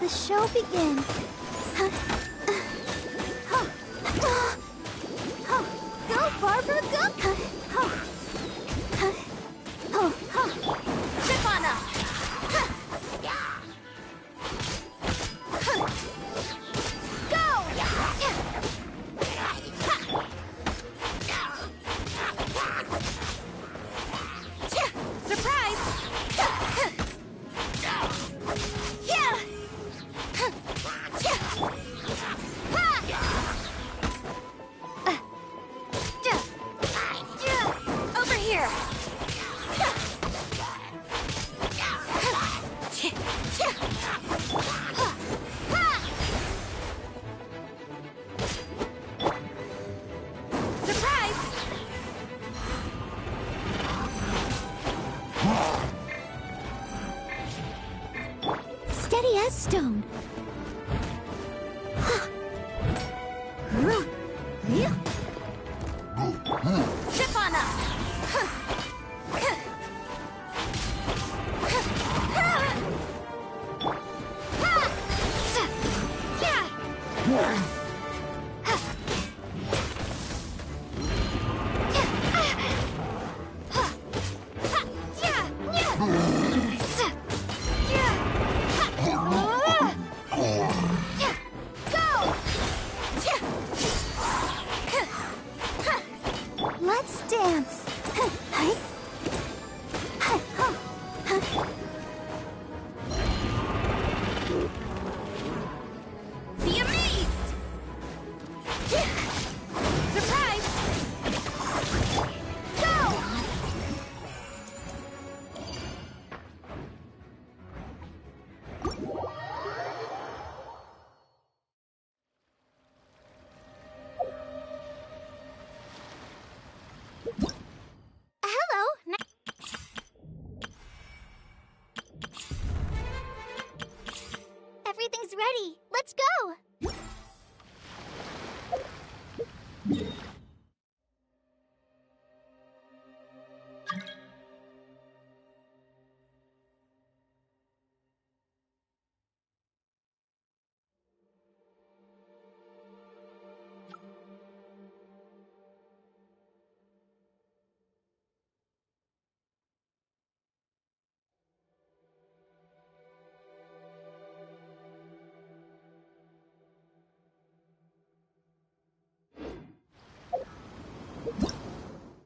The show begins. Go, Barbara, go! Trip on up! Surprise! Steady as stone. Chip on up. Let's dance. Be amazed. Surprise. Go. Hello. Everything's ready. Let's go.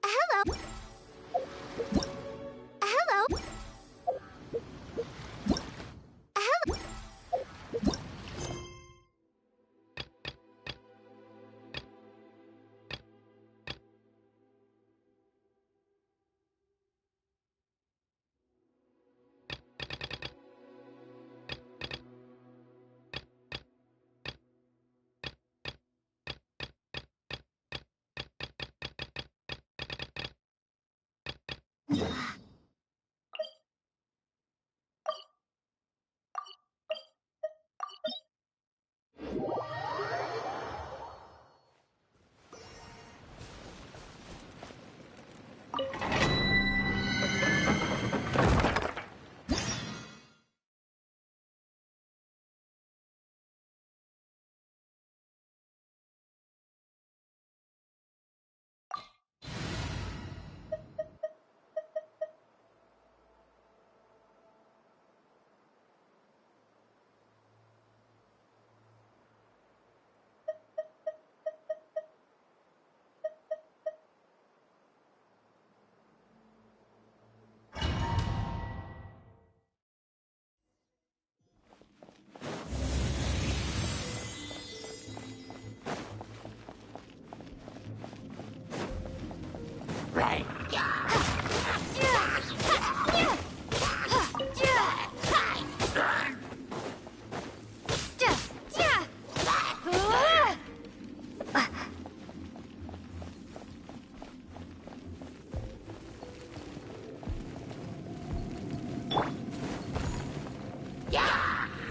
Hello. Hello. Hello.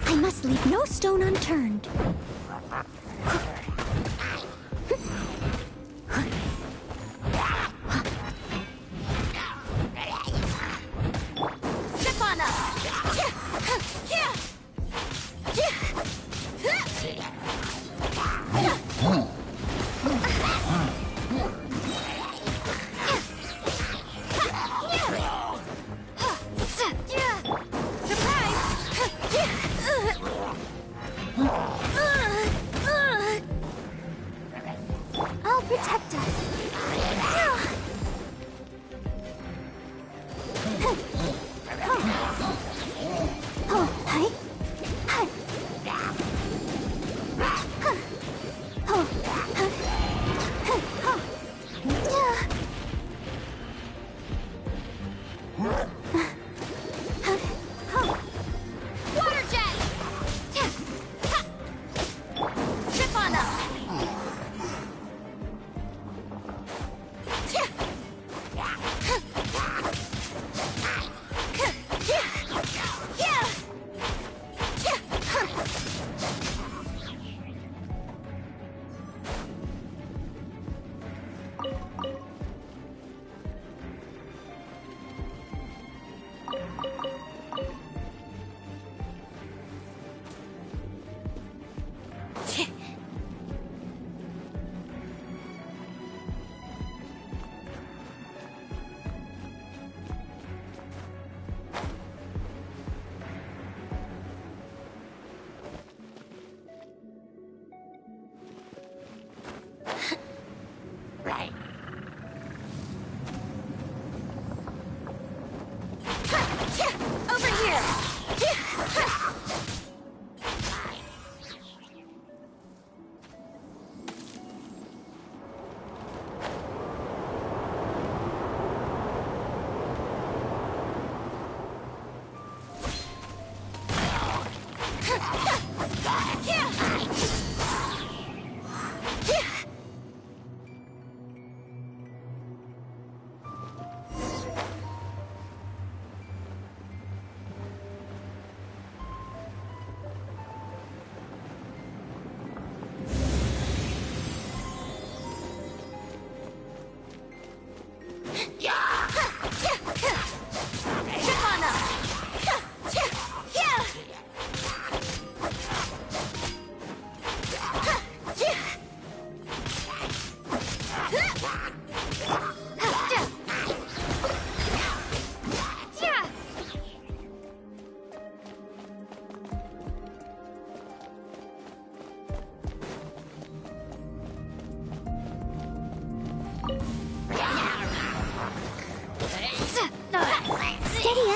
I must leave no stone unturned. Step on up. Surprise!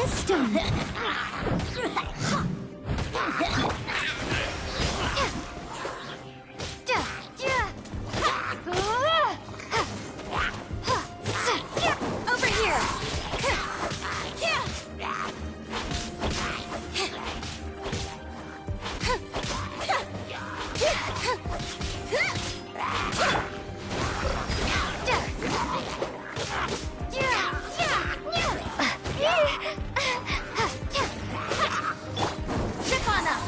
a stone. Over here. Zip on up.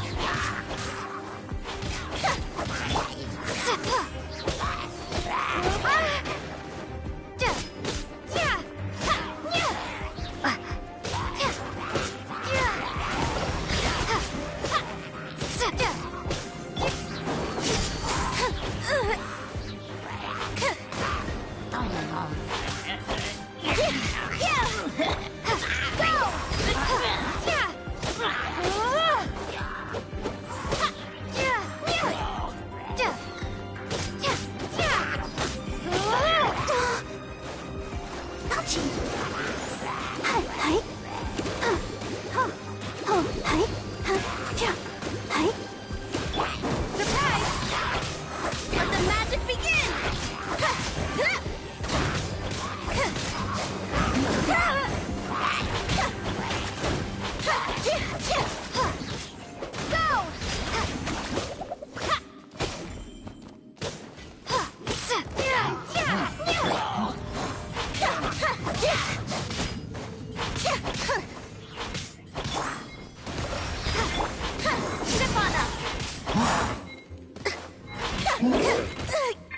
Let the magic begin!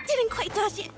Didn't quite dodge it.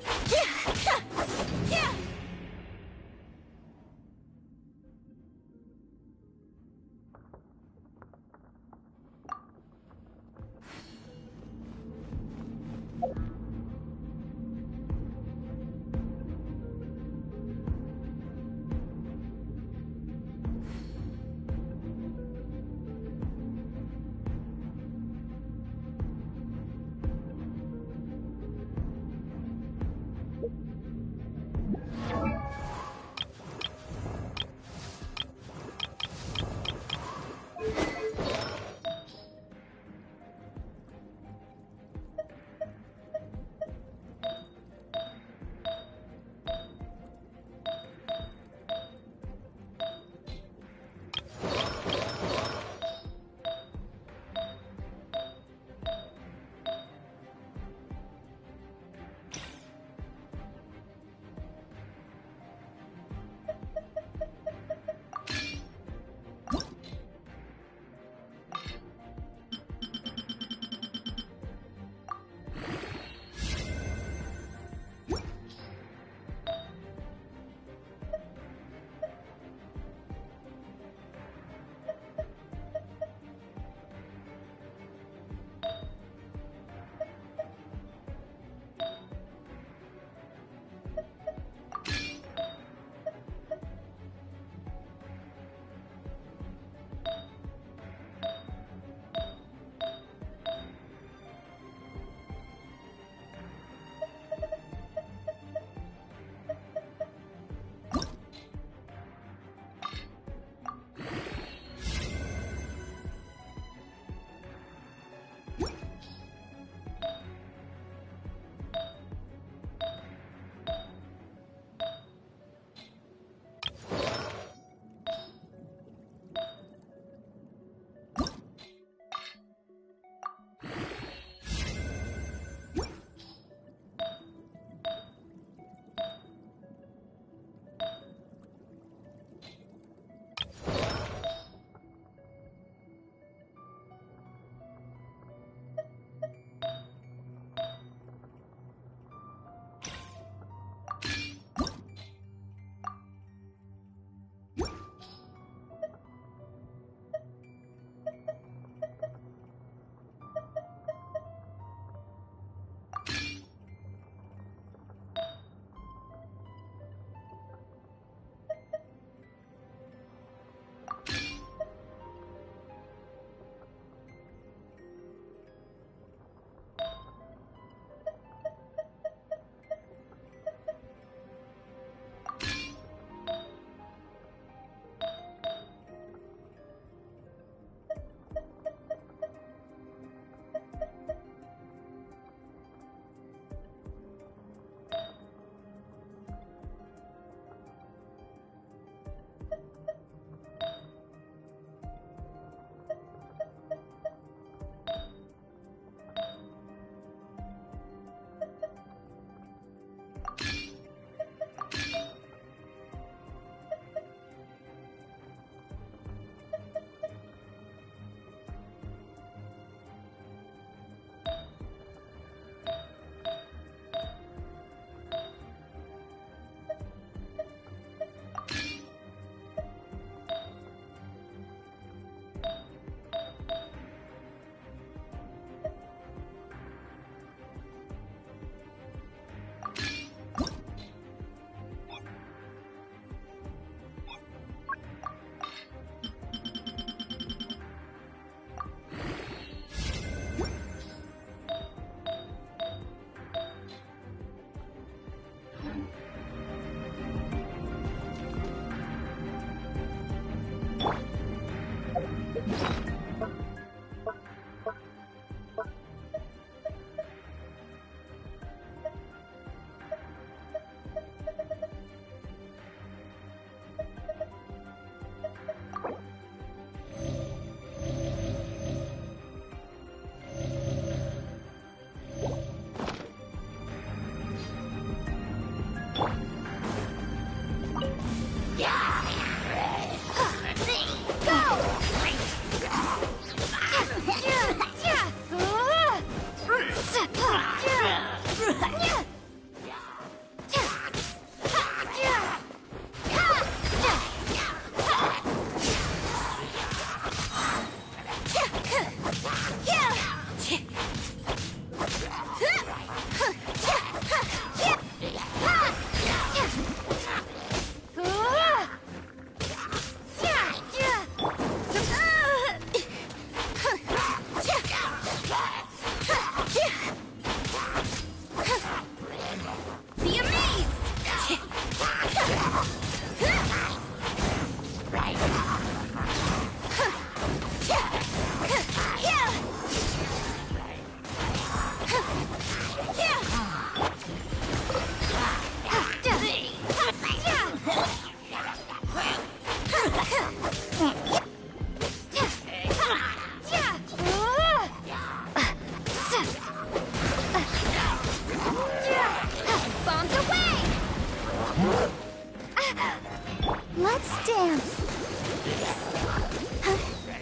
Let's dance.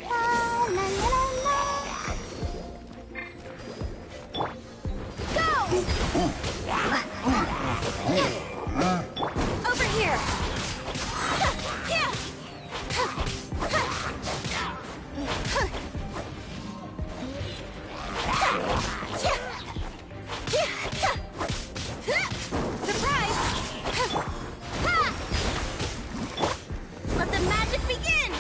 La, la, la, la. Go! Over here. Surprise! Let the magic begin!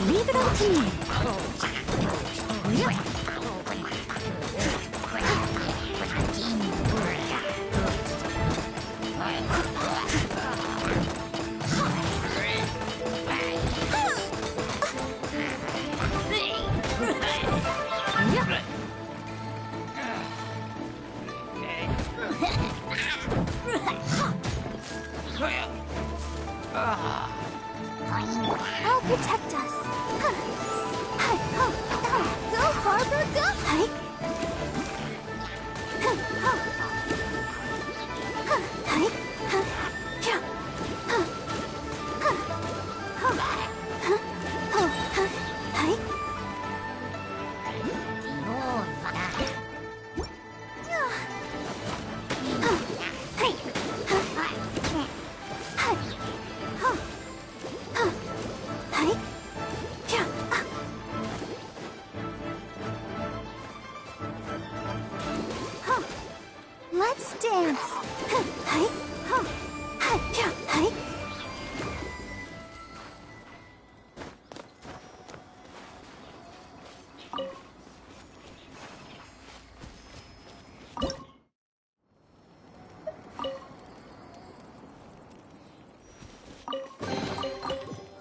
Leave it all to me. I'll protect us. Go, Barbara, go! Let's dance.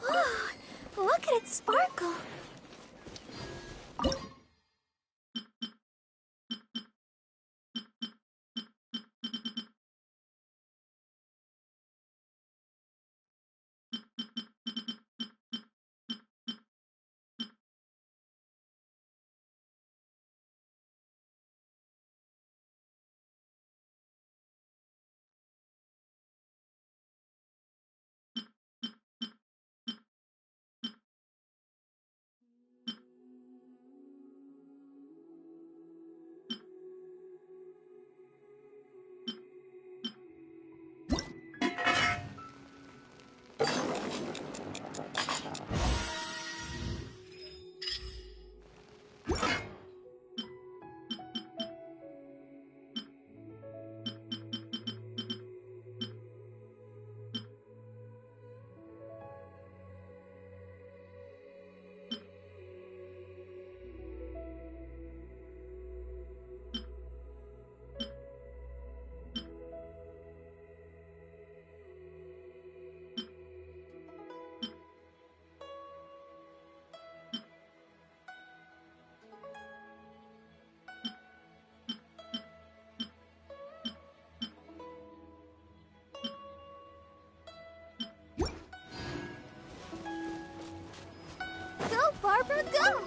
Oh, look at it sparkle. Go, Barbara, go!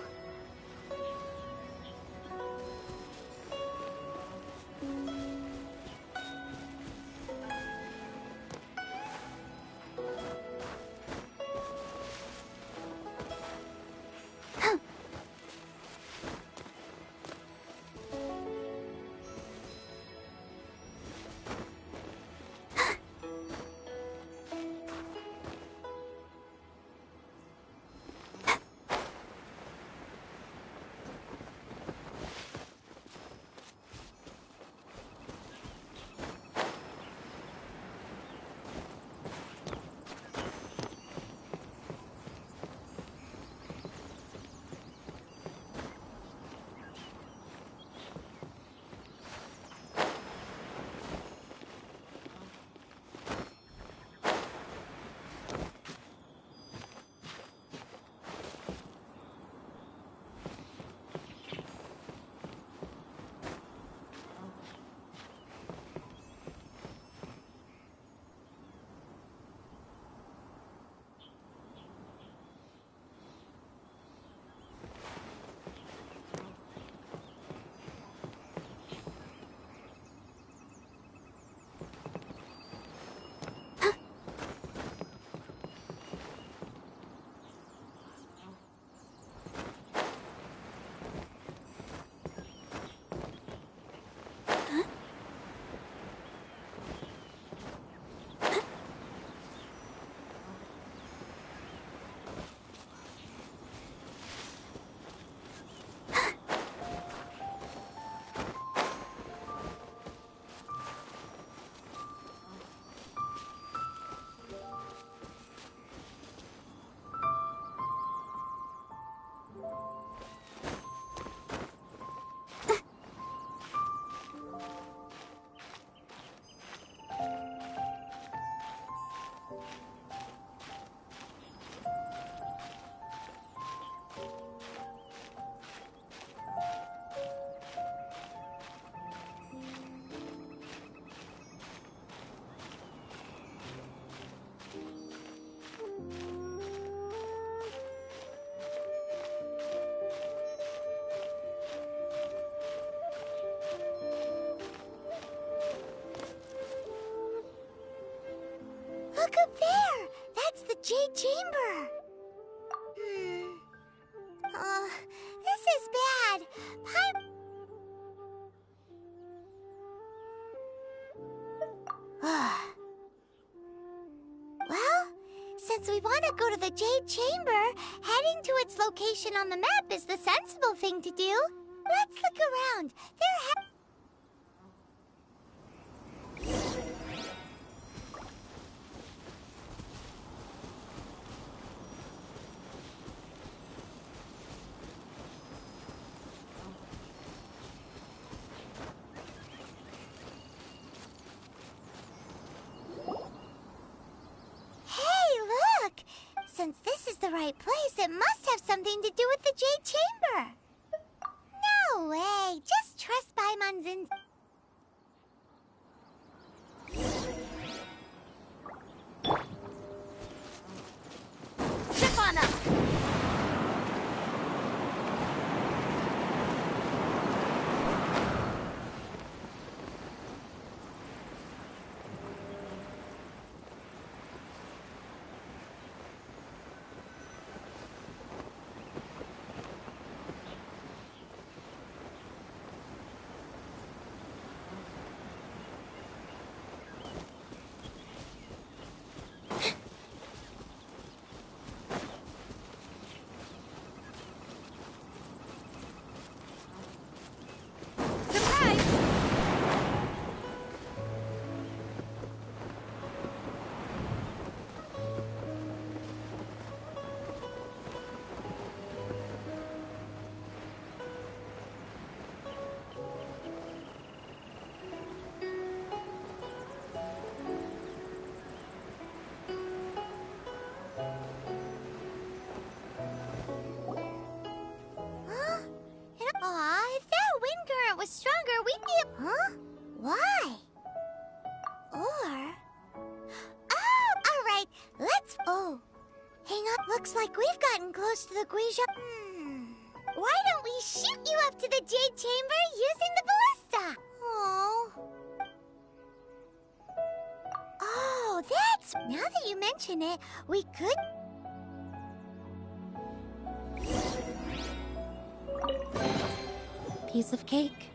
Since we want to go to the Jade Chamber, heading to its location on the map is the sensible thing to do. Let's look around. Since this is the right place, it must have something to do with the Jade Chamber. No way! Just trust Baimon's in... Zip on up! Stronger, we'd be... Huh? Why? Or... Oh, alright, let's... Oh, hang on, looks like we've gotten close to the Guija... Why don't we shoot you up to the Jade Chamber using the ballista? Oh, that's... Now that you mention it, we could... Piece of cake.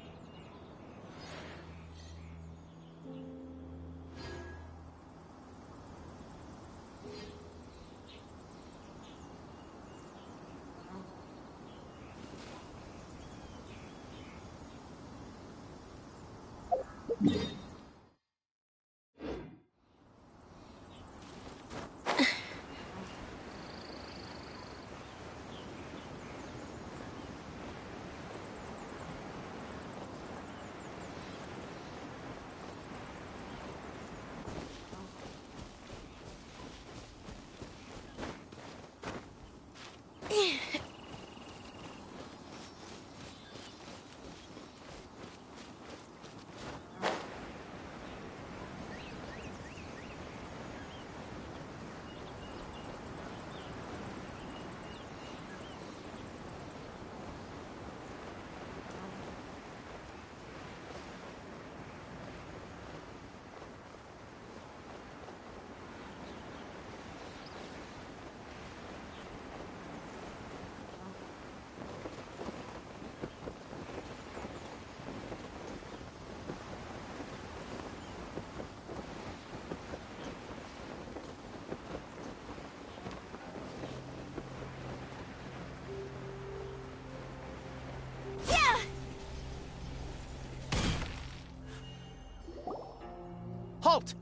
Halt!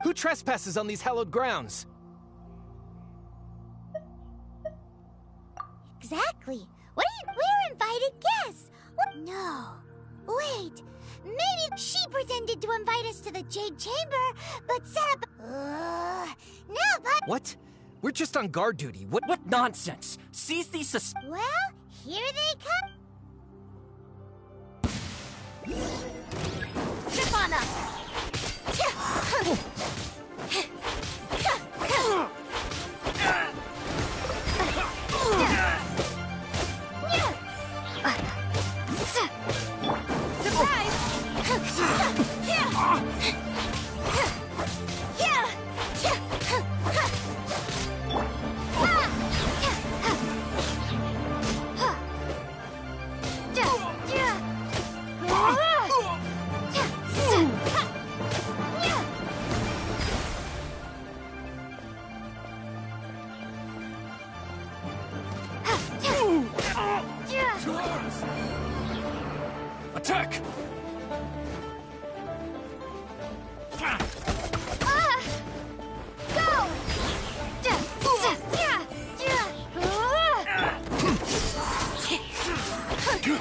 Who trespasses on these hallowed grounds? Exactly. We're invited guests. What? No. Wait. Maybe she pretended to invite us to the Jade Chamber, but set up... No, but... What? We're just on guard duty. What nonsense? Seize these Well, here they come. Trip on us. Two arms! Attack! Go!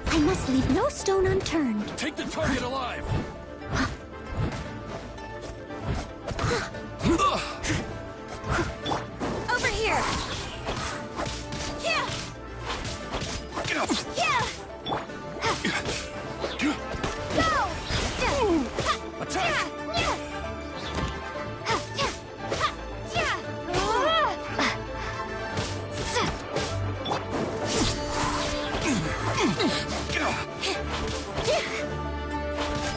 I must leave no stone unturned. Take the target alive! Over here! Yeah! Yeah! Go! Attack!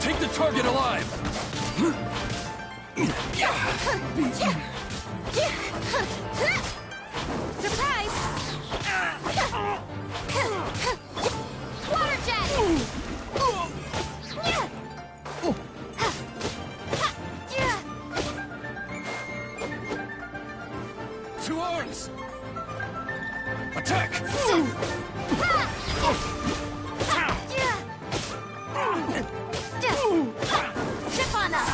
Take the target alive! Surprise! Water jet! Two arms! Attack! Zip on up!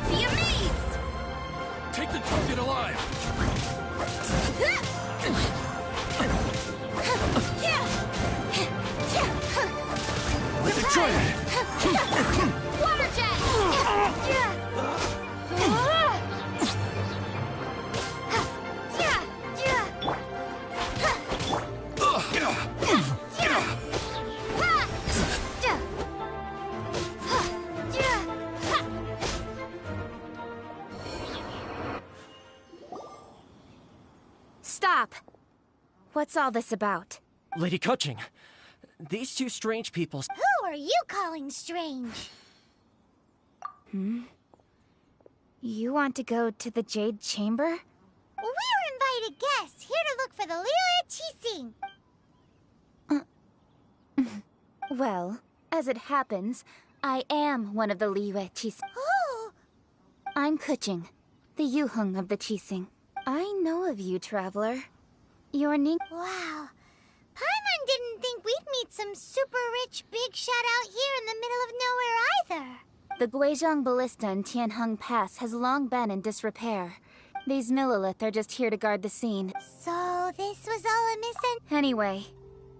Be amazed! Take the target alive! Try it! Water jet! Stop! What's all this about? Lady Coaching, these two strange people... Who are you calling strange? You want to go to the Jade Chamber? We're invited guests, here to look for the Liyue Qixing. Well, as it happens, I am one of the Liyue Qixing. Oh, I'm Kuching, the Yuheng of the Qixing. I know of you, traveler. You're Ning... wow. Paimon didn't think we'd meet some super rich big shot out here in the middle of nowhere either. The Guizhong Ballista in Tianheng Pass has long been in disrepair. These Millilith are just here to guard the scene. So this was all a Anyway,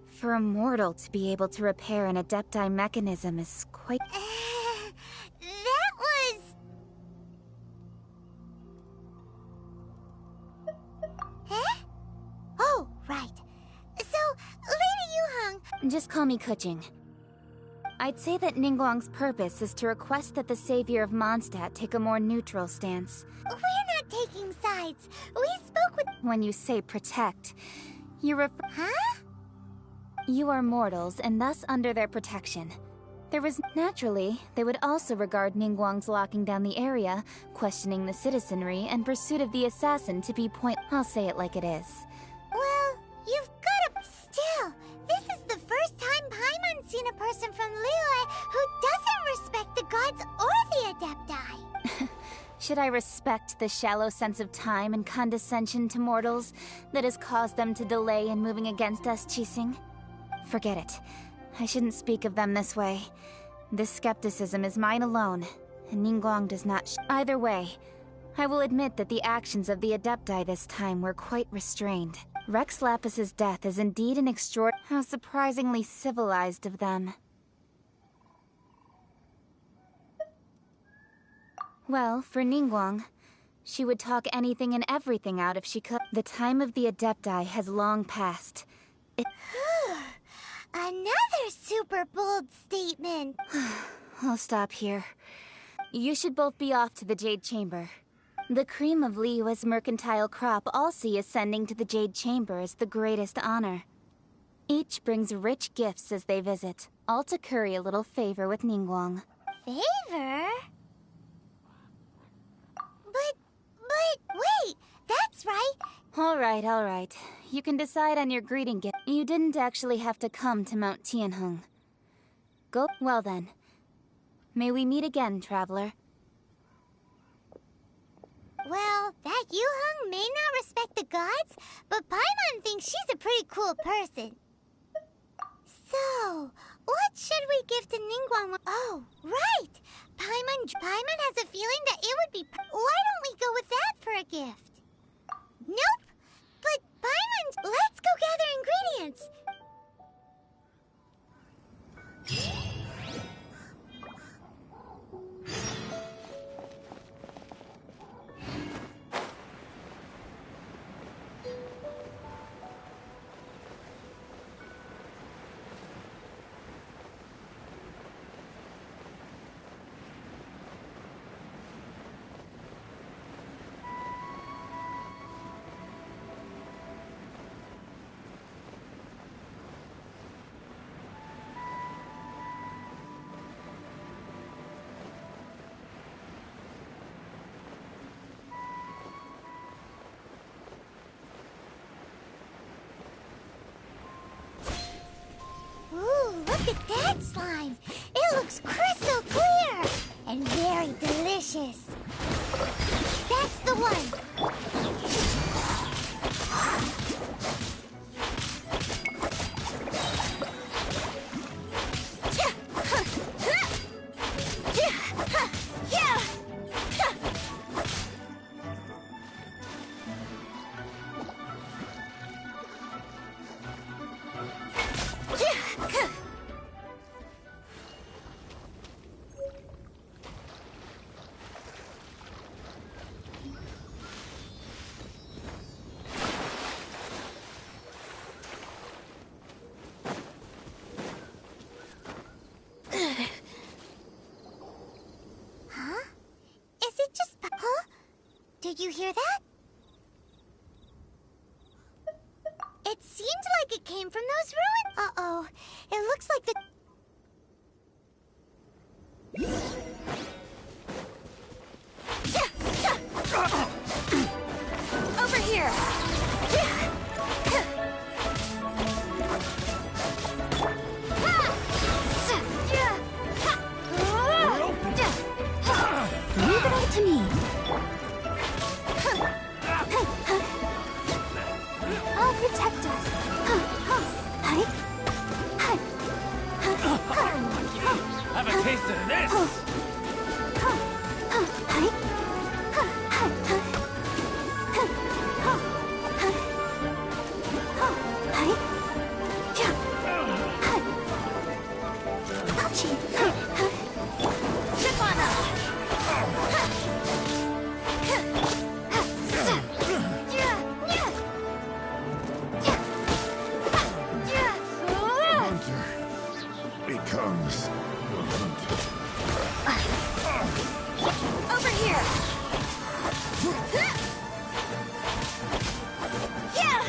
for a mortal to be able to repair an Adepti mechanism is quite... that was... Huh? Oh, right. So, Lady Yuheng... Just call me Kuching. I'd say that Ningguang's purpose is to request that the savior of Mondstadt take a more neutral stance. We're not taking sides. We spoke with... When you say protect, you Huh? You are mortals, and thus under their protection. Naturally, they would also regard Ningguang's locking down the area, questioning the citizenry, and pursuit of the assassin to be I'll say it like it is. Well, you've got to... Still, this is the first time Paimon's seen a person from Liyue who doesn't respect the gods or the Adepti. Should I respect the shallow sense of time and condescension to mortals that has caused them to delay in moving against us, Qixing? Forget it. I shouldn't speak of them this way. This skepticism is mine alone, and Ningguang does not Either way, I will admit that the actions of the Adepti this time were quite restrained. Rex Lapis's death is indeed an How surprisingly civilized of them. Well, for Ningguang, she would talk anything and everything out if she could. The time of the Adepti has long passed. Another super bold statement. I'll stop here. You should both be off to the Jade Chamber. The cream of Liyue's mercantile crop all see ascending to the Jade Chamber as the greatest honor. Each brings rich gifts as they visit, all to curry a little favor with Ningguang. Favor? But, wait, that's right. All right. You can decide on your greeting gift. You didn't actually have to come to Mount Tianheng. Go. Well then. May we meet again, traveler. Well, that Yuheng may not respect the gods, but Paimon thinks she's a pretty cool person. So, what should we give to Ningguang? Oh, right! Paimon has a feeling that it would be... Why don't we go with that for a gift? Nope! But Paimon... Let's go gather ingredients! Ooh, look at that slime! It looks crystal clear! And very delicious! That's the one! Did you hear that? It seemed like it came from those ruins. Uh-oh. It looks like the... Over here! Leave it all to me. I'll protect us. Have a taste of this! Becomes Over here! Yeah!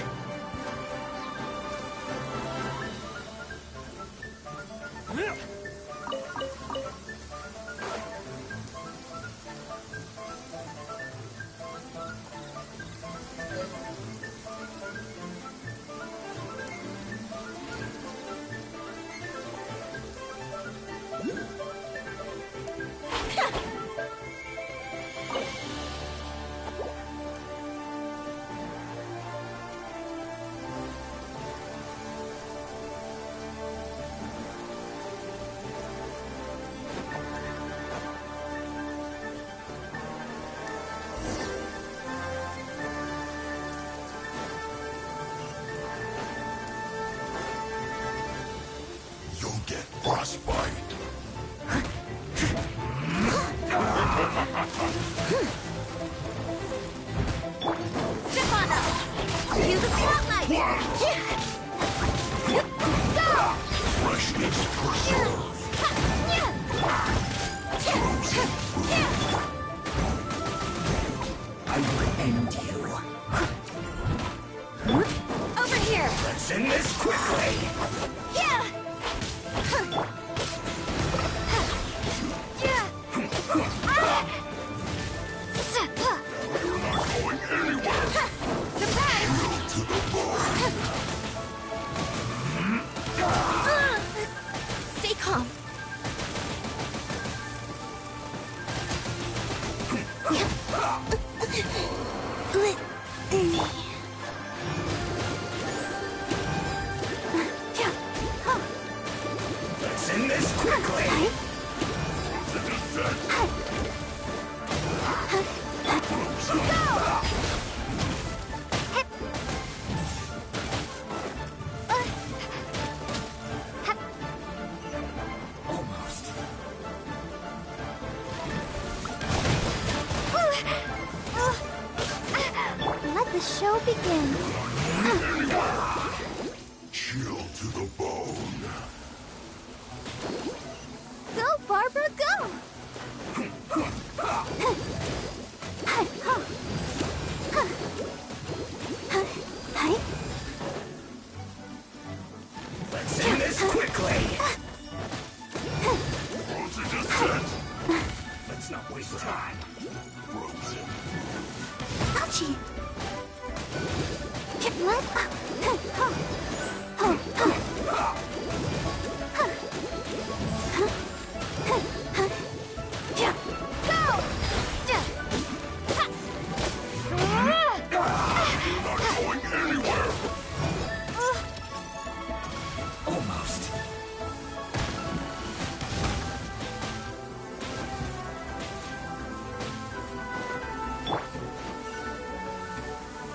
you'll get frostbite. Stefano! Cue the spotlight! Go! Freshness preserved. Frozen food. I will end you. Over here! Let's end this quickly. Yeah! You're not going anywhere. Surprise! Hero to the bone. Stay calm. Let's end this quickly! Almost. Let the show begin. Chill to the bone. Go, Barbara, go! Let's end this quickly! Frozen is set! Let's not waste time. Frozen. Ouchie! What? Not going anywhere! Almost.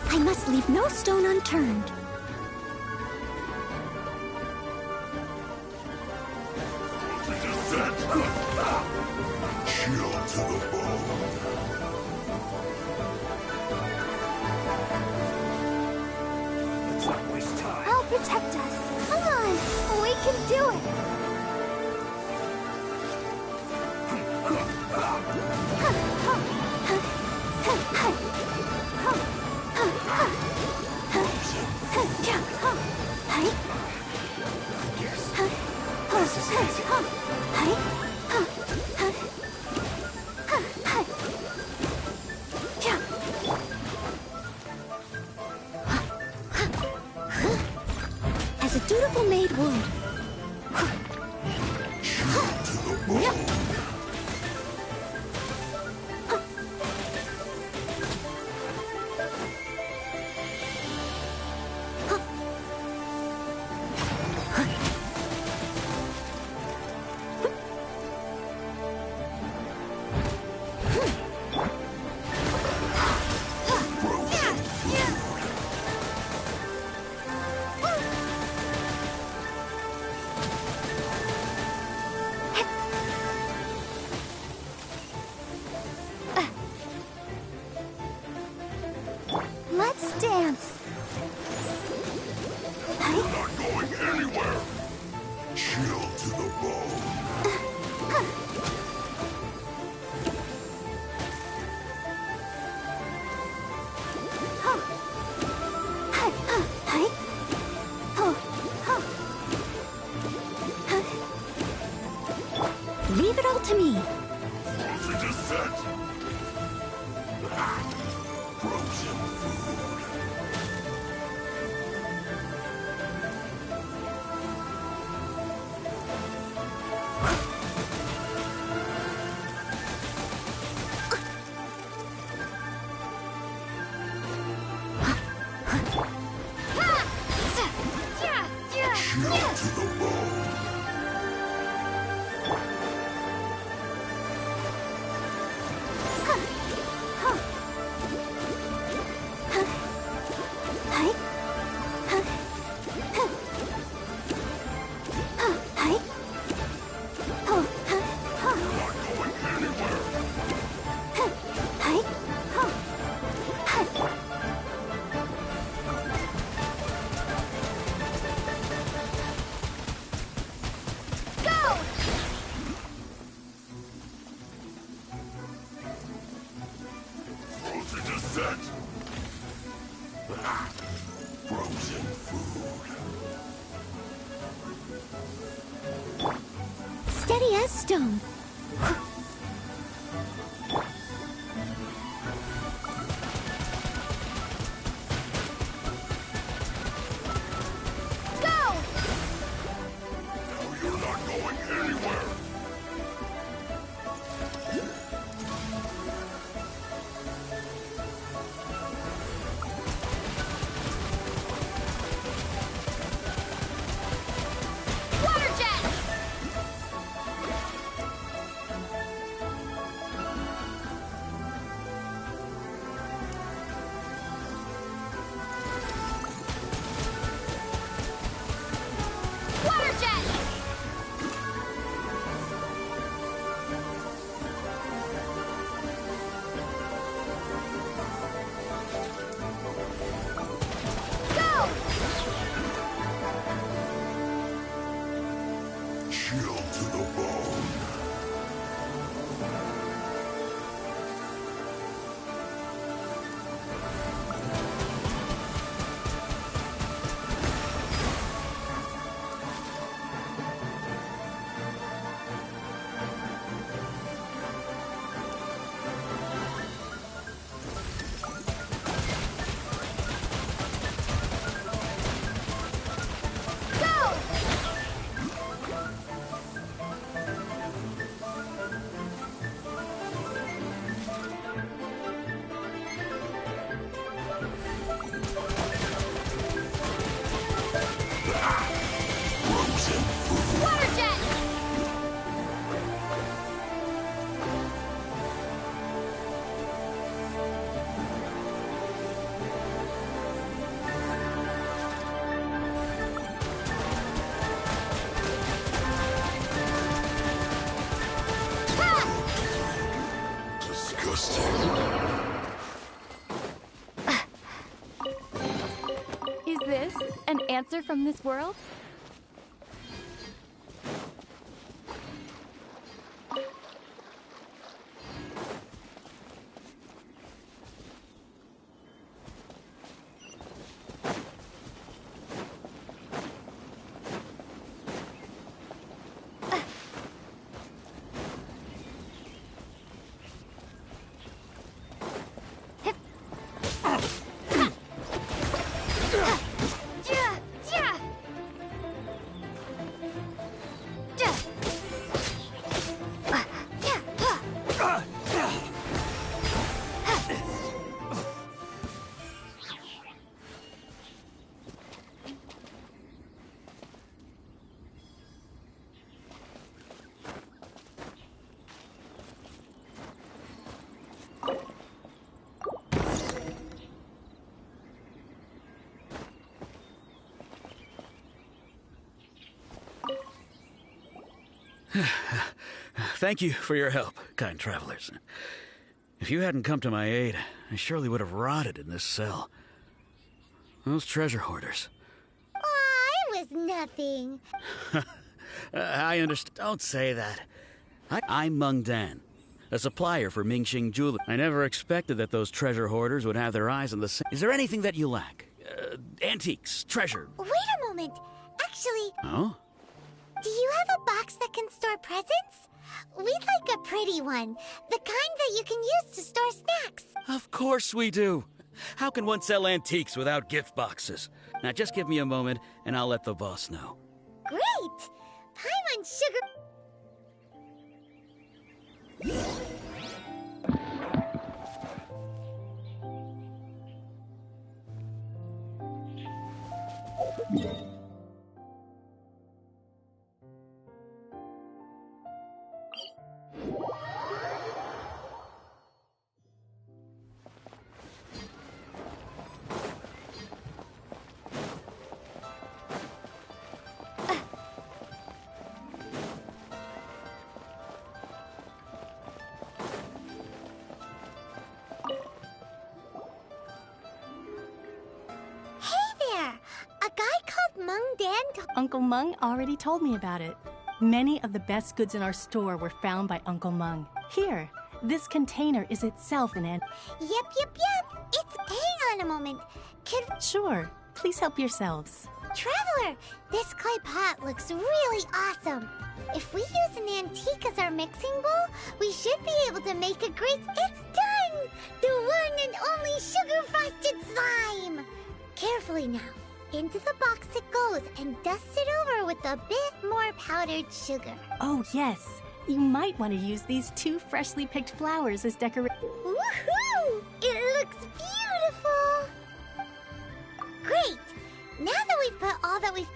I must leave no stone unturned. Frozen is set! Chill to the bone. Let's not waste time. I'll protect us. Come on, we can do it. Yes. This is easy. As a dutiful maid would. Chill to the bone. Let's dance. Not going anywhere. Chill to the bone. Leave it all to me. Frozen is set. Frozen food. Chill to the bone. Not going anywhere. Frozen is set. Frozen food. Steady as stone. Now you're not going anywhere. Is this an answer from this world? Thank you for your help, kind travelers. If you hadn't come to my aid, I surely would have rotted in this cell. Those treasure hoarders. Aw, it was nothing. I understand. Don't say that. I'm Meng Dan, a supplier for Mingxing Jewelry. I never expected that those treasure hoarders would have their eyes on the same. Is there anything that you lack? Antiques, treasure? Wait a moment. Actually, Oh? do you have a box that can store presents? We'd like a pretty one. The kind that you can use to store snacks. Of course we do. How can one sell antiques without gift boxes? Now just give me a moment and I'll let the boss know. Great! Paimon Sugar... Uncle Meng already told me about it. Many of the best goods in our store were found by Uncle Meng. Here, this container is itself an Yep. It's... Hang on a moment. Sure. Please help yourselves. Traveler, this clay pot looks really awesome. If we use an antique as our mixing bowl, we should be able to make a great... It's done! The one and only sugar-frosted slime! Carefully now. Into the box it goes and dust it over with a bit more powdered sugar. Oh, yes. You might want to use these 2 freshly picked flowers as decoration. Woohoo! It looks beautiful! Great! Now that we've put all that we've...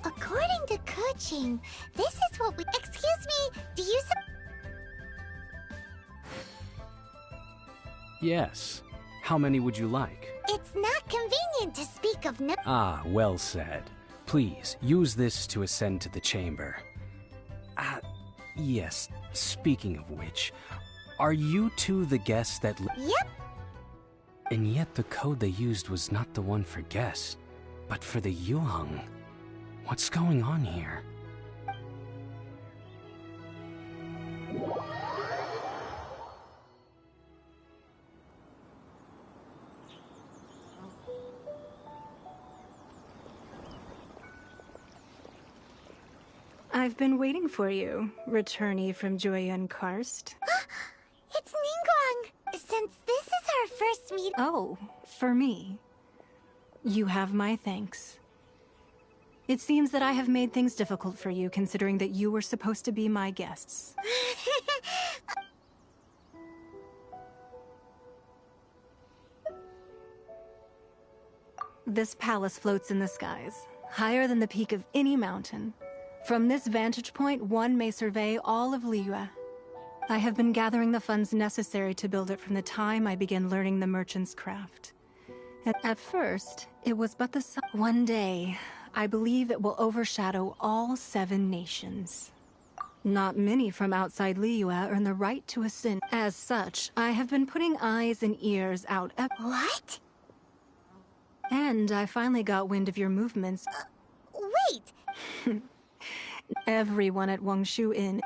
According to coaching, this is what we... Excuse me, do you... Yes. How many would you like? It's not convenient to speak of no... Ah, well said. Please, use this to ascend to the chamber. Yes. Speaking of which, are you two the guests that... Yep. And yet the code they used was not the one for guests, but for the Yuheng. What's going on here? I've been waiting for you, returnee from Joyun Karst. It's Ningguang! Since this is our first meet— Oh, for me. You have my thanks. It seems that I have made things difficult for you, considering that you were supposed to be my guests. This palace floats in the skies, higher than the peak of any mountain. From this vantage point, one may survey all of Liyue. I have been gathering the funds necessary to build it from the time I began learning the merchant's craft. At first, it was but the sun. One day, I believe it will overshadow all 7 nations. Not many from outside Liyue earn the right to ascend. As such, I have been putting eyes and ears out. What? And I finally got wind of your movements. Wait! Everyone at Wangshu Inn.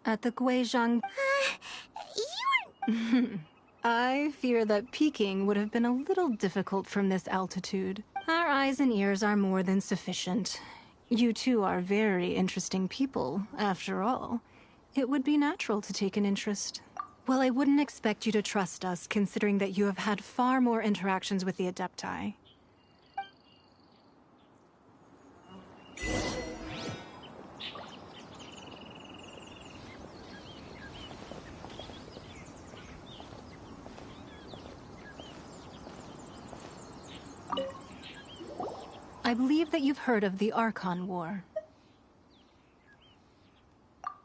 At the Guizhang. You I fear that peeking would have been a little difficult from this altitude. Our eyes and ears are more than sufficient. You two are very interesting people, after all. It would be natural to take an interest. Well, I wouldn't expect you to trust us, considering that you have had far more interactions with the Adepti. I believe that you've heard of the Archon War.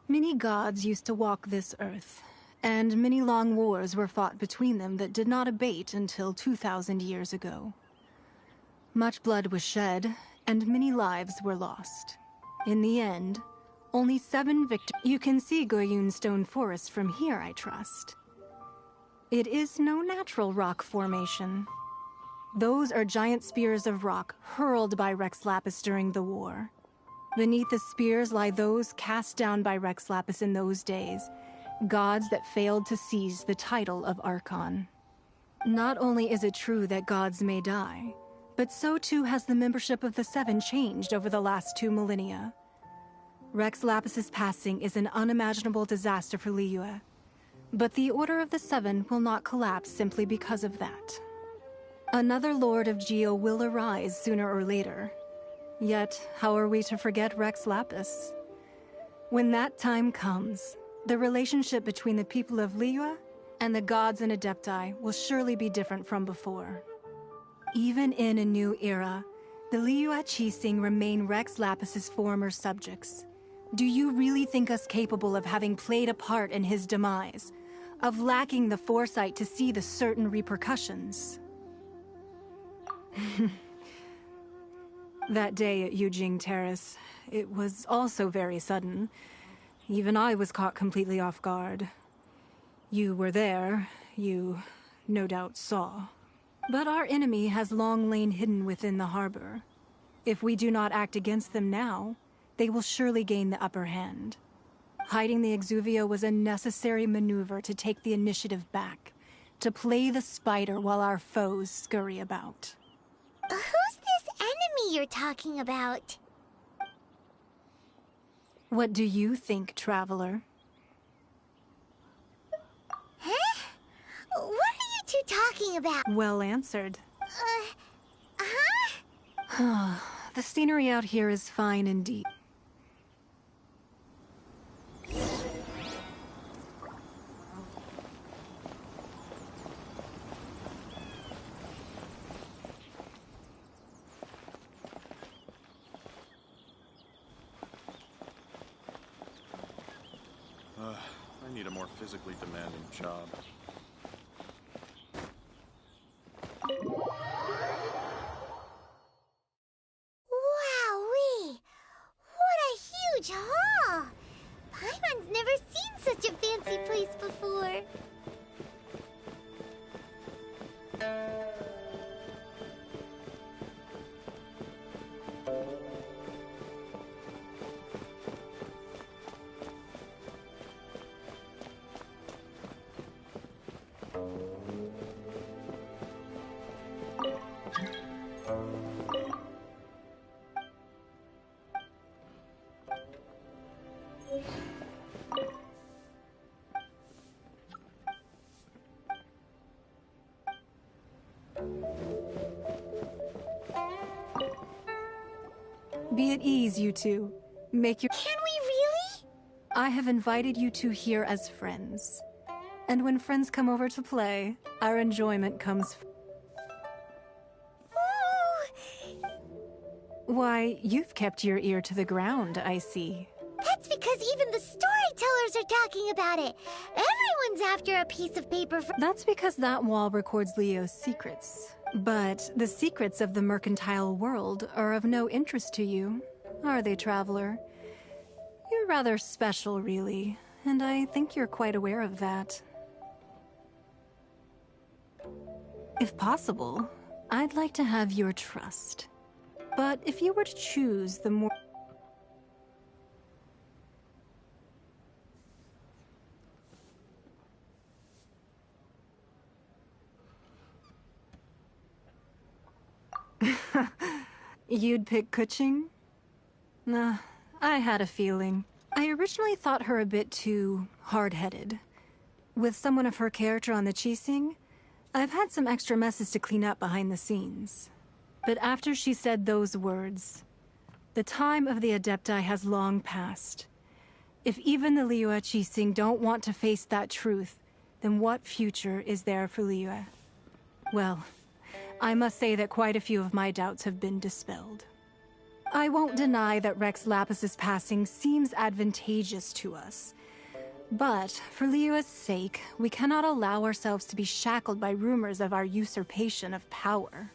Many gods used to walk this earth, and many long wars were fought between them that did not abate until 2,000 years ago. Much blood was shed, and many lives were lost. In the end, only 7 victims. You can see Goyun Stone Forest from here, I trust. It is no natural rock formation. Those are giant spears of rock hurled by Rex Lapis during the war. Beneath the spears lie those cast down by Rex Lapis in those days, gods that failed to seize the title of Archon. Not only is it true that gods may die, but so too has the membership of the 7 changed over the last 2 millennia. Rex Lapis's passing is an unimaginable disaster for Liyue, but the Order of the 7 will not collapse simply because of that. Another Lord of Geo will arise sooner or later. Yet, how are we to forget Rex Lapis? When that time comes, the relationship between the people of Liyue and the gods and Adepti will surely be different from before. Even in a new era, the Liyue Qixing remain Rex Lapis's former subjects. Do you really think us capable of having played a part in his demise? Of lacking the foresight to see the certain repercussions? That day at Yujing Terrace, it was also very sudden. Even I was caught completely off guard. You were there, you no doubt saw. But our enemy has long lain hidden within the harbor. If we do not act against them now, they will surely gain the upper hand. Hiding the Exuvia was a necessary maneuver to take the initiative back, to play the spider while our foes scurry about. Who's this enemy you're talking about? What do you think, traveler? Huh? What are you two talking about? Well answered. Huh? The scenery out here is fine indeed. I need a more physically demanding job. Wowee! What a huge hall! Paimon's never seen such a fancy place before. Be at ease, you two. Make your... Can we really? I have invited you two here as friends. And when friends come over to play, our enjoyment comes... Ooh. Why, you've kept your ear to the ground, I see. That's because even the storytellers are talking about it. Everyone's after a piece of paper for... That's because that wall records Leo's secrets. But the secrets of the mercantile world are of no interest to you, are they, Traveler? You're rather special, really, and I think you're quite aware of that. If possible, I'd like to have your trust. But if you were to choose the more... You'd pick Kuching? Nah, I had a feeling. I originally thought her a bit too hard-headed. With someone of her character on the Qixing, I've had some extra messes to clean up behind the scenes. But after she said those words, the time of the Adepti has long passed. If even the Liyue Qixing don't want to face that truth, then what future is there for Liyue? Well, I must say that quite a few of my doubts have been dispelled. I won't deny that Rex Lapis's passing seems advantageous to us. But, for Liyue's sake, we cannot allow ourselves to be shackled by rumors of our usurpation of power.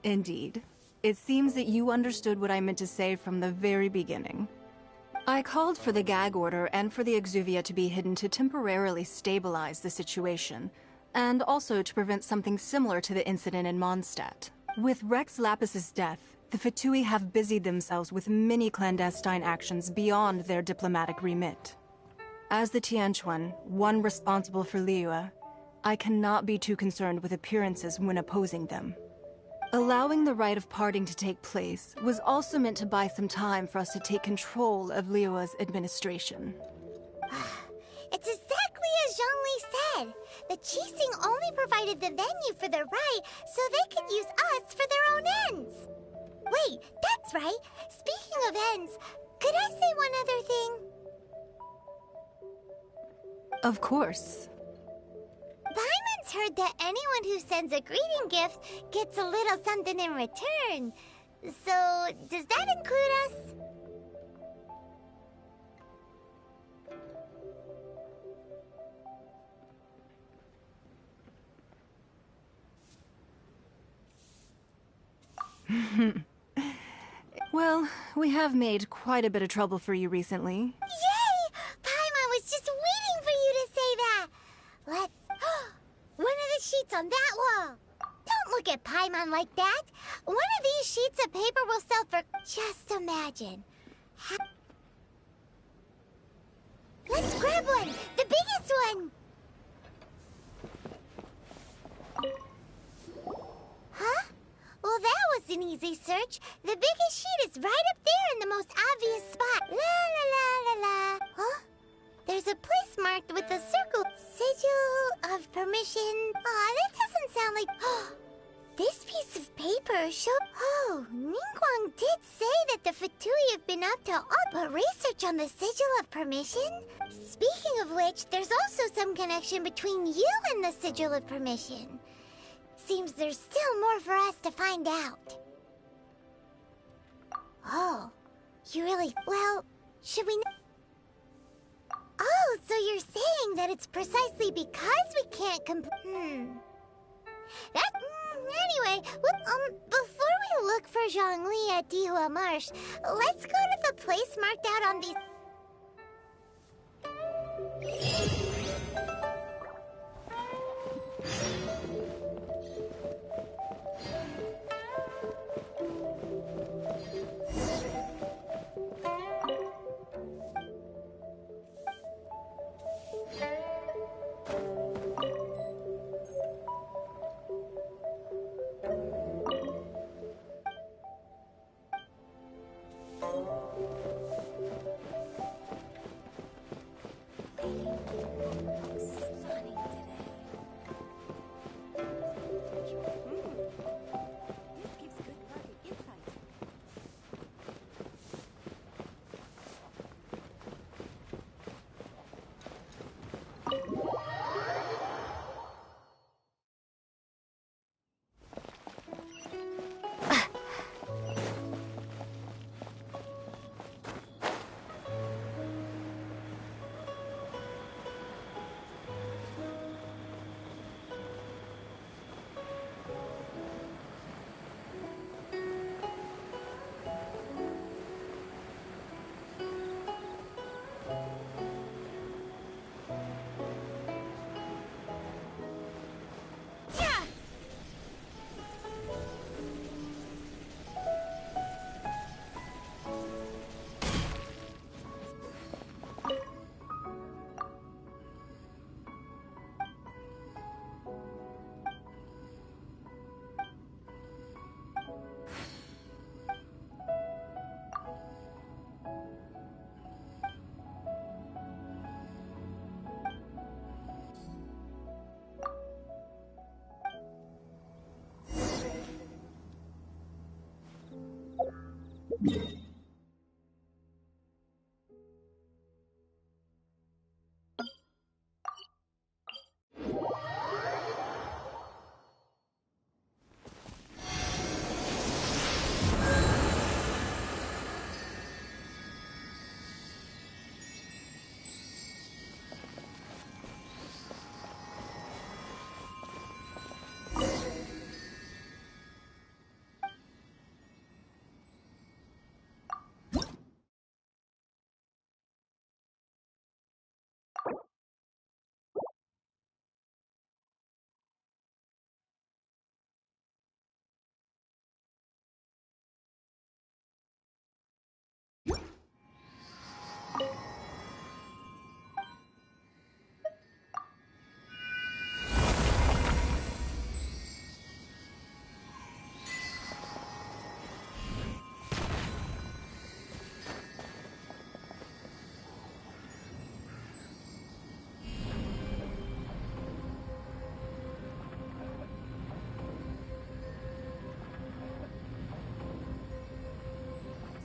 Indeed. It seems that you understood what I meant to say from the very beginning. I called for the gag order and for the Exuvia to be hidden to temporarily stabilize the situation, and also to prevent something similar to the incident in Mondstadt. With Rex Lapis's death, the Fatui have busied themselves with many clandestine actions beyond their diplomatic remit. As the Tianquan, one responsible for Liyue, I cannot be too concerned with appearances when opposing them. Allowing the rite of parting to take place was also meant to buy some time for us to take control of Liyue's administration. It's exactly as Zhongli said. The Qixing only provided the venue for the rite so they could use us for their own ends. Wait, that's right. Speaking of ends, could I say one other thing? Of course. Paimon's heard that anyone who sends a greeting gift gets a little something in return. So, does that include us? Well, we have made quite a bit of trouble for you recently. Yay! Paimon was just waiting for you to say that! Let's... One of the sheets on that wall! Don't look at Paimon like that! One of these sheets of paper will sell for... Just imagine. Let's grab one! The biggest one! Huh? Well, that was an easy search. The biggest sheet is right up there in the most obvious spot. La la la la la. Huh? There's a place marked with a circle. Sigil of permission. Aw, that doesn't sound like... This piece of paper shows... Oh, Ningguang did say that the Fatui have been up to all but research on the Sigil of permission. Speaking of which, there's also some connection between you and the Sigil of permission. Seems there's still more for us to find out. Oh, you really... Well, should we... Oh, so you're saying that it's precisely because we can't That... Anyway, before we look for Zhongli at Dihua Marsh, let's go to the place marked out on these...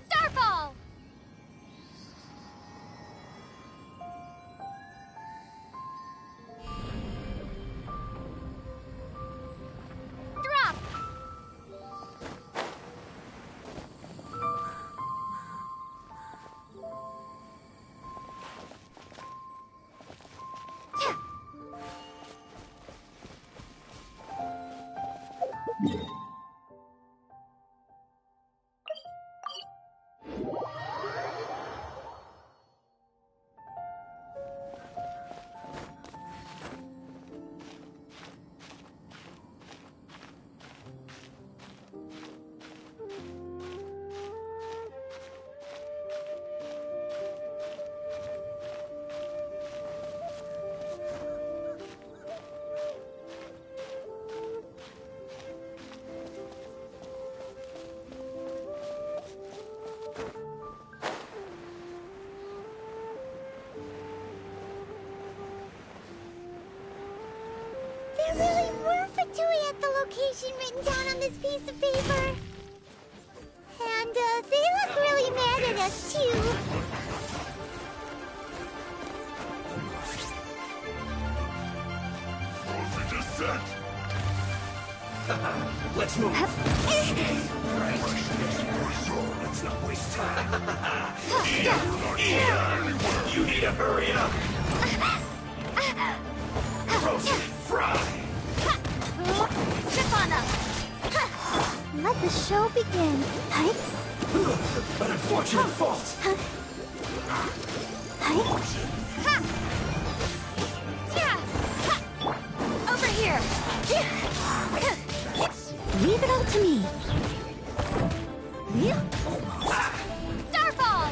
Starfall! Drop! There really were Fatui at the location written down on this piece of paper. And, they look really mad at us, too. Frozen descent! Let's move. Right. Let's not waste time. Anywhere! You need to hurry up. Frozen, fry. Chip on them! Let the show begin. Hi. An unfortunate fault. Over here! Leave it all to me. Starfall!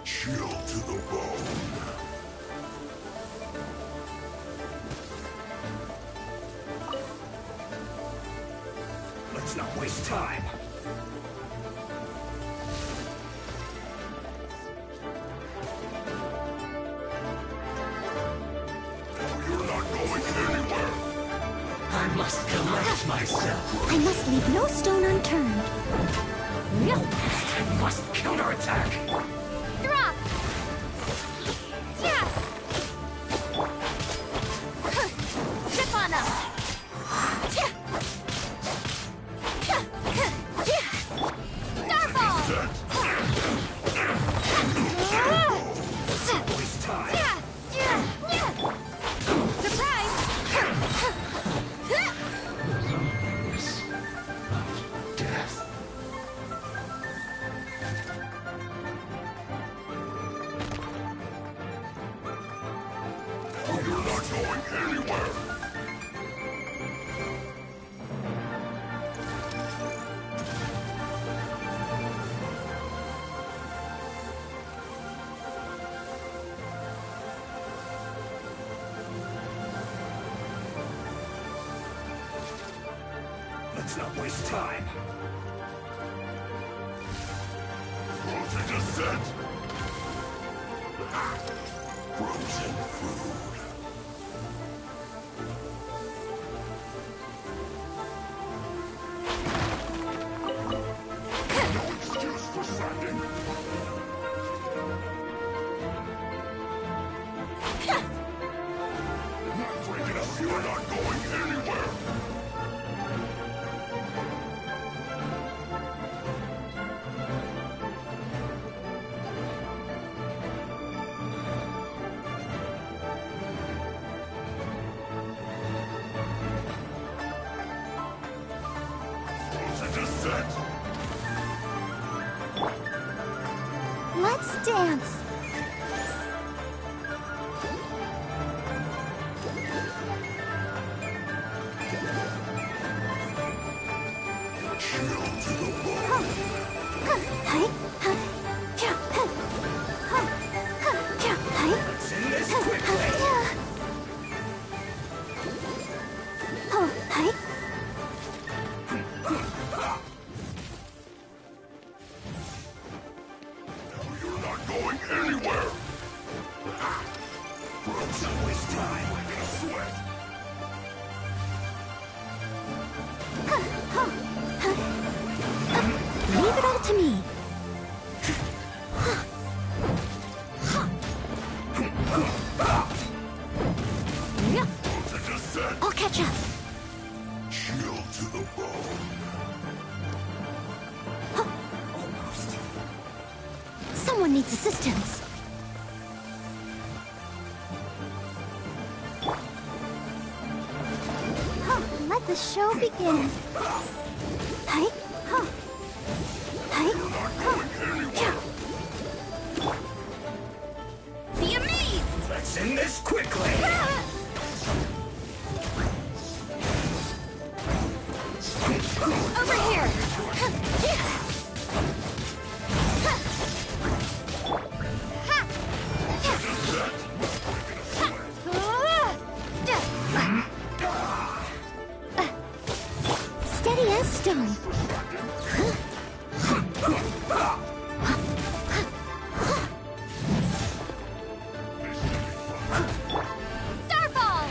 Chill to the bone. Let's not waste time. You're not going anywhere. I must collect myself. I must leave no stone unturned. I must counterattack. Drop! Chip on them! Starfall! Waste time. Surprise! Death. You're not going anywhere. Let's not waste time. Frozen descent. Frozen food. dance! Let's end this quickly. You're not going anywhere! Let's not waste time. Sweat! Leave it all to me. I'll catch up. Chill to the bone. Someone needs assistance. Let the show begin. Hi. Hi. Be amazed! Let's end this quickly. Over here! Steady as stone. Starball!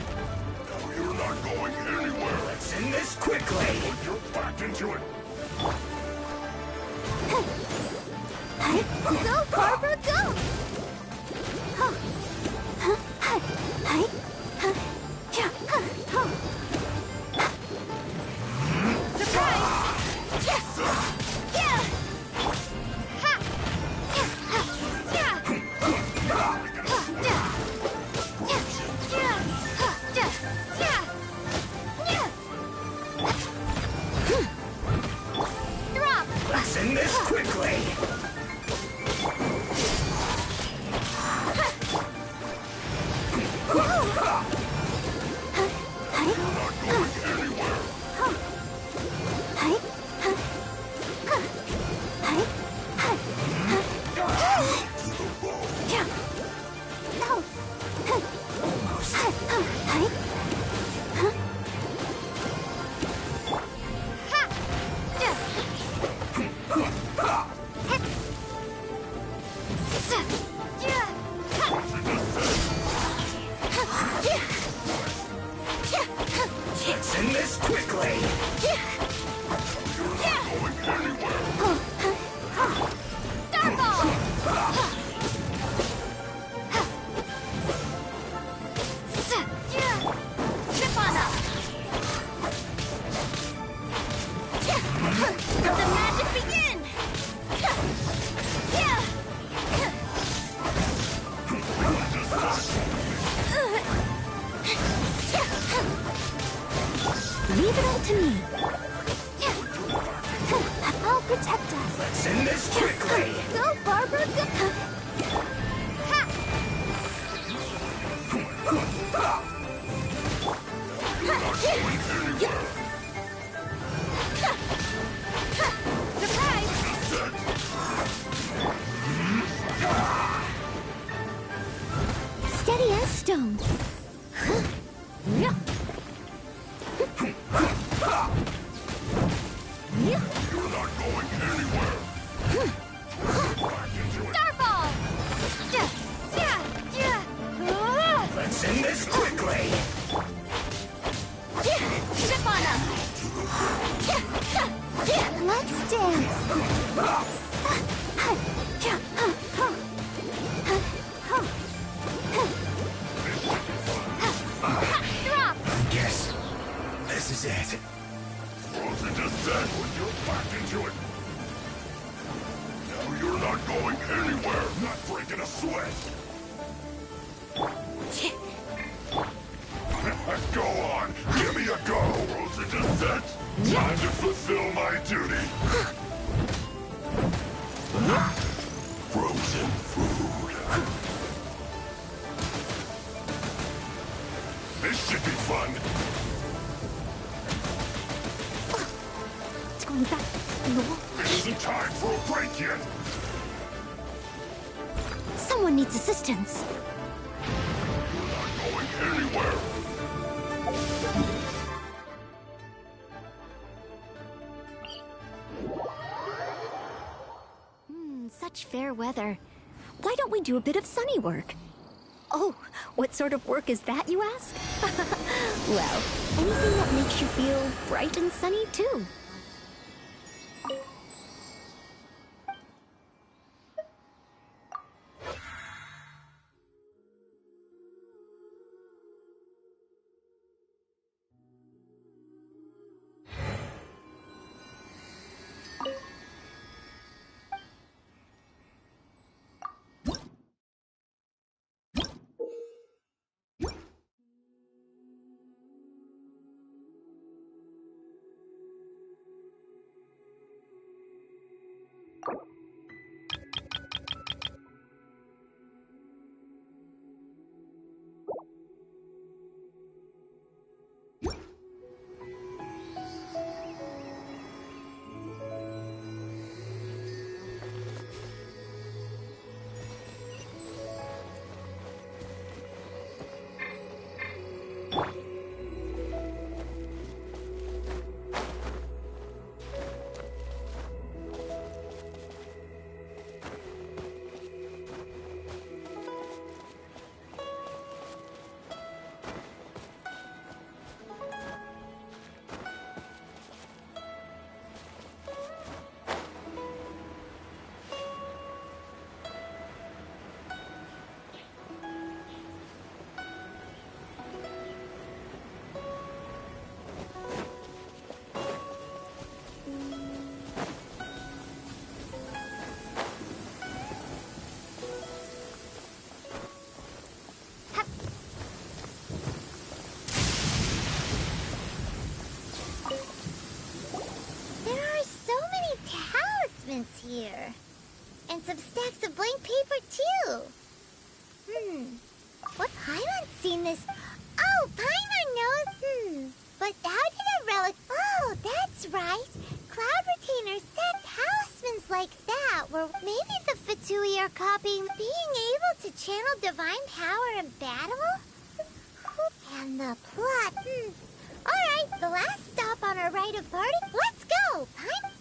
You're not going anywhere! Let's end this quickly. Put your back into it! Go, Barbara, go! Let's end this quickly. Let's end this quickly. Zip on up! Let the magic begin! Leave it all to me. I'll protect us. Let's end this quickly. Go, Barbara, go! Surprise! Steady as stone. You're not going anywhere! Back into it! Starball! Let's end this quickly. Zip on up! Let's dance! Drop! Yes, this is it. Frozen descent when you're back into it! Now you're not going anywhere! Not breaking a sweat! Go on! Give me a go! Frozen descent! Time to fulfill my duty! Frozen food. This should be fun. It's going back. No. This isn't time for a break yet. Someone needs assistance. We're not going anywhere. Such fair weather. Why don't we do a bit of sunny work? Oh, what sort of work is that, you ask? Well, anything that makes you feel bright and sunny, too. Here. And some stacks of blank paper, too. What Paimon's seen this? Oh, Paimon knows. But how did a relic... Oh, that's right. Cloud retainers said talismans like that were... Maybe the Fatui are copying being able to channel divine power in battle? And the plot... Alright, the last stop on our rite of party. Let's go, Paimon.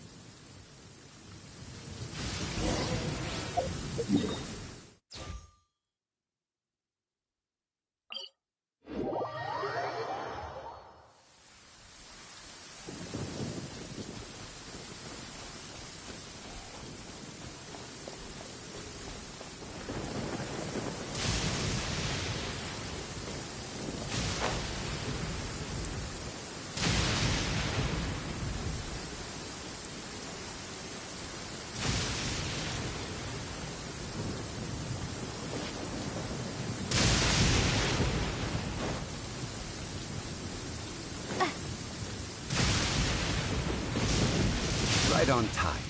Right on time.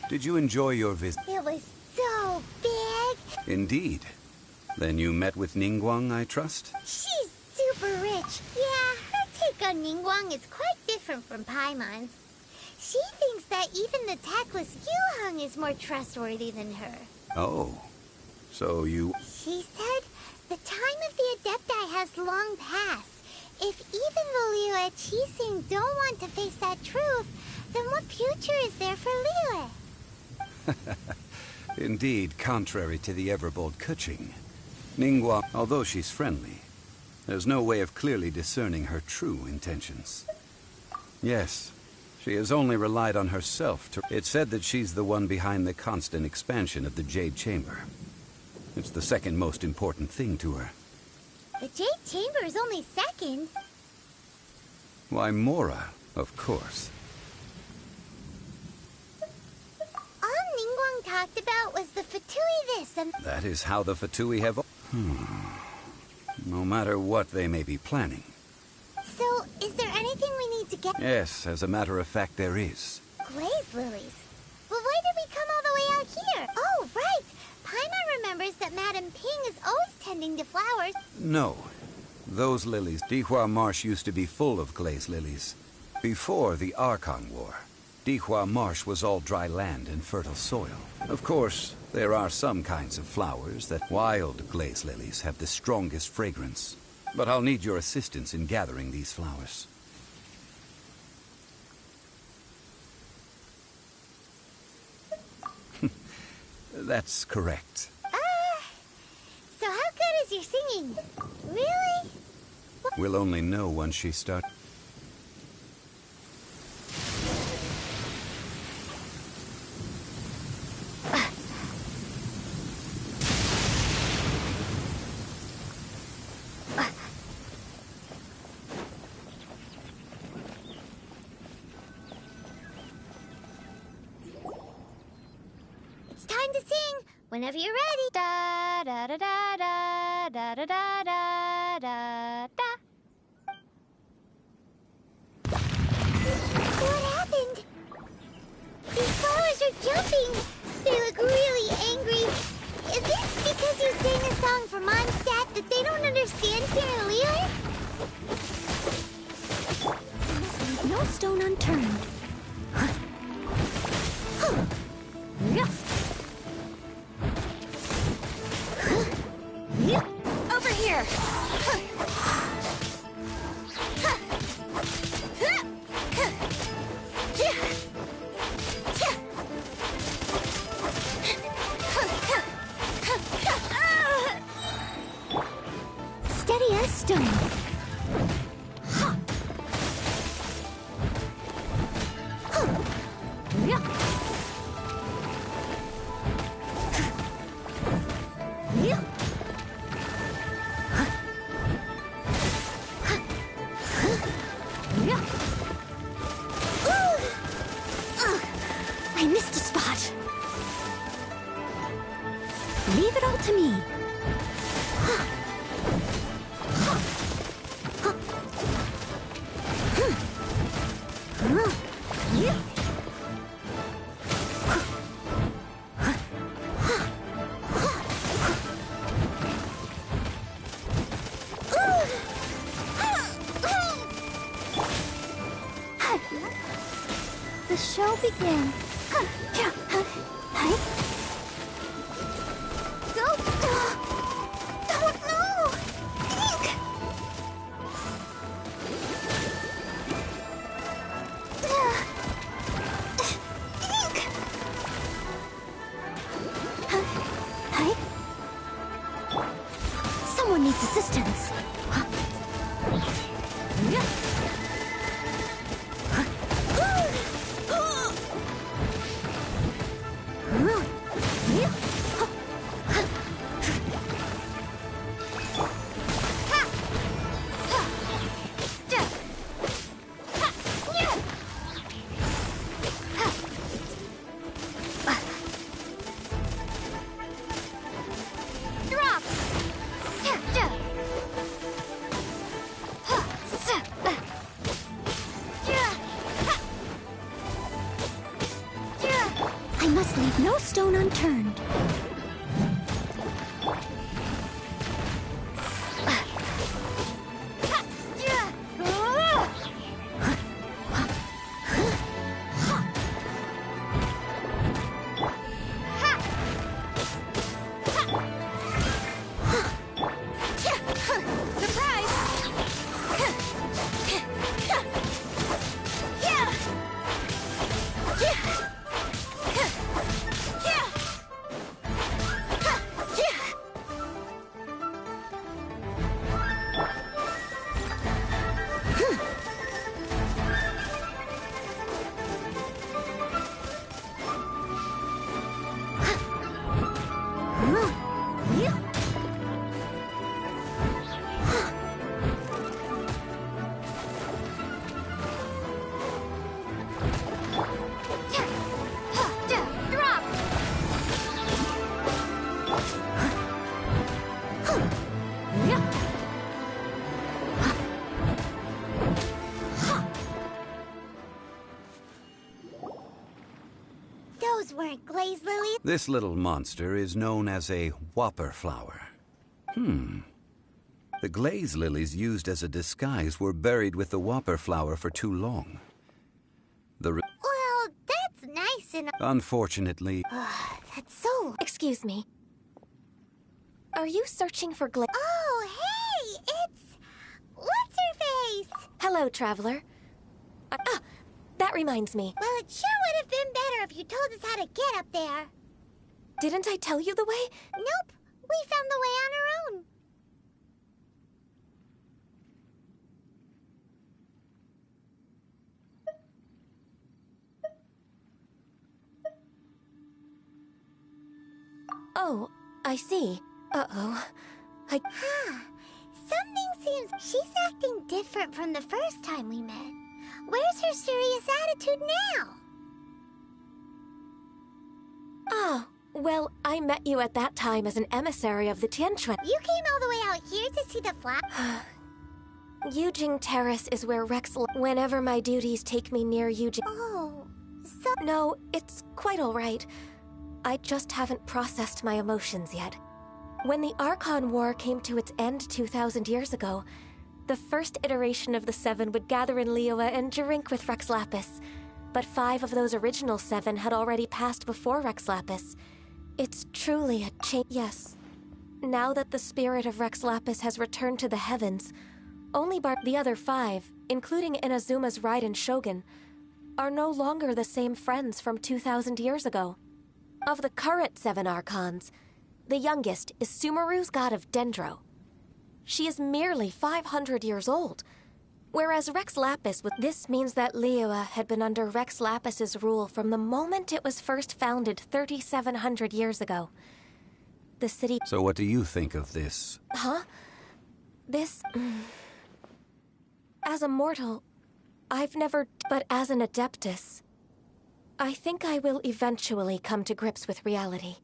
Did you enjoy your visit? It was so big. Indeed. Then you met with Ningguang, I trust? She's super rich. Yeah, her take on Ningguang is quite different from Paimon's. She thinks that even the tactless Yuheng is more trustworthy than her. Oh. So you... She said the time of the Adepti has long passed. If even the Liu at Qixing don't want to face that truth, then what future is there for Liyue? Indeed, contrary to the ever-bold Keqing, Ningguang, although she's friendly, there's no way of clearly discerning her true intentions. Yes, she has only relied on herself to... It's said that she's the one behind the constant expansion of the Jade Chamber. It's the second most important thing to her. The Jade Chamber is only second. Why, Mora, of course. All Ningguang talked about was the Fatui this and... That is how the Fatui have... No matter what they may be planning. So, is there anything we need to get? Yes, as a matter of fact, there is. Glaze lilies. But why did we come all the way out here? Oh, right, tending to flowers. No. Those lilies. Dihua Marsh used to be full of glaze lilies. Before the Archon War, Dihua Marsh was all dry land and fertile soil. Of course, there are some kinds of flowers that wild glaze lilies have the strongest fragrance. But I'll need your assistance in gathering these flowers. That's correct. So how good is your singing? Really? We'll only know once she starts. It's time to sing. Whenever you're ready. Da da da da da da da da da da da. What happened? These flowers are jumping. They look really angry. Is it because you sang a song for Mondstadt that they don't understand Paralela? No stone unturned. Over here. Steady as stone. I missed a spot. Leave it all to me. The show begins. Go! Don't know! Ink! Ink! Someone needs assistance. I must leave no stone unturned. Those weren't glaze lilies. This little monster is known as a whopper flower. The glaze lilies used as a disguise were buried with the whopper flower for too long. Well, that's nice and... Unfortunately... That's so... Excuse me. Are you searching for glaze? Oh, hey! It's... What's-her-face? Hello, traveler. That reminds me. Well, it sure would have been better if you told us how to get up there. Didn't I tell you the way? Nope. We found the way on our own. Oh, I see. Uh-oh. Something seems... She's acting different from the first time we met. Where's her serious attitude now? Oh, well, I met you at that time as an emissary of the Tianquan. You came all the way out here to see the flag? Yujing Terrace is where whenever my duties take me near Yujing... Oh, so... No, it's quite all right. I just haven't processed my emotions yet. When the Archon War came to its end 2,000 years ago, the first iteration of the Seven would gather in Liyue and drink with Rex Lapis. But 5 of those original 7 had already passed before Rex Lapis. It's truly a change. Yes. Now that the spirit of Rex Lapis has returned to the heavens, only the other 5, including Inazuma's Raiden Shogun, are no longer the same friends from 2,000 years ago. Of the current 7 Archons, the youngest is Sumeru's god of Dendro. She is merely 500 years old, whereas Rex Lapis this means that Liyue had been under Rex Lapis's rule from the moment it was first founded 3,700 years ago. The city... So what do you think of this? Huh? This... As a mortal, I've never... But as an Adeptus, I think I will eventually come to grips with reality.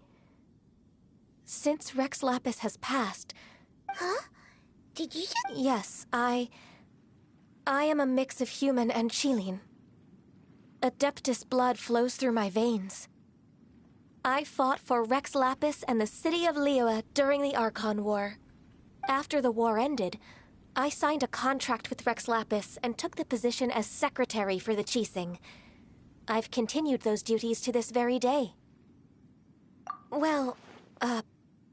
Since Rex Lapis has passed... Huh? Did you just... Yes, I am a mix of human and Qilin. Adeptus blood flows through my veins. I fought for Rex Lapis and the city of Liyue during the Archon War. After the war ended, I signed a contract with Rex Lapis and took the position as secretary for the Qixing. I've continued those duties to this very day. Well,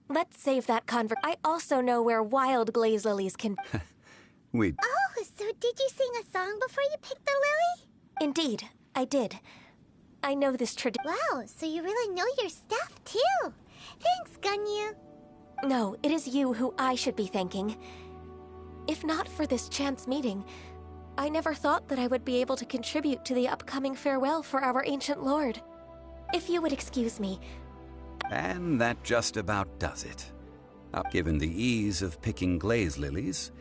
let's save that I also know where wild glaze lilies can... Oh, so did you sing a song before you picked the lily? Indeed, I did. I know this tradition. Wow, so you really know your stuff, too. Thanks, Gunyu. No, it is you who I should be thanking. If not for this chance meeting, I never thought that I would be able to contribute to the upcoming farewell for our ancient lord. If you would excuse me... And that just about does it. Given the ease of picking glaze lilies,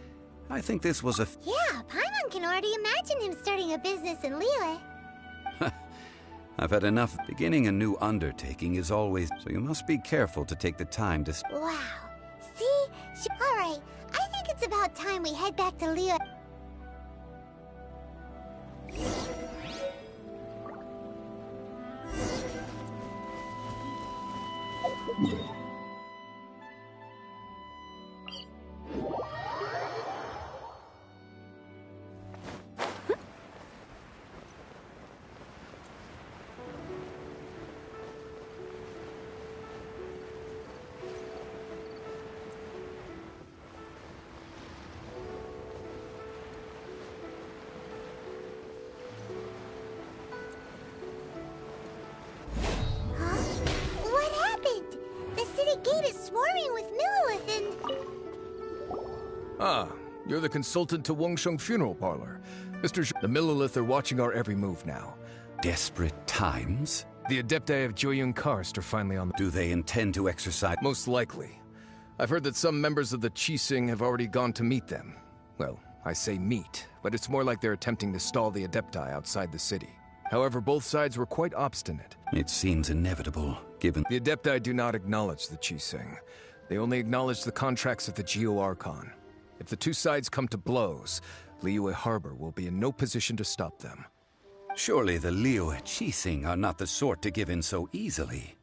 I think this was a... Yeah, Paimon can already imagine him starting a business in Liyue. I've had enough. Beginning a new undertaking is always... So you must be careful to take the time to... Wow. See? Alright, I think it's about time we head back to Liyue. Ah, you're the consultant to Wengsheng Funeral Parlor. The Millilith are watching our every move now. Desperate times? The Adepti of Joyun Karst are finally on the... Do they intend to exercise... Most likely. I've heard that some members of the Qixing have already gone to meet them. Well, I say meet, but it's more like they're attempting to stall the Adepti outside the city. However, both sides were quite obstinate. It seems inevitable, given... The Adepti do not acknowledge the Qixing. They only acknowledge the contracts of the Geo Archon. If the two sides come to blows, Liyue Harbor will be in no position to stop them. Surely the Liyue Qixing are not the sort to give in so easily.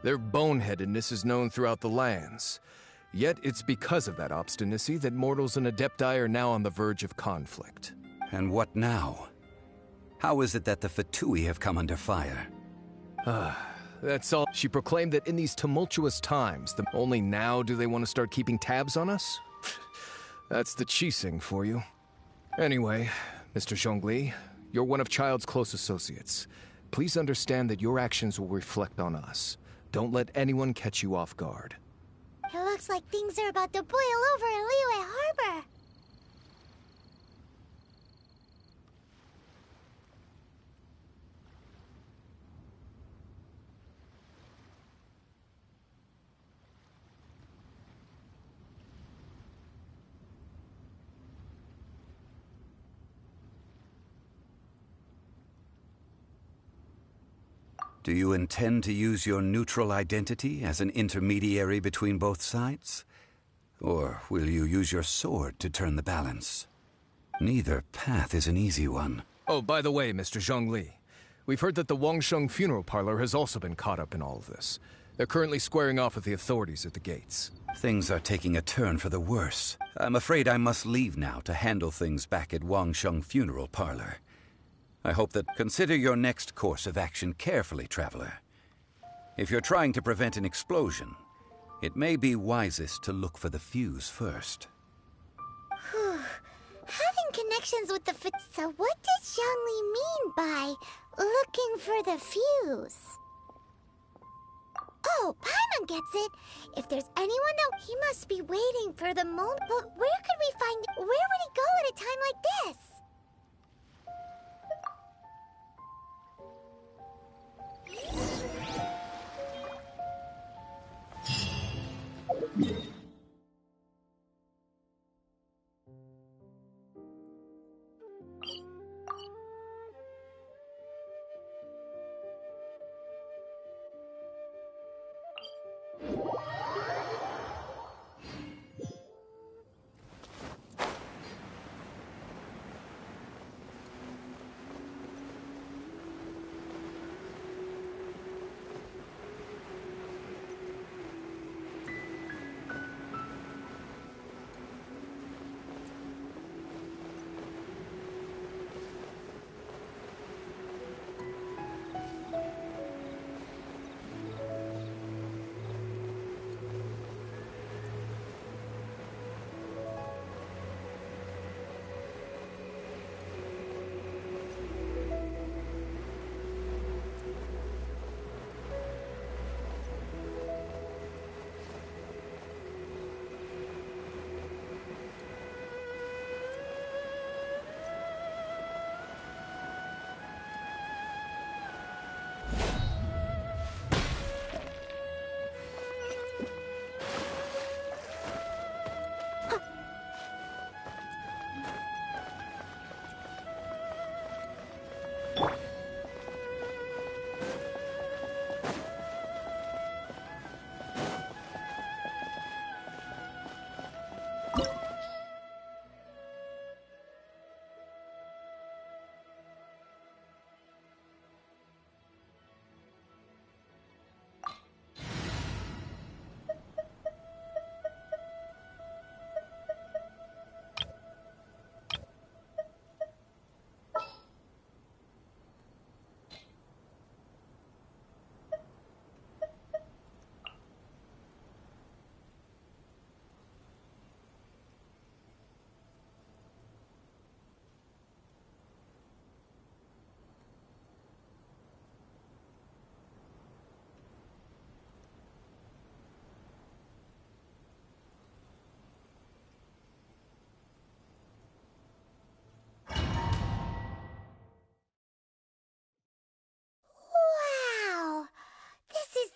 Their boneheadedness is known throughout the lands. Yet it's because of that obstinacy that mortals and Adepti are now on the verge of conflict. And what now? How is it that the Fatui have come under fire? That's all. She proclaimed that in these tumultuous times, only now do they want to start keeping tabs on us? That's the Qixing for you. Anyway, Mr. Zhongli, you're one of Child's close associates. Please understand that your actions will reflect on us. Don't let anyone catch you off guard. It looks like things are about to boil over in Liyue Harbor. Do you intend to use your neutral identity as an intermediary between both sides? Or will you use your sword to turn the balance? Neither path is an easy one. Oh, by the way, Mr. Zhongli, we've heard that the Wangsheng funeral parlor has also been caught up in all of this. They're currently squaring off with the authorities at the gates. Things are taking a turn for the worse. I'm afraid I must leave now to handle things back at Wangsheng funeral parlor. I hope that consider your next course of action carefully, traveler. If you're trying to prevent an explosion, it may be wisest to look for the fuse first. Having connections with the So what does Zhongli mean by looking for the fuse? Oh, Paimon gets it. If there's anyone that he must be waiting for the moment. But where could we find Where would he go at a time like this?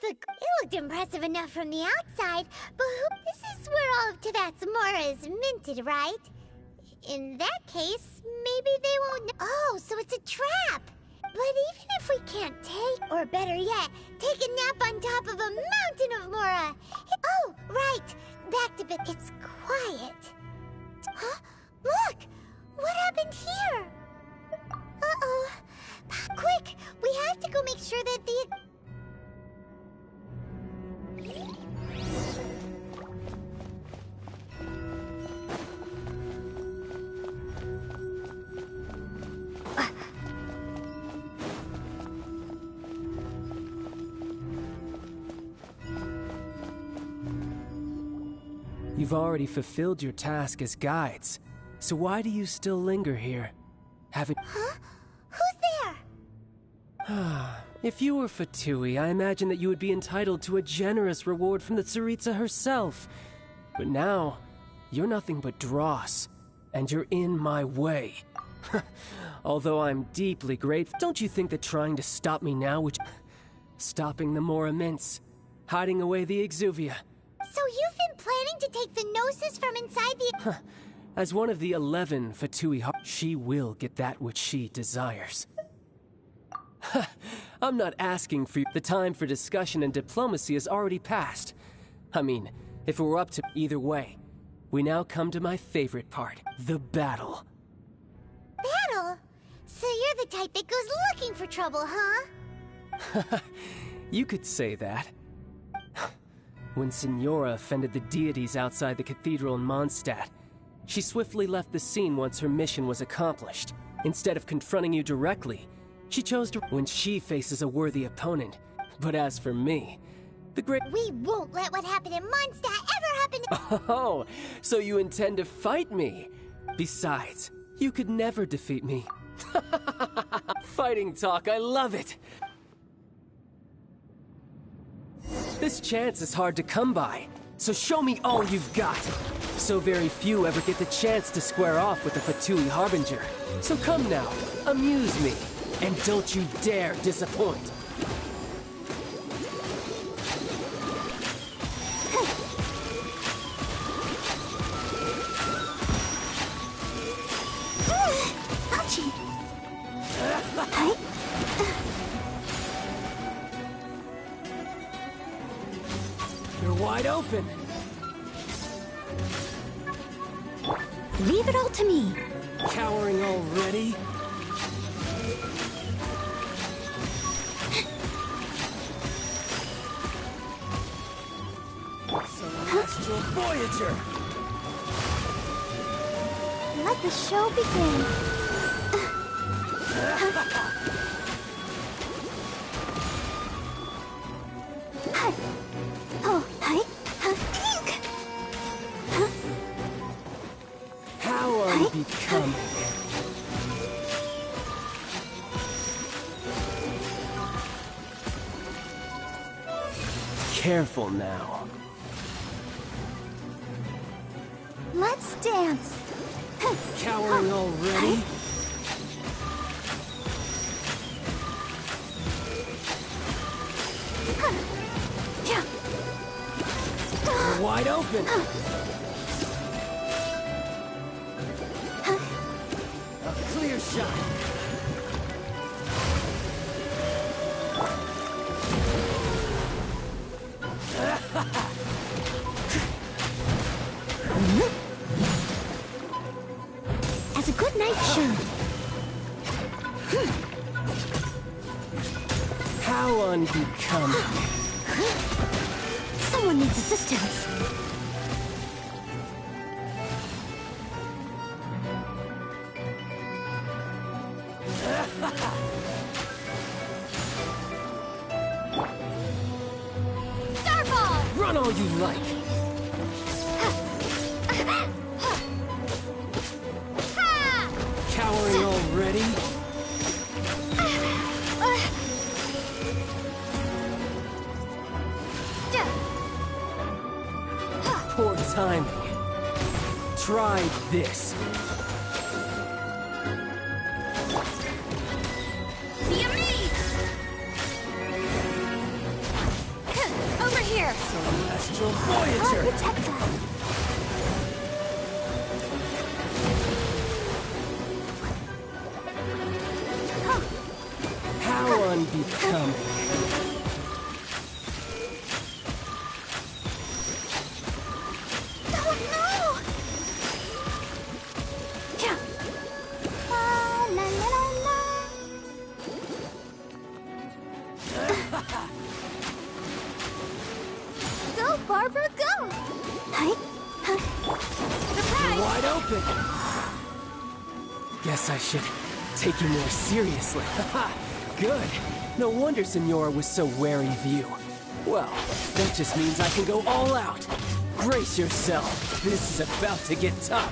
It looked impressive enough from the outside, but this is where all of Tabatsumora is minted, right? In that case, maybe they won't Oh, so it's a trap! But even if we can't take, or better yet, take a nap on top of a mountain of Mora... Oh, right! Back to it's quiet. Huh? Look! What happened here? Uh-oh. Quick! We have to go make sure that the... You've already fulfilled your task as guides, so why do you still linger here? Haven't... Huh? Who's there? If you were Fatui, I imagine that you would be entitled to a generous reward from the Tsaritsa herself. But now, you're nothing but dross, and you're in my way. Although I'm deeply grateful, don't you think that trying to stop me now would... Stopping the more immense, hiding away the Exuvia. So you've been planning to take the Gnosis from inside the... As one of the 11 Fatui, she will get that which she desires. I'm not asking for you. The time for discussion and diplomacy has already passed. I mean, if it were up to either way, we now come to my favorite part, the battle. Battle? So you're the type that goes looking for trouble, huh? You could say that. When Signora offended the deities outside the cathedral in Mondstadt, she swiftly left the scene once her mission was accomplished. Instead of confronting you directly, she chose to when she faces a worthy opponent. But as for me, the great... We won't let what happened in Mondstadt ever happen to... Oh, so you intend to fight me? Besides, you could never defeat me. Fighting talk, I love it! This chance is hard to come by, so show me all you've got. So very few ever get the chance to square off with the Fatui Harbinger. So come now, amuse me, and don't you dare disappoint. Ouchie! You're wide open. Leave it all to me. Cowering already? Celestial Voyager! Let the show begin. How unbecoming. Careful now. Let's dance. Cowering already? You're wide open. A clear shot. As a good night should. How unbecoming. Someone needs assistance. Starball! Run all you like. Cowering already? Poor timing. Try this. Be amazed! Over here! Celestial Voyager! I'll protect us! How unbecoming. Go, Barbara, go! Surprise! Wide open. Guess I should take you more seriously. Good. No wonder Signora was so wary of you. Well, that just means I can go all out. Brace yourself. This is about to get tough.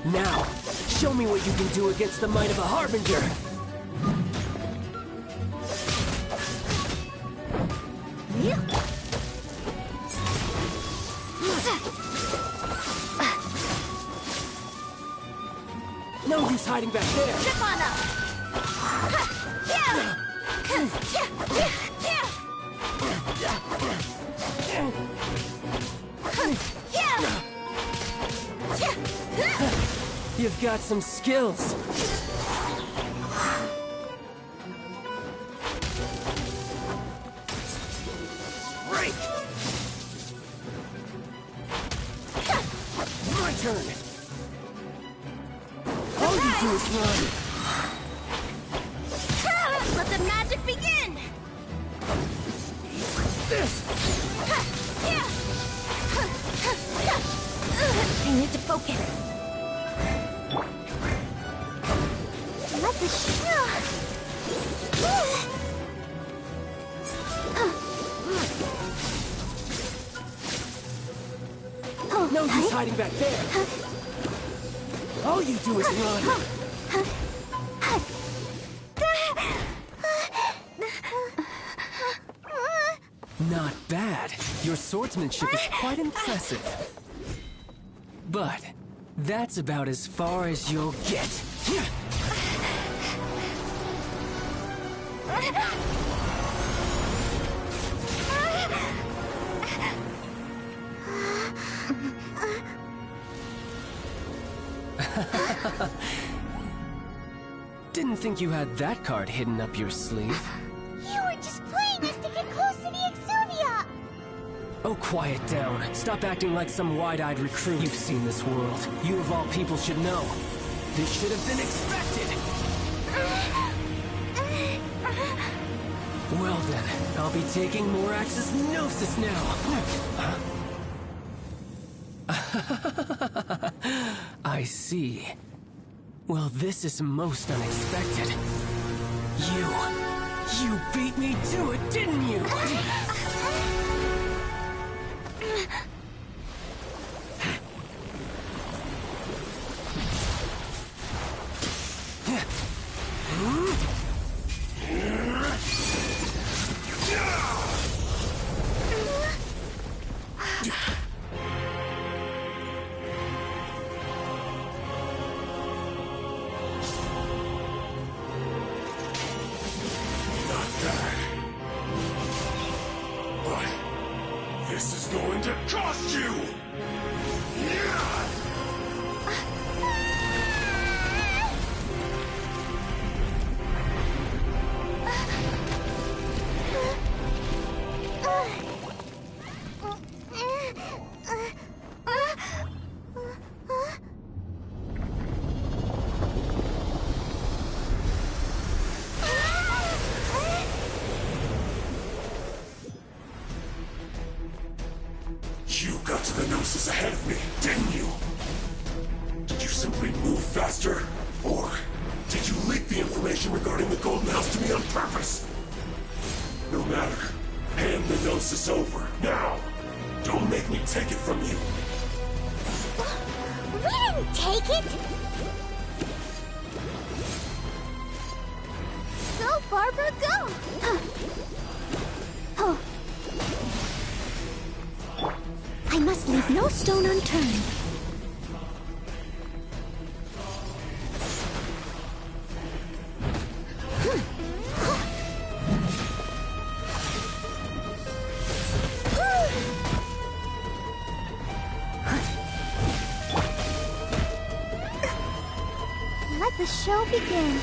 Now, show me what you can do against the might of a Harbinger. No use hiding back there. Zip on up. You've got some skills. Break! My turn. All you do is run. Let the magic begin! This! I need to focus. Let the No use hiding back there. All you do is run. Not bad. Your swordsmanship is quite impressive. But that's about as far as you'll get. Didn't think you had that card hidden up your sleeve. You were just playing us to get close to the Exuvia! Oh, quiet down. Stop acting like some wide-eyed recruit. You've seen this world. You of all people should know. This should have been expected! Well then, I'll be taking Morax's Gnosis now. I see. Well, this is most unexpected. You beat me to it, didn't you? This is going to cost you! You got to the Gnosis ahead of me, didn't you? Did you simply move faster? Or did you leak the information regarding the Golden House to me on purpose? No matter. Hand the Gnosis over, now! Don't make me take it from you! We didn't take it! Go, Barbara, go! I must leave no stone unturned. Let the show begin.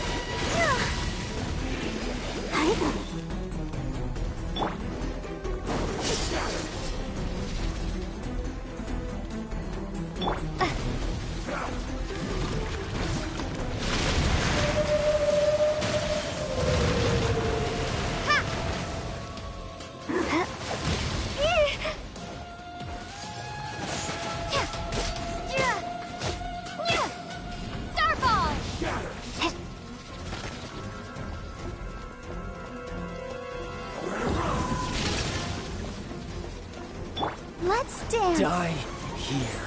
dance. Die here.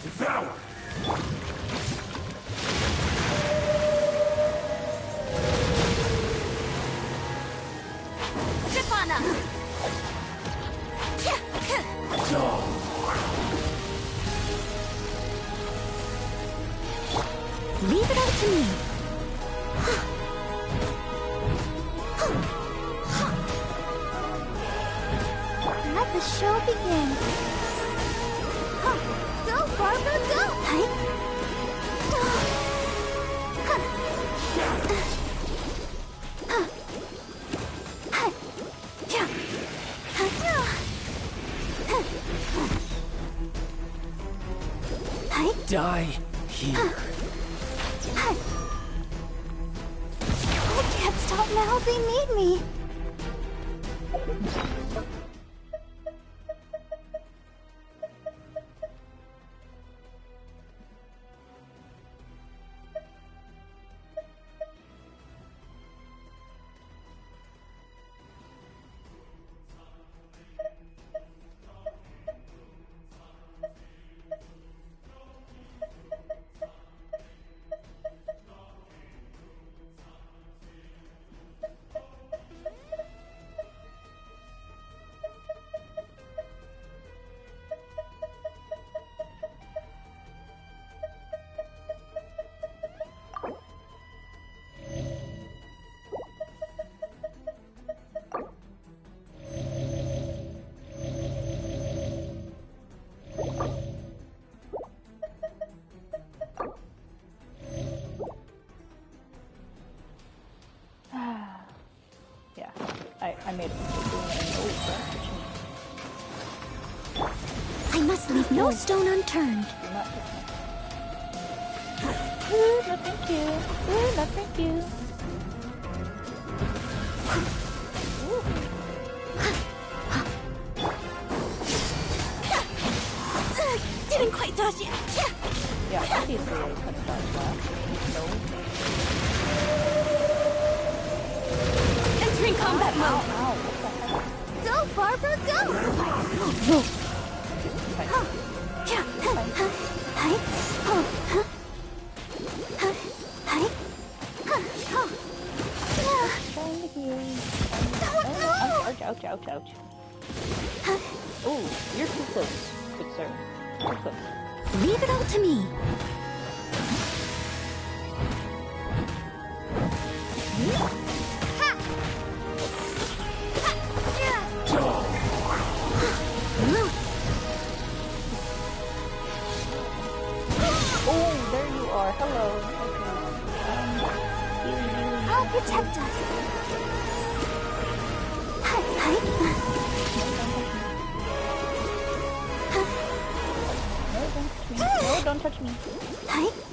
Devour! Leave it up to me. Let the show begin. Go, Barbara, go! Die here. I can't stop now. They need me. I made a mistake doing it. I must leave no stone unturned. Do not touch me. Ooh, no thank you. Ooh, no thank you. Didn't quite dodge it. Yeah, obviously I couldn't dodge that. No. Entering combat mode. Ow, what the heck? Go, Barbara, go! No. Trying to heal. Ouch, ouch, ouch, ouch. Oh, you're too close, good sir. Too close. Leave it all to me. Oh, there you are. Hello. Okay. I'll protect us. No, don't touch me.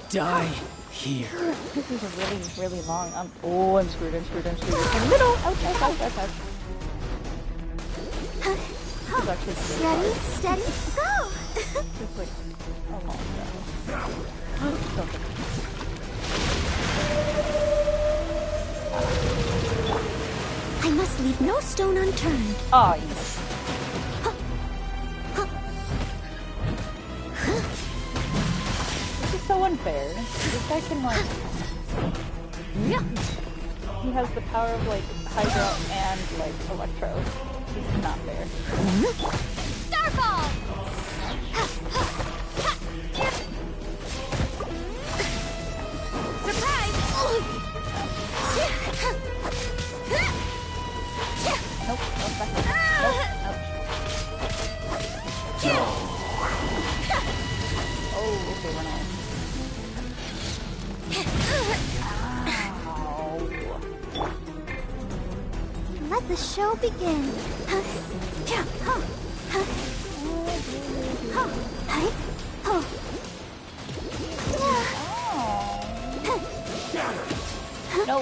Die here. This is a really, really long. Oh, I'm screwed. I'm screwed. I'm screwed. In the middle. Ouch, ouch, ouch, ouch, ouch. This is actually pretty Ready, hard. steady, go! It's like a long battle. Don't touch me. I must leave no stone unturned. Oh, yes. This is so unfair. This guy can like... He has the power of like Hydra and like Electro. This is not fair. Starfall! Surprise! Nope, nope, back up. Nope, ouch. Oh, okay, run away. Ow. Let the show begin. No.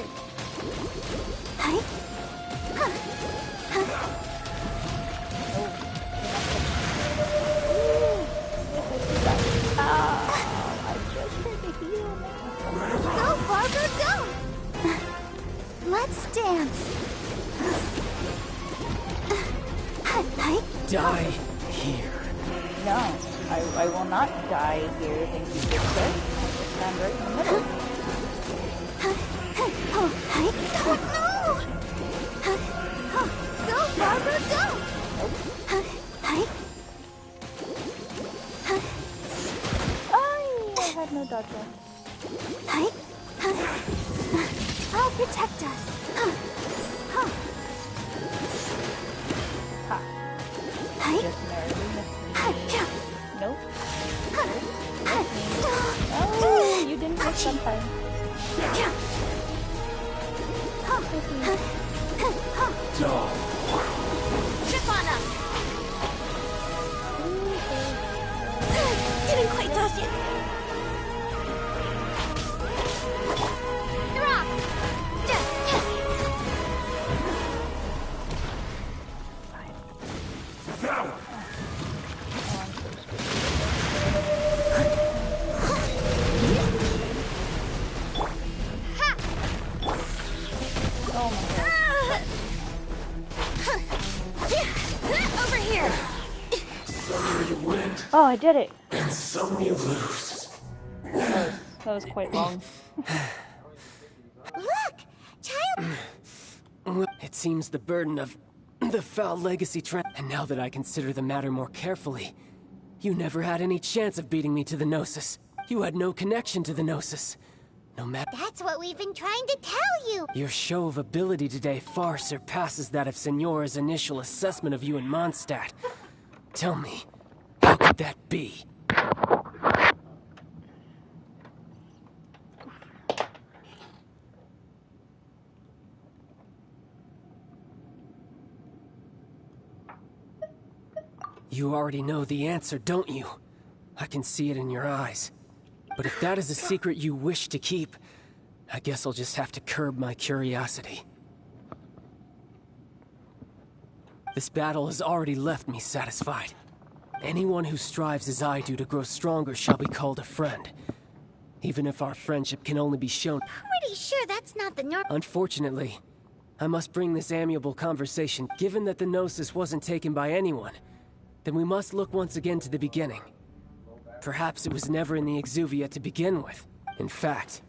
Die here. No, I will not die here. Thank you, good sir. Stand right in the middle. Go, Barbara, go! I had no dodge roll. I'll protect us. Ha. Just narrowly missed me. Nope. Oh, you didn't miss sometime. Trip on us. Didn't quite touch it. Drop. Now! Oh my god. Over here. Some you win, Oh, I did it. and some you lose. That was quite long. Look, child. It seems the burden of the foul legacy and now that I consider the matter more carefully, you never had any chance of beating me to the Gnosis. You had no connection to the Gnosis. No matter. That's what we've been trying to tell you. Your show of ability today far surpasses that of Signora's initial assessment of you in Mondstadt. Tell me, how could that be? You already know the answer, don't you? I can see it in your eyes. But if that is a secret you wish to keep, I guess I'll just have to curb my curiosity. This battle has already left me satisfied. Anyone who strives as I do to grow stronger shall be called a friend. Even if our friendship can only be shown. Pretty sure that's not the norm. Unfortunately, I must bring this amiable conversation. Given that the Gnosis wasn't taken by anyone, then we must look once again to the beginning. Perhaps it was never in the Exuvia to begin with. In fact,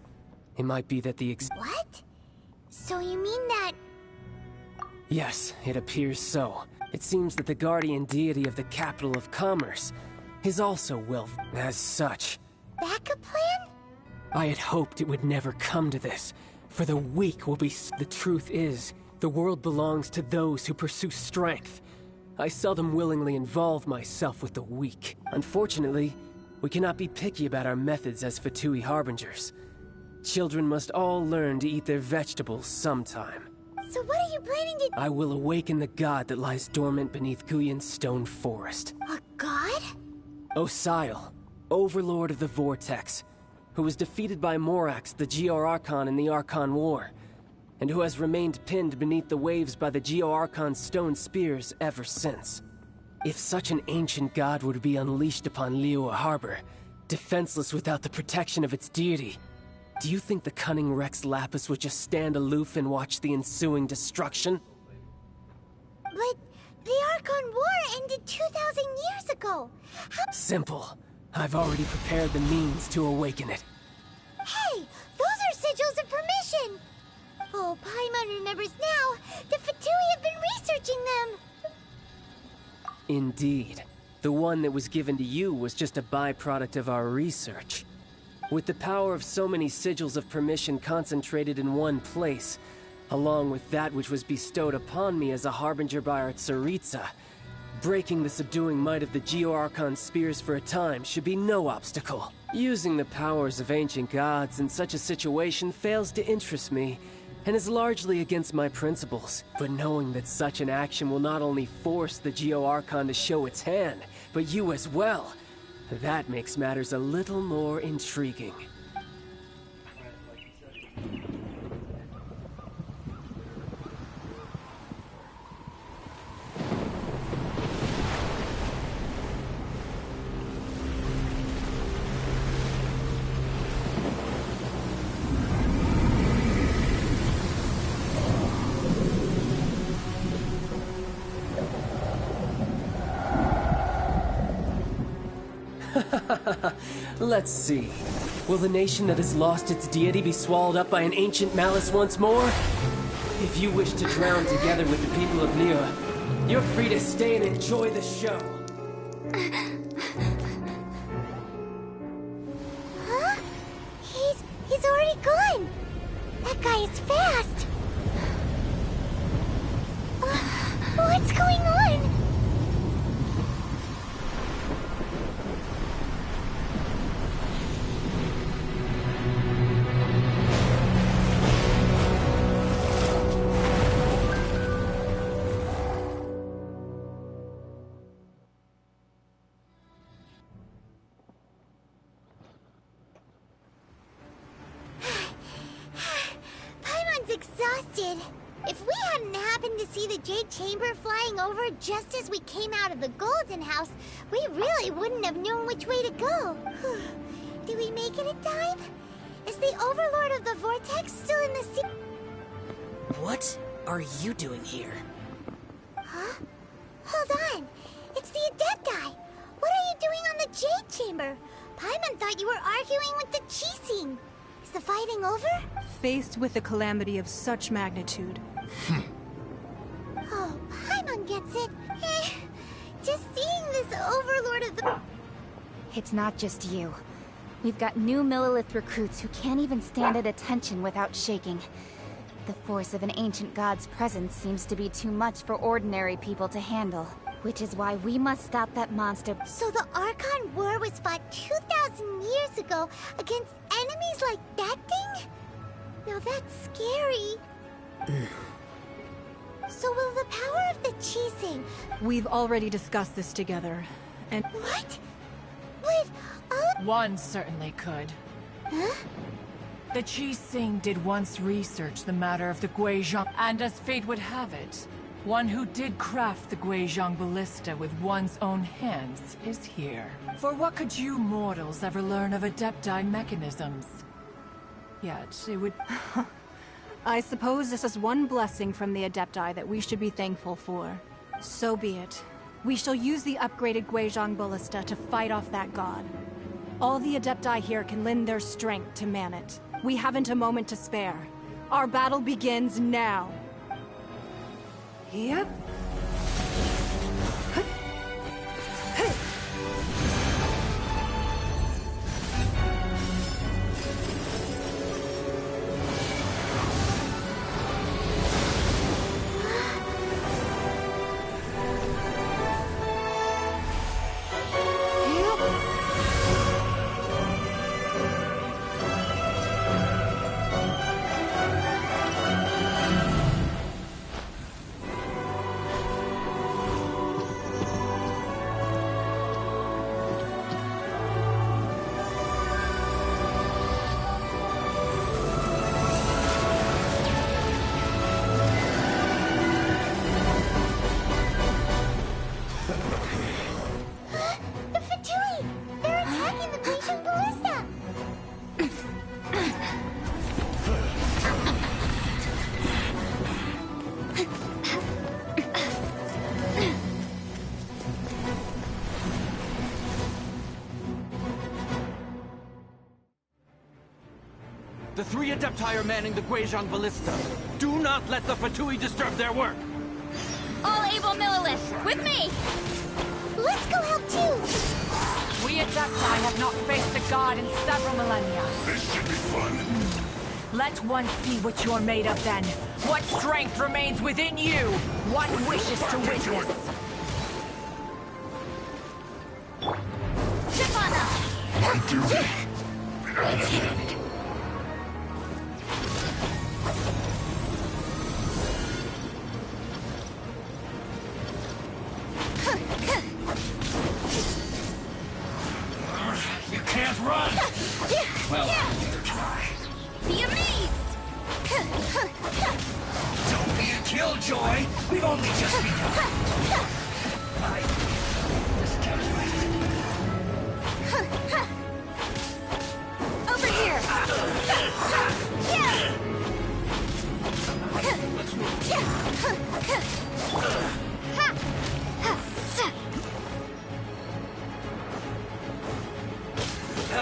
it might be that the What? So you mean that... Yes, it appears so. It seems that the guardian deity of the capital of commerce is also wealth. As such, backup plan? I had hoped it would never come to this, for the weak will be... The truth is, the world belongs to those who pursue strength. I seldom willingly involve myself with the weak. Unfortunately, we cannot be picky about our methods as Fatui Harbingers. Children must all learn to eat their vegetables sometime. So what are you planning to... I will awaken the god that lies dormant beneath Guyan's stone forest. A god? Osial, overlord of the Vortex, who was defeated by Morax, the Geo-Archon in the Archon War, and who has remained pinned beneath the waves by the Geo-Archon's stone spears ever since. If such an ancient god were to be unleashed upon Liyue Harbor, defenseless without the protection of its deity, do you think the cunning Rex Lapis would just stand aloof and watch the ensuing destruction? But the Archon War ended 2,000 years ago. How... Simple. I've already prepared the means to awaken it. Hey, those are sigils of permission. Oh, Paimon remembers now. The Fatui have been researching them. Indeed. The one that was given to you was just a byproduct of our research. With the power of so many sigils of permission concentrated in one place, along with that which was bestowed upon me as a harbinger by our Tsaritsa, breaking the subduing might of the Geo-Archon spears for a time should be no obstacle. Using the powers of ancient gods in such a situation fails to interest me, and is largely against my principles. But knowing that such an action will not only force the Geo-Archon to show its hand, but you as well, that makes matters a little more intriguing. Let's see. Will the nation that has lost its deity be swallowed up by an ancient malice once more? If you wish to drown together with the people of Niwa, you're free to stay and enjoy the show. Huh? He's already gone. That guy is fast. What's going on? Exhausted. If we hadn't happened to see the Jade Chamber flying over just as we came out of the Golden House, we really wouldn't have known which way to go. Did we make it in time? Is the Overlord of the Vortex still in the sea? What are you doing here? Huh? Hold on. It's the Adepti. What are you doing on the Jade Chamber? Paimon thought you were arguing with the Qixing. Is the fighting over? Faced with a calamity of such magnitude. Oh, Paimon gets it. Just seeing this Overlord of the... It's not just you. We've got new Millilith recruits who can't even stand at attention without shaking. The force of an ancient god's presence seems to be too much for ordinary people to handle. Which is why we must stop that monster. So the Archon War was fought 2,000 years ago against enemies like that thing? Now that's scary. So will the power of the Qixing... We've already discussed this together, and... What? Would all... One certainly could. Huh? The Qixing did once research the matter of the Guizhong, and as fate would have it, one who did craft the Guizhong ballista with one's own hands is here. For what could you mortals ever learn of Adepti mechanisms? Yet, it would... I suppose this is one blessing from the Adepti that we should be thankful for. So be it. We shall use the upgraded Guizhong ballista to fight off that god. All the Adepti here can lend their strength to man it. We haven't a moment to spare. Our battle begins now. Yep. The three Adepti are manning the Guizhong ballista. Do not let the Fatui disturb their work! All able Millilith, with me! Let's go help too! We Adepti have not faced a god in several millennia. This should be fun. Let one see what you're made of then. What strength remains within you? One wishes to witness. Chip on them! My duty. Answered. You can't run! Well, neither can I. Be amazed! Don't be a killjoy! We've only just begun. I miscalculated. Over here!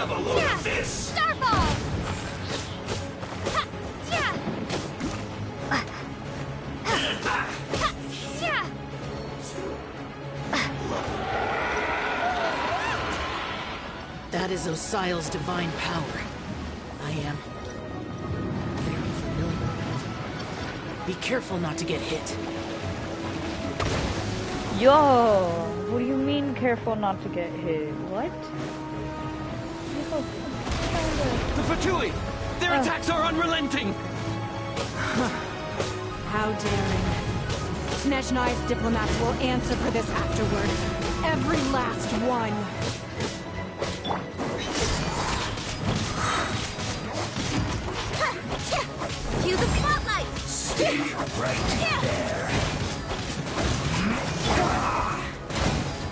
Have a load of this! Starball! That is Osial's divine power. I am very familiar with it. Be careful not to get hit. Yo, what do you mean careful not to get hit? What? The Fatui! Their attacks are unrelenting! How daring. Snezhnai's diplomats will answer for this afterward. Every last one. Cue the spotlight! Stay right there.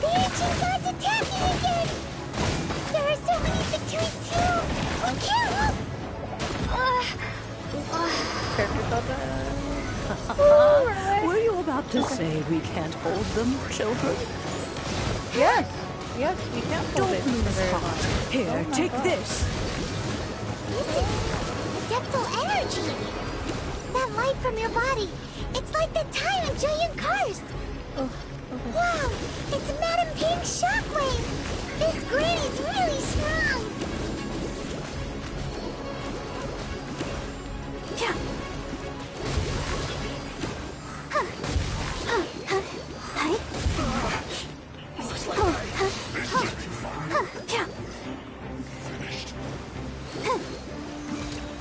The ancient god's attacking again! There are so many between two! We can't help! Were you about to say we can't hold them, children? Yes, yes, we can't hold it. Don't lose heart. Here, take this. This is depthful energy! That light from your body, it's like the time of Julian Cars! Wow, it's Madame Pink's shockwave! This grady's really strong!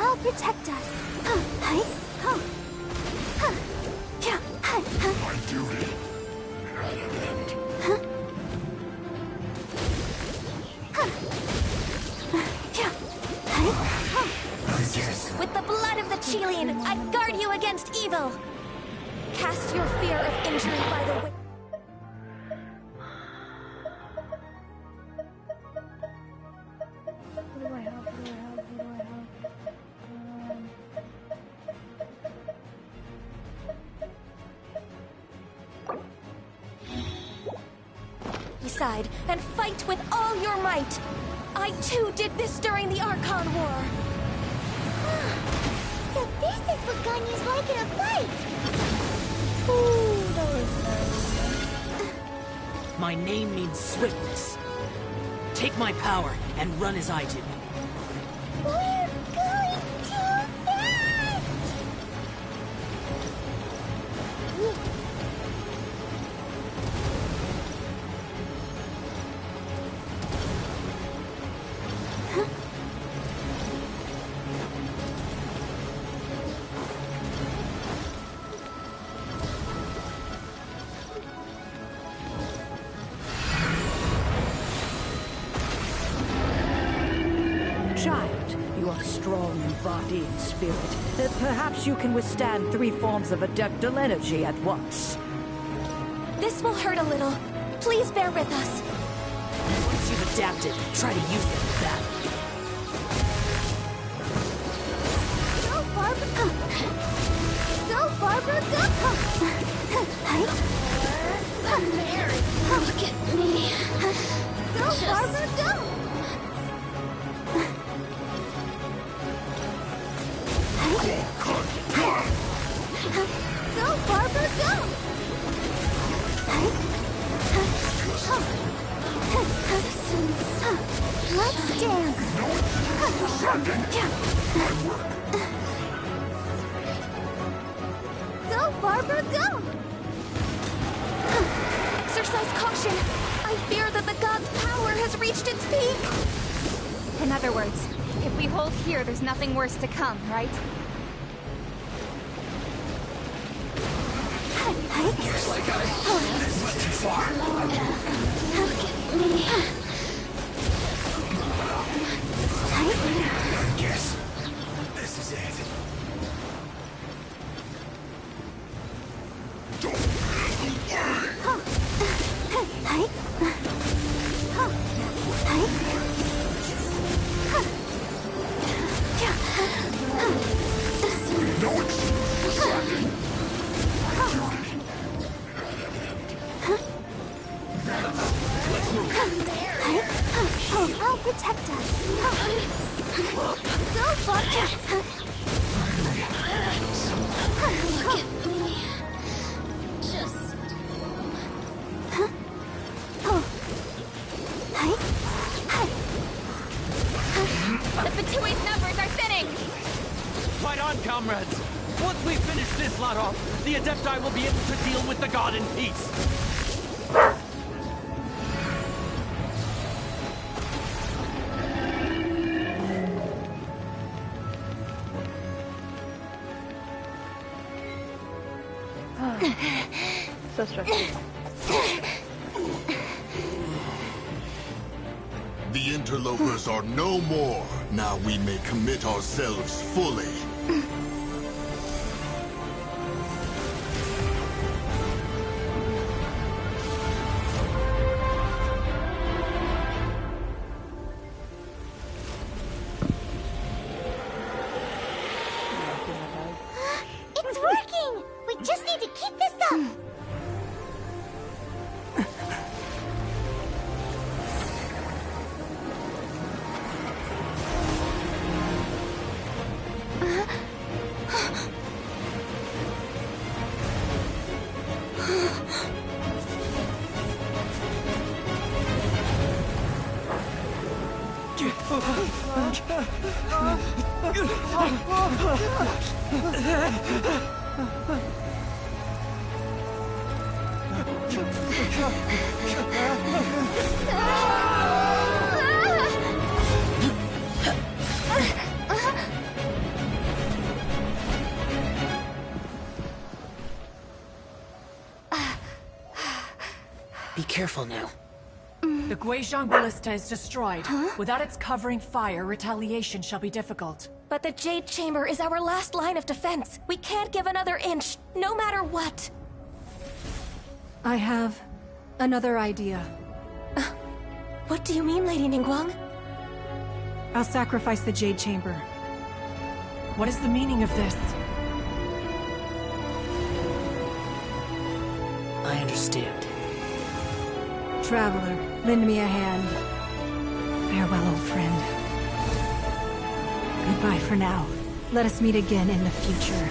I'll protect us. My duty at an end. With the blood of the Chilean, I guard you against evil. Cast your fear of injury by the way. What do I have? What do I have? What do I have? Side and fight with all your might. I too did this during the Archon War. So this is what Ganyu's like in a fight! Ooh, that was nice. My name means swiftness. Take my power and run as I do. We're going too fast! Child, you are strong in body and spirit. Perhaps you can withstand 3 forms of adeptal energy at once. This will hurt a little. Please bear with us. Once you've adapted, try to use them in battle. Go, Barbara! Go, Barbara, go! Mary, look at me. Go, Barbara, go! Go, Barbara, go! Let's dance! Go, Barbara, go! Exercise caution. I fear that the god's power has reached its peak. In other words, if we hold here, there's nothing worse to come, right? Looks like this went too far. Look at me. I guess this is it. Don't no excuse for slacking. Let's move. I'll protect us. Go, Butcher! Look at me. Just... The Fatui's numbers are thinning! Fight on, comrades! Once we finish this lot off, the Adepti will be able to deal with the god in peace! So stressful. The interlopers are no more. Now we may commit ourselves fully. It's working! We just need to keep this up! Be careful now. The Guizhong Ballista is destroyed. Without its covering fire, retaliation shall be difficult. But the Jade Chamber is our last line of defense. We can't give another inch, no matter what. I have another idea. What do you mean, Lady Ningguang? I'll sacrifice the Jade Chamber. What is the meaning of this? I understand. Traveler, lend me a hand. Farewell, old friend. Goodbye for now. Let us meet again in the future.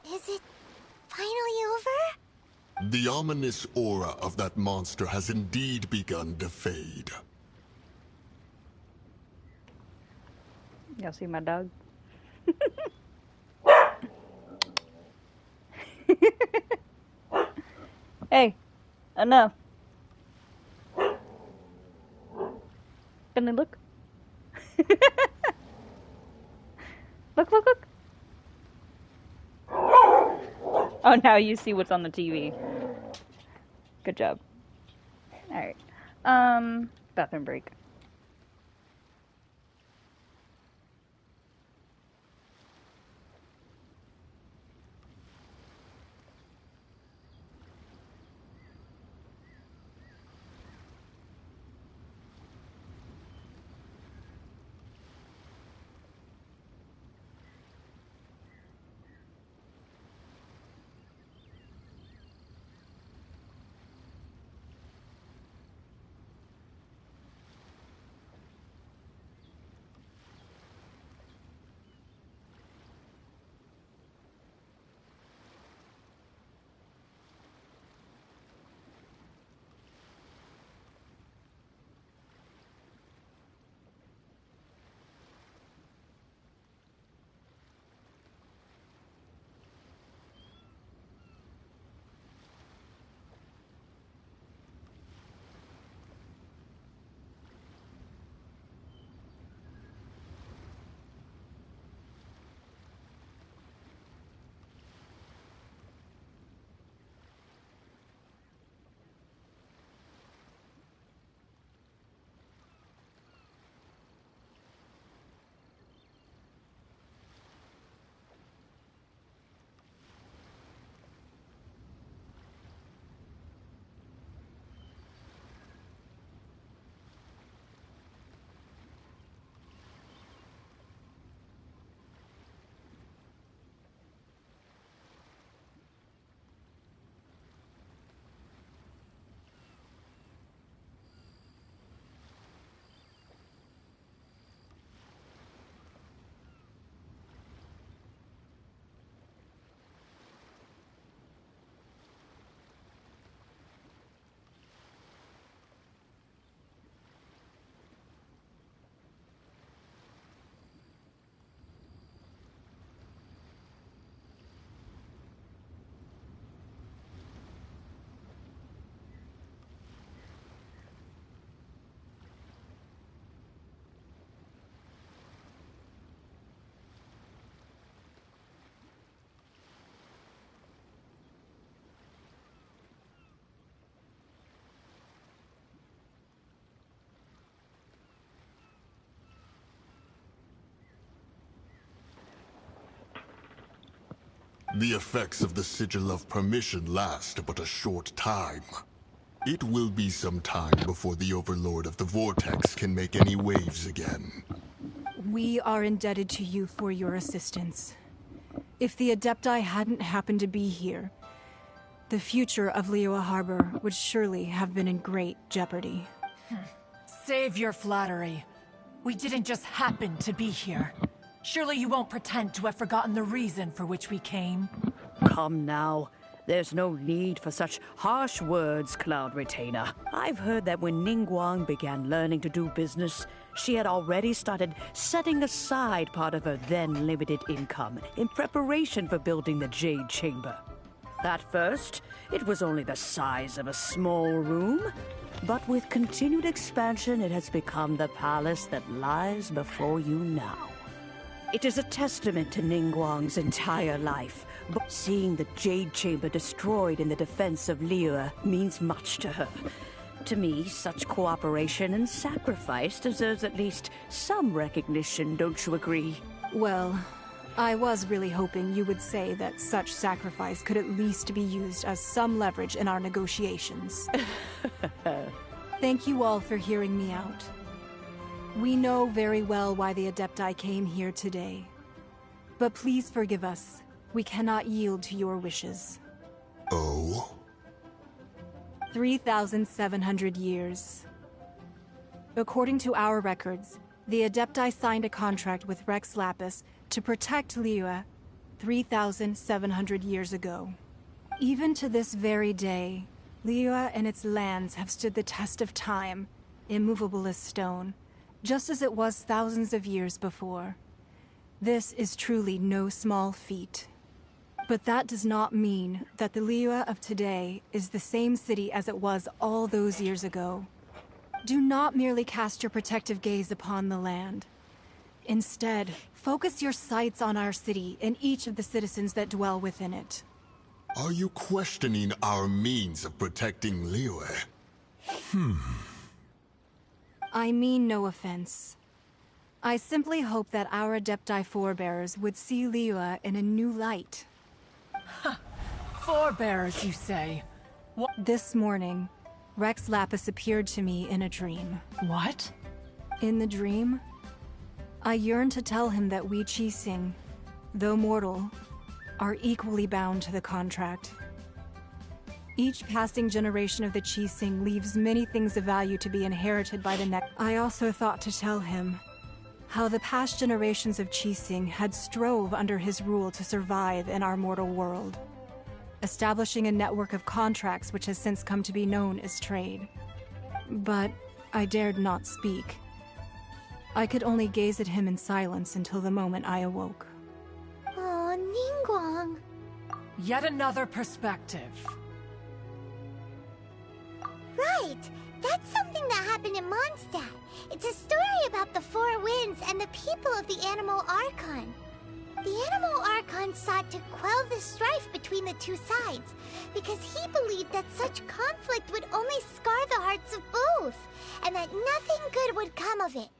Is it finally over? The ominous aura of that monster has indeed begun to fade. Y'all see my dog? Hey, enough. Finley, look. Look, look, look. Oh, now you see what's on the TV. Good job. Alright. Bathroom break. The effects of the Sigil of Permission last but a short time. It will be some time before the Overlord of the Vortex can make any waves again. We are indebted to you for your assistance. If the Adepti hadn't happened to be here, the future of Liyue Harbor would surely have been in great jeopardy. Save your flattery. We didn't just happen to be here. Surely you won't pretend to have forgotten the reason for which we came? Come now. There's no need for such harsh words, Cloud Retainer. I've heard that when Ningguang began learning to do business, she had already started setting aside part of her then limited income in preparation for building the Jade Chamber. At first, it was only the size of a small room, but with continued expansion, it has become the palace that lies before you now. It is a testament to Ningguang's entire life, but seeing the Jade Chamber destroyed in the defense of Liyue means much to her. To me, such cooperation and sacrifice deserves at least some recognition, don't you agree? Well, I was really hoping you would say that such sacrifice could at least be used as some leverage in our negotiations. Thank you all for hearing me out. We know very well why the Adepti came here today. But please forgive us. We cannot yield to your wishes. Oh? 3,700 years. According to our records, the Adepti signed a contract with Rex Lapis to protect Liyue 3,700 years ago. Even to this very day, Liyue and its lands have stood the test of time, immovable as stone, just as it was thousands of years before. This is truly no small feat. But that does not mean that the Liyue of today is the same city as it was all those years ago. Do not merely cast your protective gaze upon the land. Instead, focus your sights on our city and each of the citizens that dwell within it. Are you questioning our means of protecting Liyue? I mean no offense. I simply hope that our Adepti forebears would see Liyue in a new light. Forebears, you say? What? This morning, Rex Lapis appeared to me in a dream. What? In the dream, I yearned to tell him that we Qixing, though mortal, are equally bound to the contract. Each passing generation of the Qixing leaves many things of value to be inherited by the next. I also thought to tell him how the past generations of Qixing had strove under his rule to survive in our mortal world, establishing a network of contracts which has since come to be known as trade. But I dared not speak. I could only gaze at him in silence until the moment I awoke. Oh, Ningguang. Yet another perspective. Right! That's something that happened in Mondstadt. It's a story about the Four Winds and the people of the Animal Archon. The Animal Archon sought to quell the strife between the two sides, because he believed that such conflict would only scar the hearts of both, and that nothing good would come of it.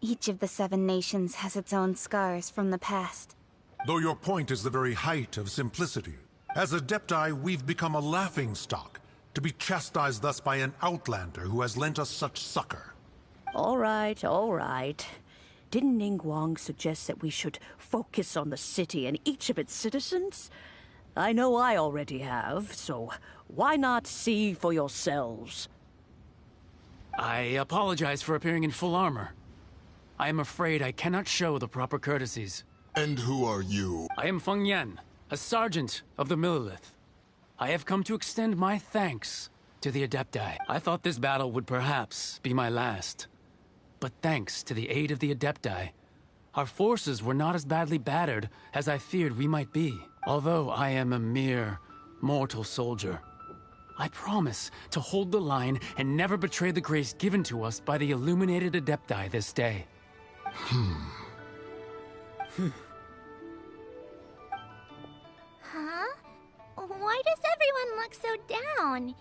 Each of the 7 nations has its own scars from the past. Though your point is the very height of simplicity. As Adepti, we've become a laughingstock, to be chastised thus by an outlander who has lent us such succor. All right, all right. Didn't Ningguang suggest that we should focus on the city and each of its citizens? I know I already have, so why not see for yourselves? I apologize for appearing in full armor. I am afraid I cannot show the proper courtesies. And who are you? I am Feng Yan, a sergeant of the Millilith. I have come to extend my thanks to the Adepti. I thought this battle would perhaps be my last. But thanks to the aid of the Adepti, our forces were not as badly battered as I feared we might be. Although I am a mere mortal soldier, I promise to hold the line and never betray the grace given to us by the illuminated Adepti this day. Huh? Why does everyone look so down?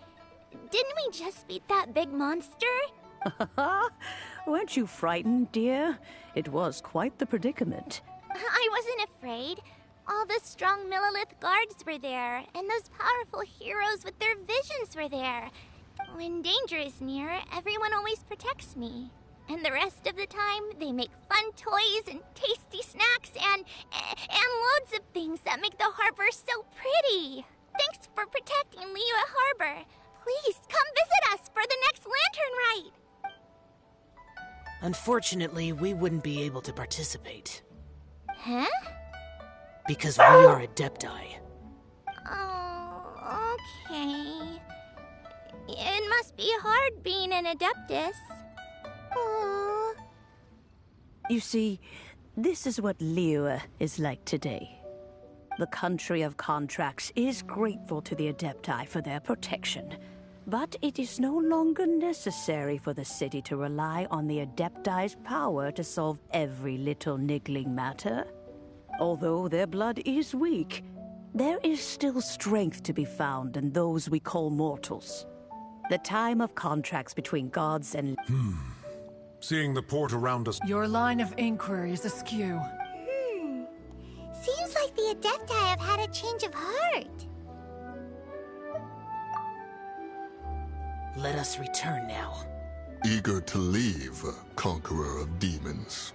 Didn't we just beat that big monster? Weren't you frightened, dear? It was quite the predicament. I wasn't afraid. All the strong Millilith guards were there, and those powerful heroes with their visions were there. When danger is near, everyone always protects me. And the rest of the time, they make fun toys and tasty snacks and loads of things that make the harbor so pretty. Thanks for protecting Liyue Harbor. Please come visit us for the next lantern rite. Unfortunately, we wouldn't be able to participate. Huh? Because we are Adepti. Oh, okay. It must be hard being an Adeptus. Aww. You see, this is what Liyue is like today. The country of contracts is grateful to the Adepti for their protection, but it is no longer necessary for the city to rely on the Adepti's power to solve every little niggling matter. Although their blood is weak, there is still strength to be found in those we call mortals. The time of contracts between gods and... Seeing the port around us... Your line of inquiry is askew. Seems like the Adepti have had a change of heart. Let us return now. Eager to leave, conqueror of demons.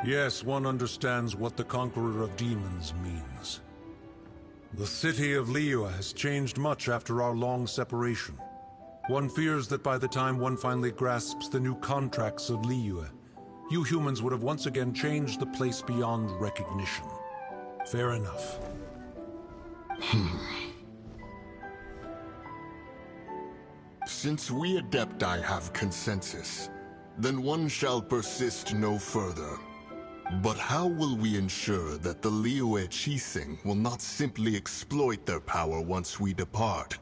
Yes, one understands what the Conqueror of Demons means. The city of Liyue has changed much after our long separation. One fears that by the time one finally grasps the new contracts of Liyue, you humans would have once again changed the place beyond recognition. Fair enough. Since we Adepti have consensus, then one shall persist no further. But how will we ensure that the Liyue Qixing will not simply exploit their power once we depart?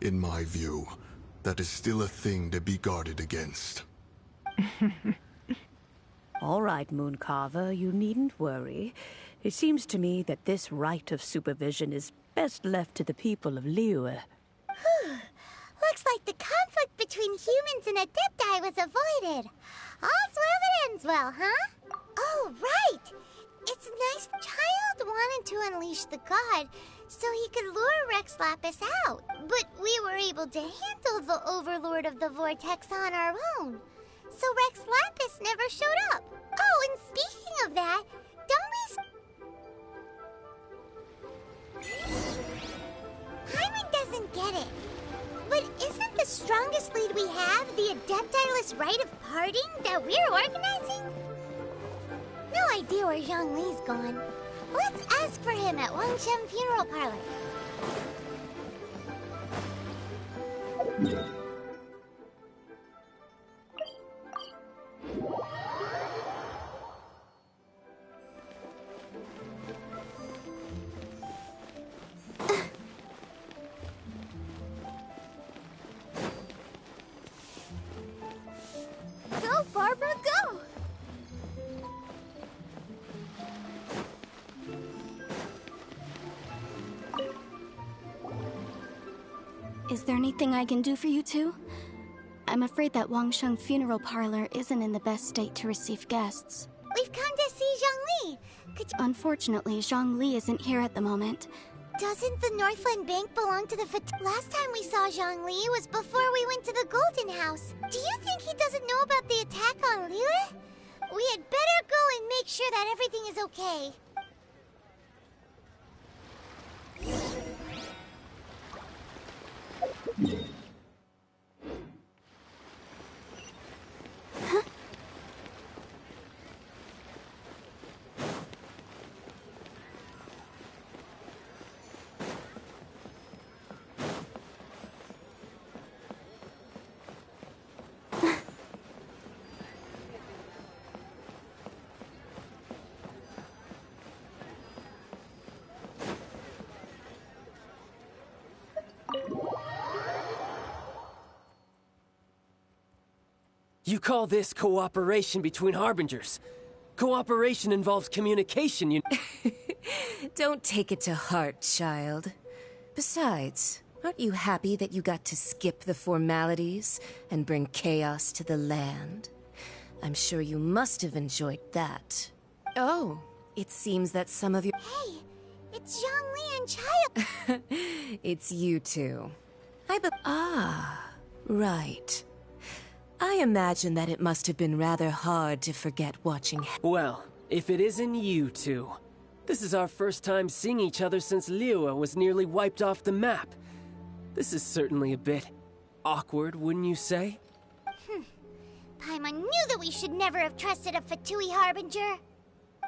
In my view, that is still a thing to be guarded against. All right, Mooncarver, you needn't worry. It seems to me that this right of supervision is best left to the people of Liyue. Looks like the conflict between humans and Adepti was avoided. All's well that ends well, huh? Oh, right! It's nice child wanted to unleash the god so he could lure Rex Lapis out. But we were able to handle the Overlord of the Vortex on our own. So Rex Lapis never showed up. Oh, and speaking of that, don't we... Hyman doesn't get it. But isn't the strongest lead we have the Adepti-less rite of parting that we're organizing? No idea where Zhongli's gone. Let's ask for him at Wangshen Funeral Parlor. Go, Barbara, go! Is there anything I can do for you two? I'm afraid that Wangsheng Funeral Parlor isn't in the best state to receive guests. We've come to see Zhongli. Unfortunately, Zhongli isn't here at the moment. Doesn't the Northland Bank belong to the Last time we saw Zhongli was before we went to the Golden House. Do you think he doesn't know about the attack on Liyue? We had better go and make sure that everything is okay. You call this cooperation between Harbingers? Cooperation involves communication, you... Don't take it to heart, child. Besides, aren't you happy that you got to skip the formalities and bring chaos to the land? I'm sure you must have enjoyed that. Oh, it seems that some of you... Hey, it's Zhongli and Child. It's you two. Right. I imagine that it must have been rather hard to forget watching... Well, if it isn't you two. This is our first time seeing each other since Liyue was nearly wiped off the map. This is certainly a bit awkward, wouldn't you say? Paimon knew that we should never have trusted a Fatui Harbinger.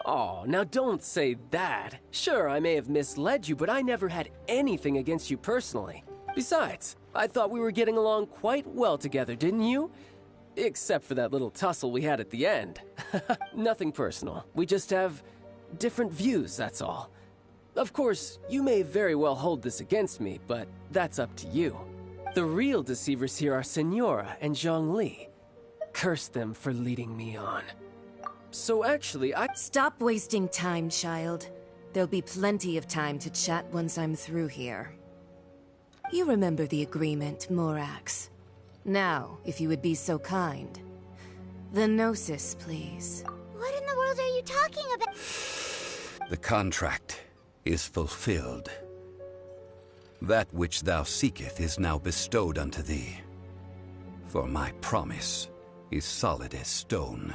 Oh, now don't say that. Sure, I may have misled you, but I never had anything against you personally. Besides, I thought we were getting along quite well together, didn't you? Except for that little tussle we had at the end. Nothing personal. We just have different views, that's all. Of course, you may very well hold this against me, but that's up to you. The real deceivers here are Senora and Zhongli. Curse them for leading me on. So actually, Stop wasting time, child. There'll be plenty of time to chat once I'm through here. You remember the agreement, Morax. Now, if you would be so kind. The Gnosis, please. What in the world are you talking about? The contract is fulfilled. That which thou seeketh is now bestowed unto thee. For my promise is solid as stone.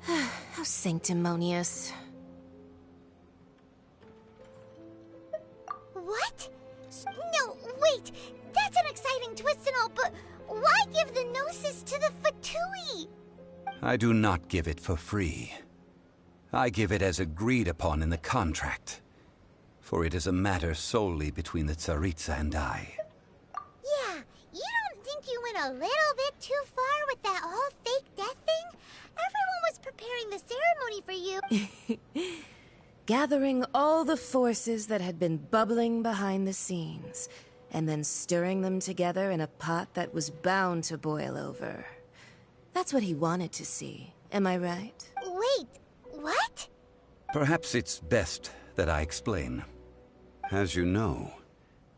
How sanctimonious. What? No, wait! That's an exciting twist and all, but why give the Gnosis to the Fatui? I do not give it for free. I give it as agreed upon in the contract. For it is a matter solely between the Tsaritsa and I. Yeah, you don't think you went a little bit too far with that whole fake death thing? Everyone was preparing the ceremony for you. Gathering all the forces that had been bubbling behind the scenes, and then stirring them together in a pot that was bound to boil over. That's what he wanted to see, am I right? Wait, what? Perhaps it's best that I explain. As you know,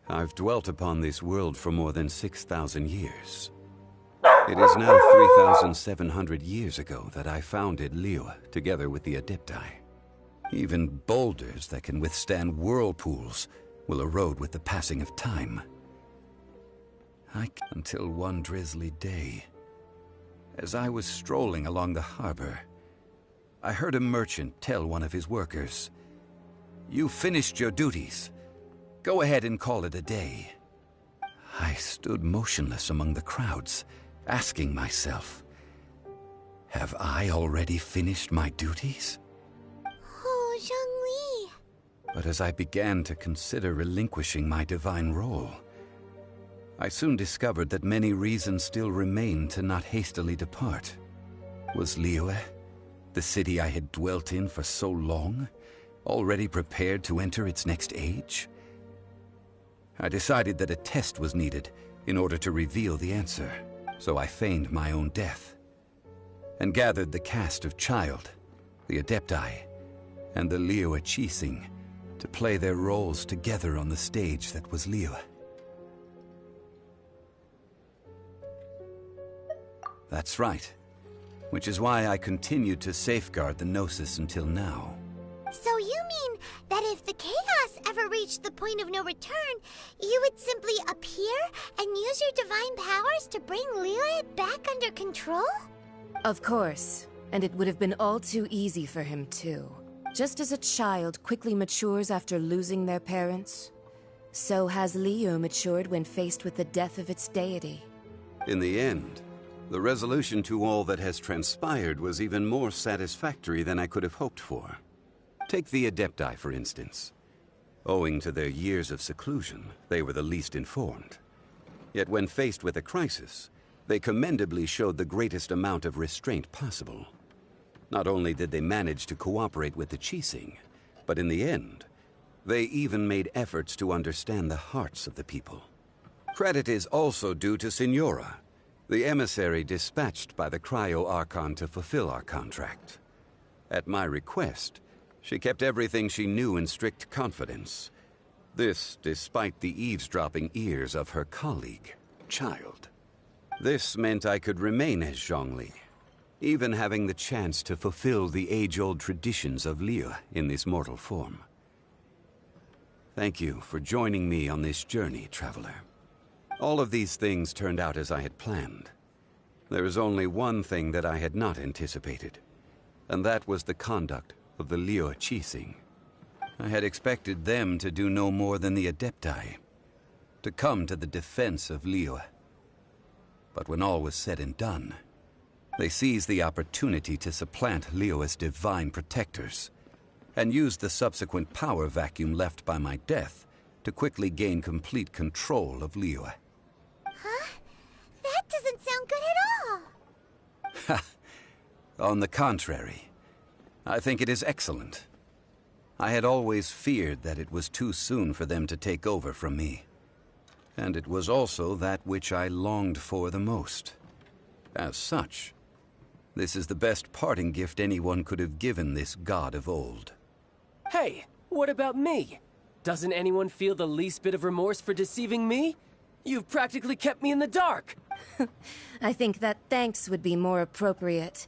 I've dwelt upon this world for more than 6,000 years. It is now 3,700 years ago that I founded Liyue together with the Adepti. Even boulders that can withstand whirlpools will erode with the passing of time. Until one drizzly day, as I was strolling along the harbor, I heard a merchant tell one of his workers, "You finished your duties. Go ahead and call it a day." I stood motionless among the crowds, asking myself, have I already finished my duties? Oh, Zhongli. But as I began to consider relinquishing my divine role, I soon discovered that many reasons still remained to not hastily depart. Was Liyue, the city I had dwelt in for so long, already prepared to enter its next age? I decided that a test was needed in order to reveal the answer, so I feigned my own death, and gathered the cast of Child, the Adepti, and the Liyue Qixing to play their roles together on the stage that was Liyue. That's right, which is why I continued to safeguard the Gnosis until now. So you mean that if the chaos ever reached the point of no return, you would simply appear and use your divine powers to bring Liyue back under control? Of course, and it would have been all too easy for him too. Just as a child quickly matures after losing their parents, so has Liyue matured when faced with the death of its deity. In the end, the resolution to all that has transpired was even more satisfactory than I could have hoped for. Take the Adepti, for instance. Owing to their years of seclusion, they were the least informed. Yet when faced with a crisis, they commendably showed the greatest amount of restraint possible. Not only did they manage to cooperate with the Qixing, but in the end, they even made efforts to understand the hearts of the people. Credit is also due to Senora, the emissary dispatched by the Cryo-Archon to fulfill our contract. At my request, she kept everything she knew in strict confidence, This despite the eavesdropping ears of her colleague, Child. This meant I could remain as Zhongli, even having the chance to fulfill the age-old traditions of Liyue in this mortal form. Thank you for joining me on this journey, Traveler. All of these things turned out as I had planned. There is only one thing that I had not anticipated, and that was the conduct of the Liyue Qixing. I had expected them to do no more than the Adepti, to come to the defense of Liyue. But when all was said and done, they seized the opportunity to supplant Liyue's divine protectors, and used the subsequent power vacuum left by my death to quickly gain complete control of Liyue. Huh? That doesn't sound good at all! Ha! On the contrary, I think it is excellent. I had always feared that it was too soon for them to take over from me. And it was also that which I longed for the most. As such, this is the best parting gift anyone could have given this god of old. Hey, what about me? Doesn't anyone feel the least bit of remorse for deceiving me? You've practically kept me in the dark! I think that thanks would be more appropriate.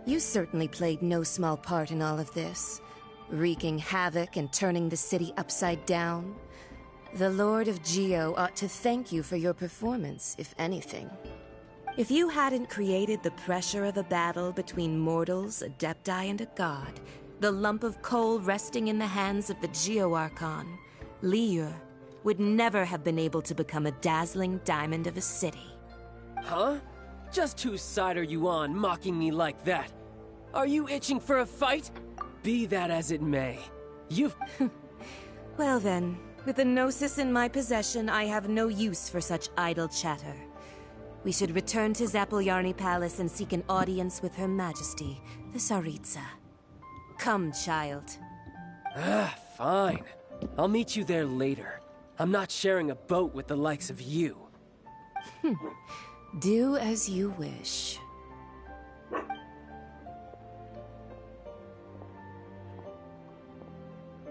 You certainly played no small part in all of this, wreaking havoc and turning the city upside down. The Lord of Geo ought to thank you for your performance, if anything. If you hadn't created the pressure of a battle between mortals, Adepti, and a god, the lump of coal resting in the hands of the Geo Archon, Liyue, would never have been able to become a dazzling diamond of a city. Huh? Just whose side are you on, mocking me like that? Are you itching for a fight? Be that as it may, you've... Well then, with the Gnosis in my possession, I have no use for such idle chatter. We should return to Zapolyarny Palace and seek an audience with Her Majesty, the Tsaritsa. Come, child. Fine. I'll meet you there later. I'm not sharing a boat with the likes of you. Do as you wish.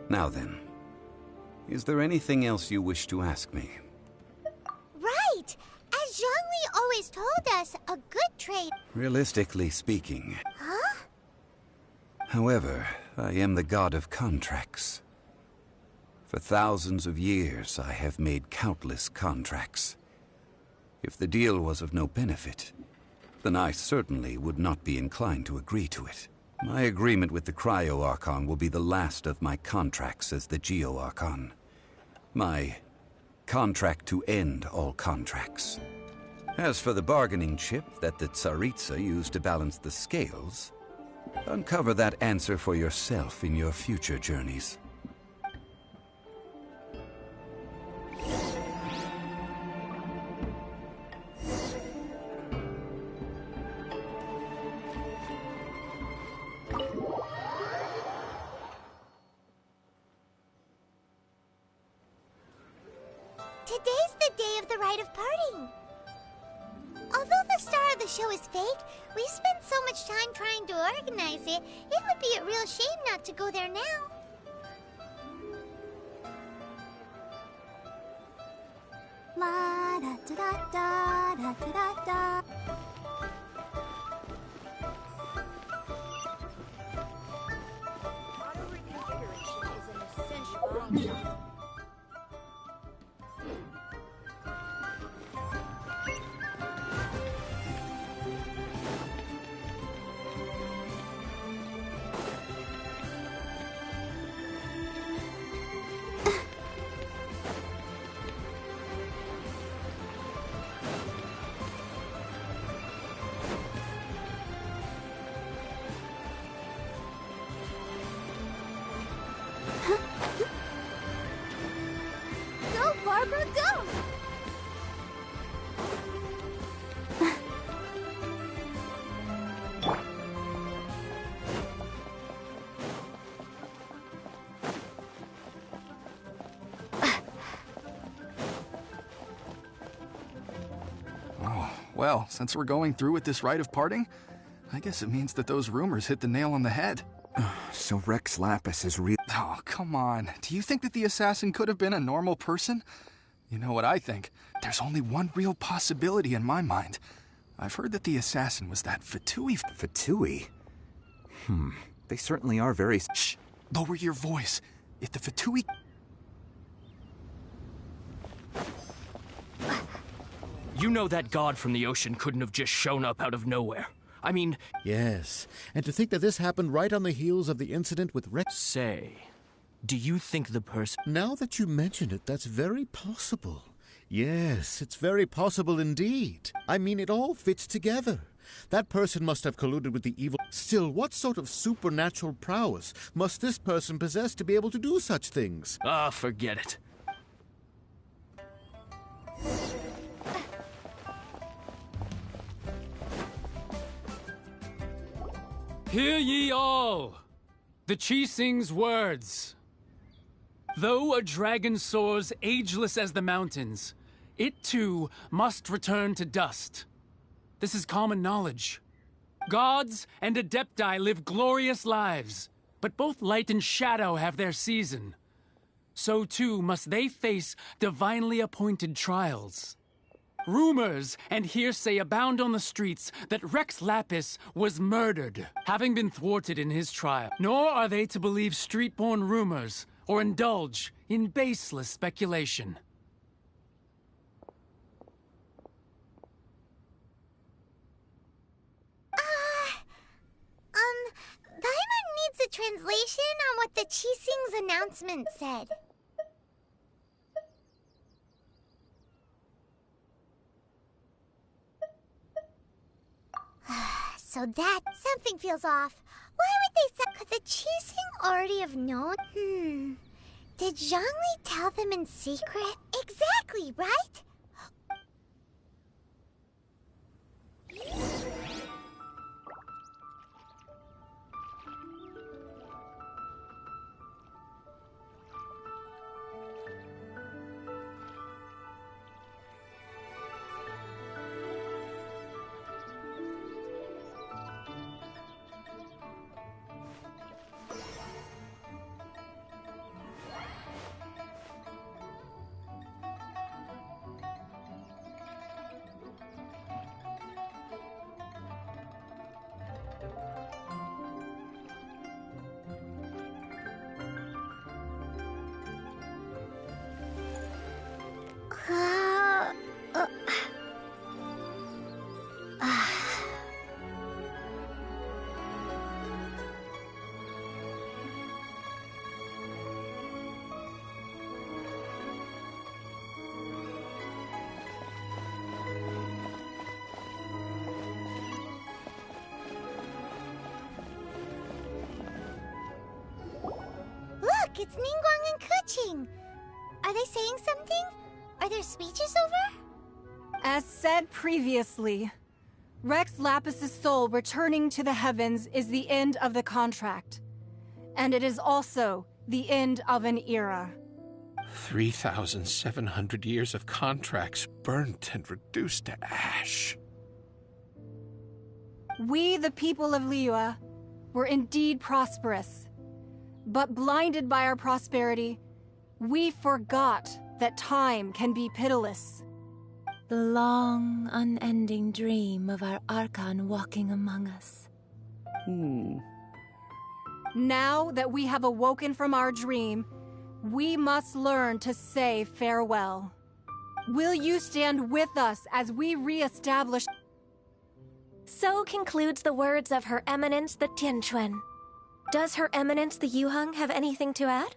Now then, is there anything else you wish to ask me? Right! As Zhongli always told us, a good trade... Realistically speaking. Huh? However, I am the god of contracts. For thousands of years, I have made countless contracts. If the deal was of no benefit, then I certainly would not be inclined to agree to it. My agreement with the Cryo Archon will be the last of my contracts as the Geo Archon. My contract to end all contracts. As for the bargaining chip that the Tsaritsa used to balance the scales, uncover that answer for yourself in your future journeys. Today's the day of the rite of parting. Although the star of the show is fake, we spent so much time trying to organize it, it would be a real shame not to go there now. La da da da da da da da. Auto reconfiguration is an essential. Go, Barbara, go! Oh, well, since we're going through with this rite of parting, I guess it means that those rumors hit the nail on the head. So Rex Lapis is real. Oh, come on. Do you think that the assassin could have been a normal person? You know what I think? There's only one real possibility in my mind. I've heard that the assassin was that Fatui. Fatui? They certainly are very... Shh! Lower your voice. If the Fatui... You know that god from the ocean couldn't have just shown up out of nowhere. I mean... Yes, and to think that this happened right on the heels of the incident with Rex... Say, do you think the person... Now that you mention it, that's very possible. Yes, it's very possible indeed. I mean, it all fits together. That person must have colluded with the evil... Still, what sort of supernatural prowess must this person possess to be able to do such things? Ah, forget it. Hear ye all, the Qixing's words. Though a dragon soars ageless as the mountains, it too must return to dust. This is common knowledge. Gods and Adepti live glorious lives, but both light and shadow have their season. So too must they face divinely appointed trials. Rumors and hearsay abound on the streets that Rex Lapis was murdered, having been thwarted in his trial. Nor are they to believe street-born rumors or indulge in baseless speculation. Paimon needs a translation on what the Qixing's announcement said. So that something feels off. Why would they say? Could the Qixing already have known? Did Zhongli tell them in secret? Exactly, right? Look, it's Ningguang and Keqing. Are they saying something? Are their speeches over? As said previously, Rex Lapis's soul returning to the heavens is the end of the contract. And it is also the end of an era. 3,700 years of contracts burnt and reduced to ash. We, the people of Liyue, were indeed prosperous. But blinded by our prosperity, we forgot that time can be pitiless. The long, unending dream of our Archon walking among us. Now that we have awoken from our dream, we must learn to say farewell. Will you stand with us as we re-establish... So concludes the words of Her Eminence the Tianquan. Does Her Eminence the Yuheng have anything to add?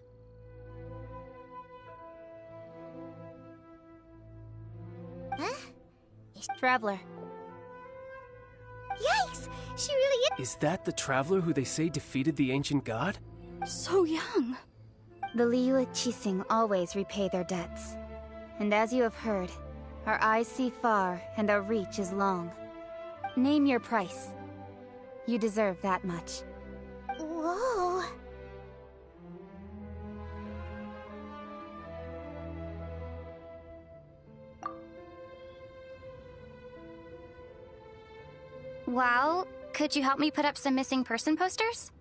Huh? Traveler. Yikes! She really Is that the traveler who they say defeated the ancient god? So young. The Liyue Qixing always repay their debts. And as you have heard, our eyes see far and our reach is long. Name your price. You deserve that much. Whoa. Well, could you help me put up some missing person posters?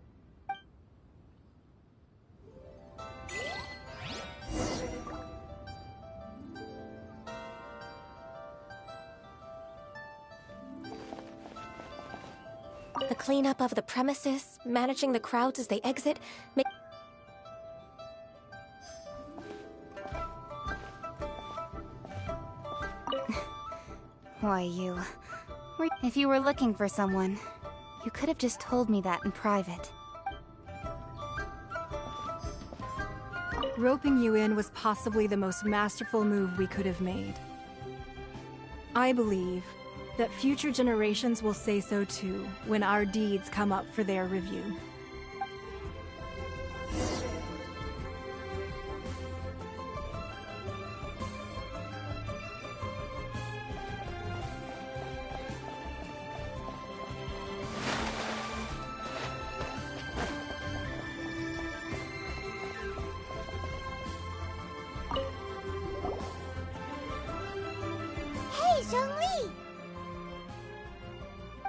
cleanup of the premises, managing the crowds as they exit, Why, you... If you were looking for someone, you could have just told me that in private. Roping you in was possibly the most masterful move we could have made. I believe that future generations will say so too when our deeds come up for their review. Hey, Zhongli!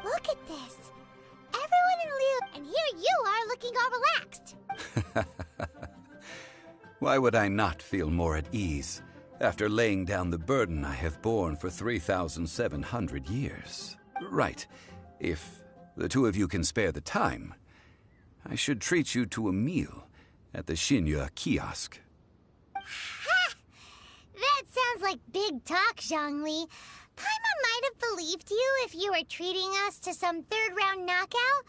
Look at this. Everyone in Liu, and here you are looking all relaxed. Why would I not feel more at ease after laying down the burden I have borne for 3,700 years? Right. If the two of you can spare the time, I should treat you to a meal at the Xinyue kiosk. Ha! That sounds like big talk, Zhongli. Paimon might have believed you if you were treating us to some third-round knockout,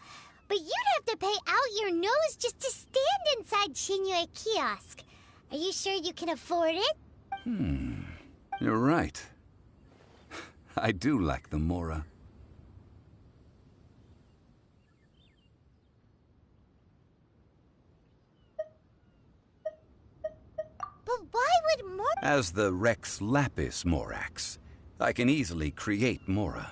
but you'd have to pay out your nose just to stand inside Xinyue kiosk. Are you sure you can afford it? You're right. I do like the Mora. But why would more... As the Rex Lapis Morax, I can easily create Mora.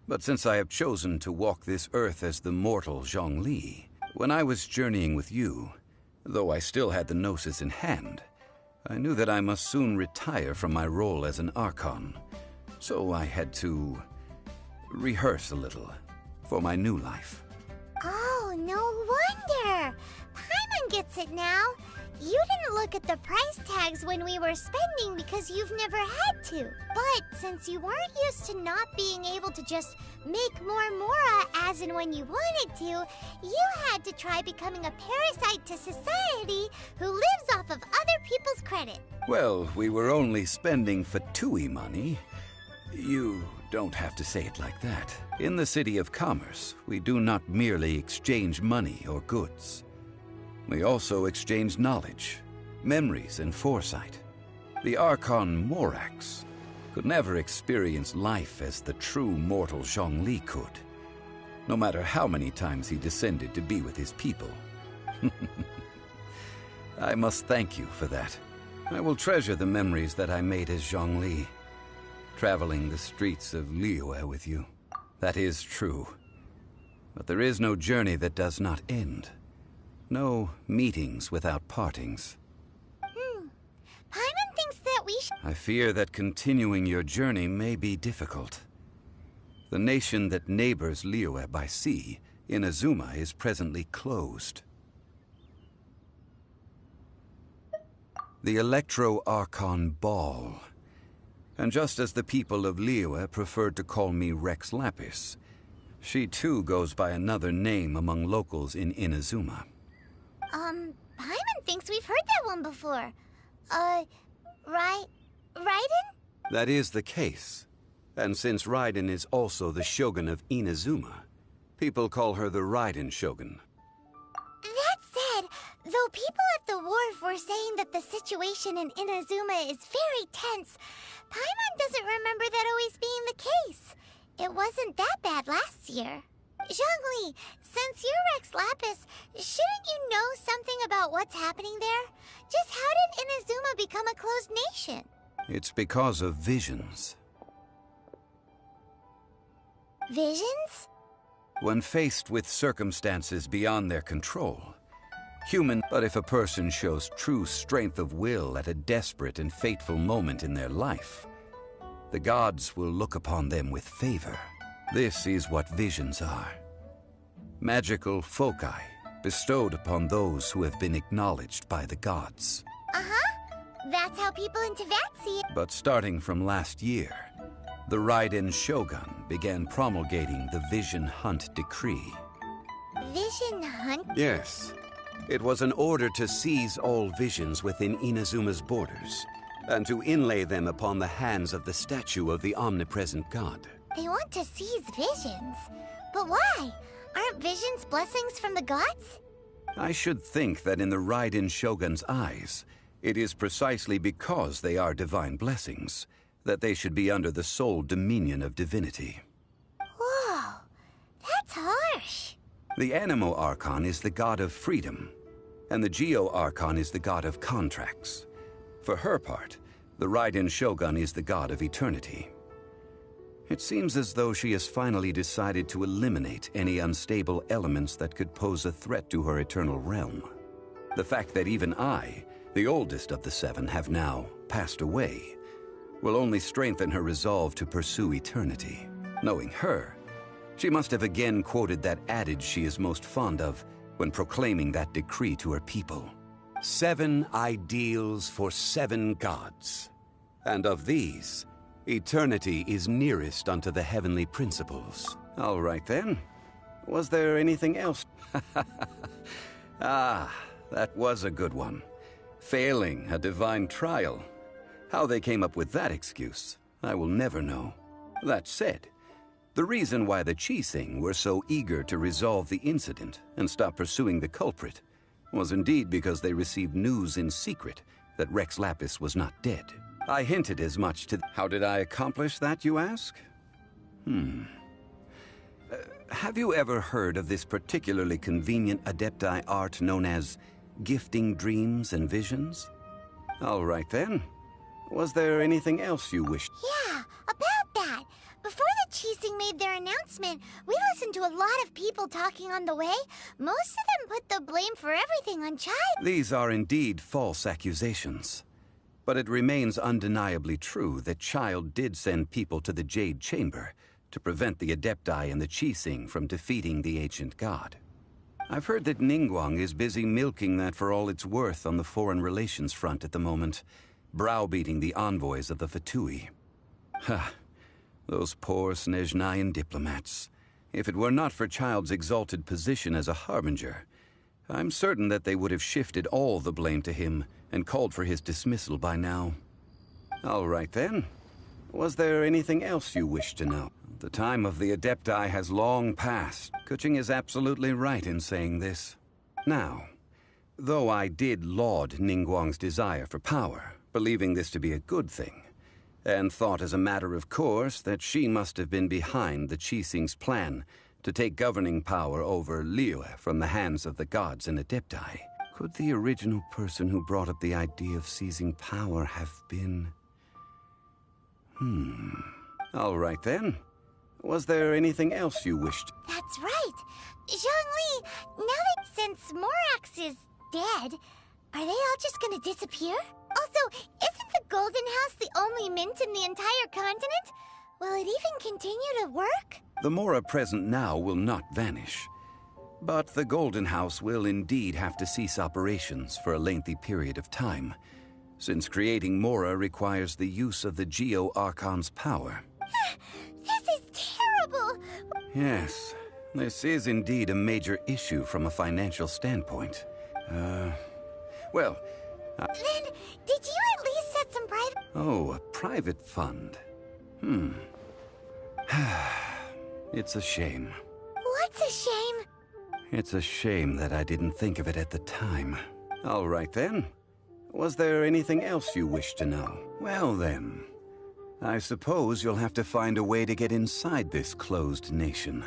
But since I have chosen to walk this earth as the mortal Zhongli, when I was journeying with you, though I still had the Gnosis in hand, I knew that I must soon retire from my role as an Archon. So I had to rehearse a little for my new life. Oh, no wonder. Paimon gets it now. You didn't look at the price tags when we were spending because you've never had to. But since you weren't used to not being able to just make more Mora as and when you wanted to, you had to try becoming a parasite to society who lives off of other people's credit. Well, we were only spending Fatui money. You don't have to say it like that. In the City of Commerce, we do not merely exchange money or goods. We also exchange knowledge, memories, and foresight. The Archon Morax could never experience life as the true mortal Zhongli could, no matter how many times he descended to be with his people. I must thank you for that. I will treasure the memories that I made as Zhongli, traveling the streets of Liyue with you. That is true. But there is no journey that does not end. No meetings without partings. Paimon thinks that we should... I fear that continuing your journey may be difficult. The nation that neighbors Liyue by sea, Inazuma, is presently closed. The Electro-Archon Ball. And just as the people of Liyue preferred to call me Rex Lapis, she too goes by another name among locals in Inazuma. Paimon thinks we've heard that one before. Raiden? That is the case. And since Raiden is also the Shogun of Inazuma, people call her the Raiden Shogun. That said, though people at the wharf were saying that the situation in Inazuma is very tense, Paimon doesn't remember that always being the case. It wasn't that bad last year. Zhongli, since you're Rex Lapis, shouldn't you know something about what's happening there? Just how did Inazuma become a closed nation? It's because of visions. Visions? When faced with circumstances beyond their control, but if a person shows true strength of will at a desperate and fateful moment in their life, the gods will look upon them with favor. This is what visions are. Magical foci bestowed upon those who have been acknowledged by the gods. Uh-huh. That's how people in Teyvat see it. But starting from last year, the Raiden Shogun began promulgating the Vision Hunt Decree. Vision Hunt? Yes. It was an order to seize all visions within Inazuma's borders, and to inlay them upon the hands of the statue of the omnipresent god. They want to seize visions. But why? Aren't visions blessings from the gods? I should think that in the Raiden Shogun's eyes, it is precisely because they are divine blessings that they should be under the sole dominion of divinity. Whoa, that's harsh. The Anemo Archon is the god of freedom, and the Geo Archon is the god of contracts. For her part, the Raiden Shogun is the god of eternity. It seems as though she has finally decided to eliminate any unstable elements that could pose a threat to her eternal realm. The fact that even I, the oldest of the seven, have now passed away will only strengthen her resolve to pursue eternity. Knowing her, she must have again quoted that adage she is most fond of when proclaiming that decree to her people. 7 ideals for 7 gods. And of these, eternity is nearest unto the heavenly principles. All right then. Was there anything else? Ah, that was a good one. Failing a divine trial. How they came up with that excuse, I will never know. That said, the reason why the Qixing were so eager to resolve the incident and stop pursuing the culprit was indeed because they received news in secret that Rex Lapis was not dead. I hinted as much to... How did I accomplish that, you ask? Have you ever heard of this particularly convenient Adepti art known as gifting dreams and visions? All right then. Was there anything else you wished? Yeah, about that. Before the Qixing made their announcement, we listened to a lot of people talking on the way. Most of them put the blame for everything on Chai. These are indeed false accusations. But it remains undeniably true that Child did send people to the Jade Chamber to prevent the Adepti and the Qixing from defeating the ancient god. I've heard that Ningguang is busy milking that for all it's worth on the foreign relations front at the moment, browbeating the envoys of the Fatui. Ha! Those poor Snezhnayan diplomats. If it were not for Child's exalted position as a harbinger, I'm certain that they would have shifted all the blame to him and called for his dismissal by now. All right then. Was there anything else you wished to know? The time of the Adepti has long passed. Kuching is absolutely right in saying this. Now, though I did laud Ningguang's desire for power, believing this to be a good thing, and thought as a matter of course that she must have been behind the Qixing's plan to take governing power over Liyue from the hands of the gods and Adepti, could the original person who brought up the idea of seizing power have been... All right then. Was there anything else you wished? That's right. Zhongli, now that since Morax is dead, are they all just gonna disappear? Also, isn't the Golden House the only mint in the entire continent? Will it even continue to work? The Mora present now will not vanish. But the Golden House will indeed have to cease operations for a lengthy period of time, since creating Mora requires the use of the Geo Archon's power. This is terrible! Yes, this is indeed a major issue from a financial standpoint. Well... Then, did you at least set some private... Oh, a private fund. It's a shame. What's a shame? It's a shame that I didn't think of it at the time. All right then. Was there anything else you wished to know? Well then, I suppose you'll have to find a way to get inside this closed nation.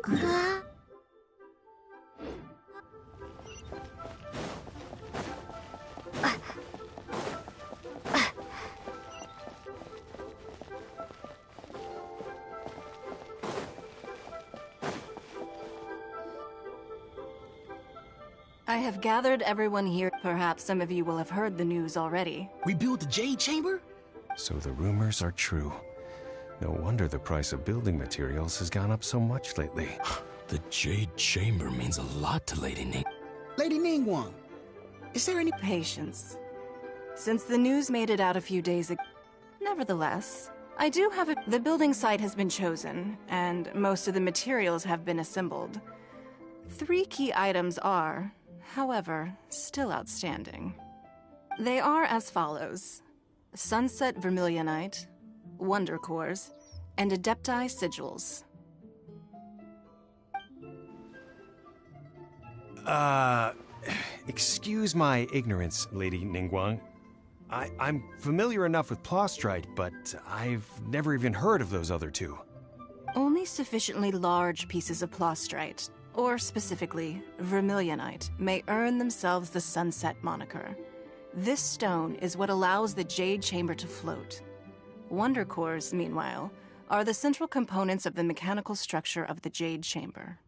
Huh? I have gathered everyone here. Perhaps some of you will have heard the news already. We built the Jade Chamber? So the rumors are true. No wonder the price of building materials has gone up so much lately. The Jade Chamber means a lot to Lady Ning. Lady Ningguang, is there any patience? Since the news made it out a few days ago. Nevertheless, I do have the building site has been chosen, and most of the materials have been assembled. 3 key items are, however, still outstanding. They are as follows: Sunset Vermilionite, Wonder Cores, and Adepti Sigils. Excuse my ignorance, Lady Ningguang. I'm familiar enough with Plostrite, but I've never even heard of those other 2. Only sufficiently large pieces of Plostrite, or specifically Vermilionite, may earn themselves the Sunset moniker. This stone is what allows the Jade Chamber to float. Wonder Cores, meanwhile, are the central components of the mechanical structure of the Jade Chamber.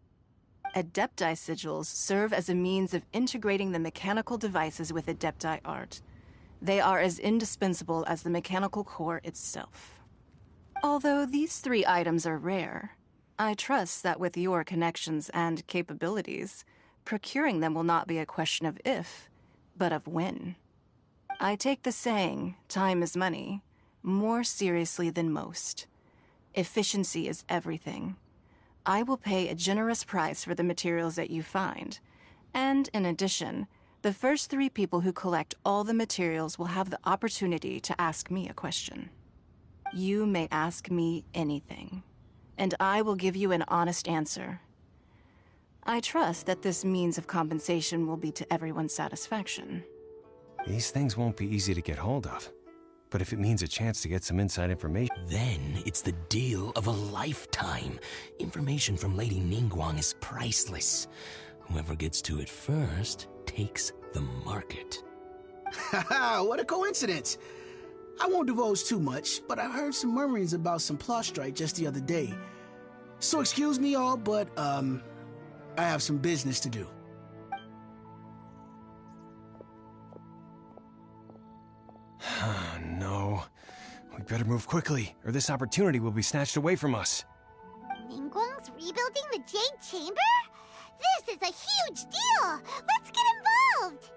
Adepti Sigils serve as a means of integrating the mechanical devices with Adepti art. They are as indispensable as the mechanical core itself. Although these 3 items are rare, I trust that with your connections and capabilities, procuring them will not be a question of if, but of when. I take the saying, time is money, more seriously than most. Efficiency is everything. I will pay a generous price for the materials that you find, and in addition, the first 3 people who collect all the materials will have the opportunity to ask me a question. You may ask me anything, and I will give you an honest answer. I trust that this means of compensation will be to everyone's satisfaction. These things won't be easy to get hold of. But if it means a chance to get some inside information... Then it's the deal of a lifetime. Information from Lady Ningguang is priceless. Whoever gets to it first takes the market. Haha, what a coincidence. I won't divulge too much, but I heard some murmurings about some Plostrite just the other day. So excuse me all, but, I have some business to do. No. We better move quickly, or this opportunity will be snatched away from us. Ningguang's rebuilding the Jade Chamber? This is a huge deal! Let's get involved!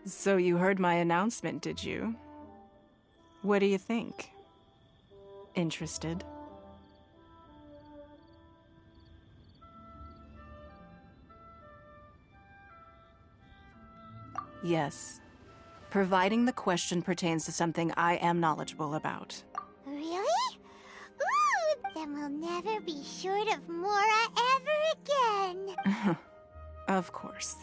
So you heard my announcement, did you? What do you think? Interested? Yes. Providing the question pertains to something I am knowledgeable about. Really? Ooh, then we'll never be short of Mora ever again. Of course.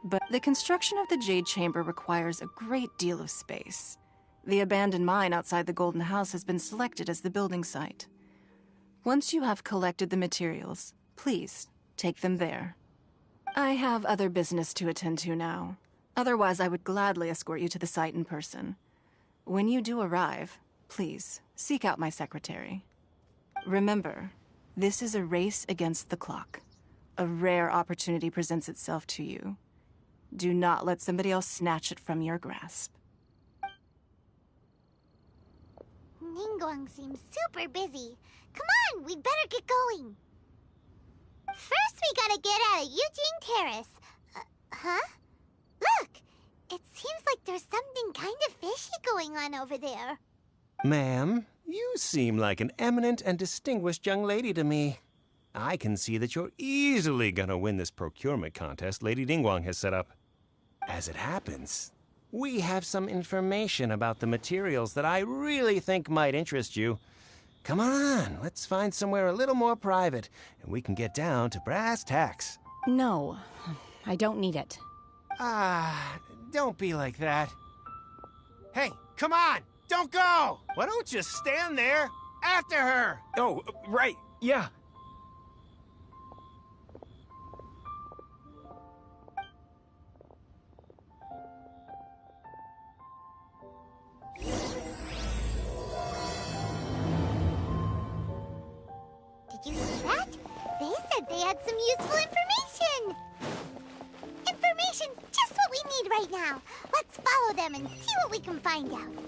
But the construction of the Jade Chamber requires a great deal of space. The abandoned mine outside the Golden House has been selected as the building site. Once you have collected the materials, please take them there. I have other business to attend to now. Otherwise, I would gladly escort you to the site in person. When you do arrive, please seek out my secretary. Remember, this is a race against the clock. A rare opportunity presents itself to you. Do not let somebody else snatch it from your grasp. Ningguang seems super busy. Come on, we'd better get going. First, we gotta get out of Eugene Terrace. Huh? Look! It seems like there's something kind of fishy going on over there. Ma'am, you seem like an eminent and distinguished young lady to me. I can see that you're easily gonna win this procurement contest Lady Ningguang has set up. As it happens, we have some information about the materials that I really think might interest you. Come on, let's find somewhere a little more private, and we can get down to brass tacks. No, I don't need it. Don't be like that. Hey, come on! don't go! Why don't you stand there? After her! Oh, right, yeah. Did you see that? They said they had some useful information! Information's just what we need right now. Let's follow them and see what we can find out.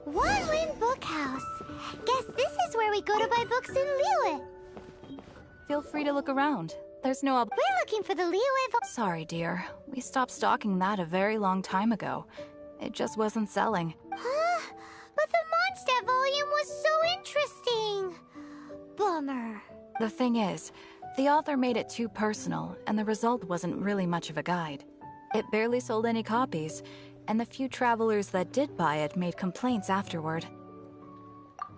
One Win Bookhouse. Guess this is where we go to buy books in Liyue. Feel free to look around. There's no We're looking for the Liyue. Sorry, dear. We stopped stocking that a very long time ago. It just wasn't selling. Huh? But the Mondstadt volume was so interesting. Bummer. The thing is, the author made it too personal, and the result wasn't really much of a guide. It barely sold any copies, and the few travelers that did buy it made complaints afterward.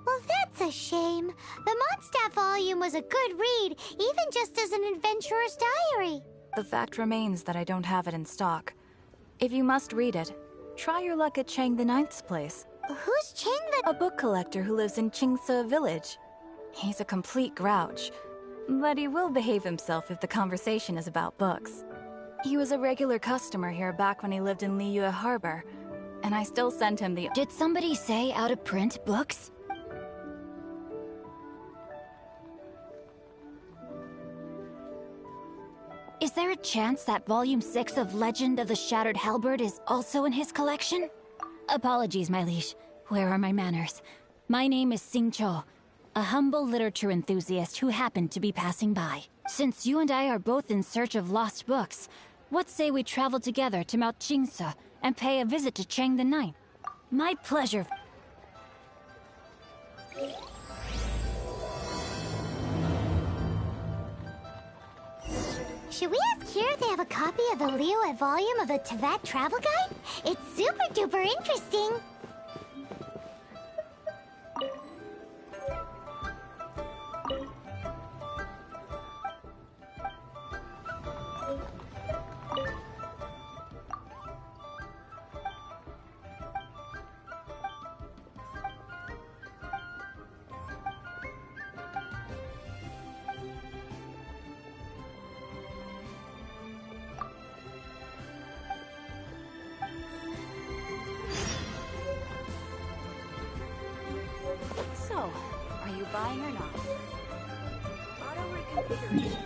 Well, that's a shame. The Mondstadt volume was a good read, even just as an adventurer's diary. The fact remains that I don't have it in stock. If you must read it, try your luck at Chang the Ninth's place. Who's Chang the... A book collector who lives in Qingse village. He's a complete grouch, but he will behave himself if the conversation is about books. He was a regular customer here back when he lived in Liyue Harbor, and I still send him the... Did somebody say out-of-print books? Is there a chance that Volume 6 of Legend of the Shattered Halberd is also in his collection? Apologies, my liege. Where are my manners? My name is Sing Cho, a humble literature enthusiast who happened to be passing by. Since you and I are both in search of lost books, what say we travel together to Mount Qingse and pay a visit to Chang the Ninth? My pleasure. Should we ask here if they have a copy of the Liyue volume of the Tevat Travel Guide? It's super duper interesting. So, are you buying or not? Auto reconfiguration.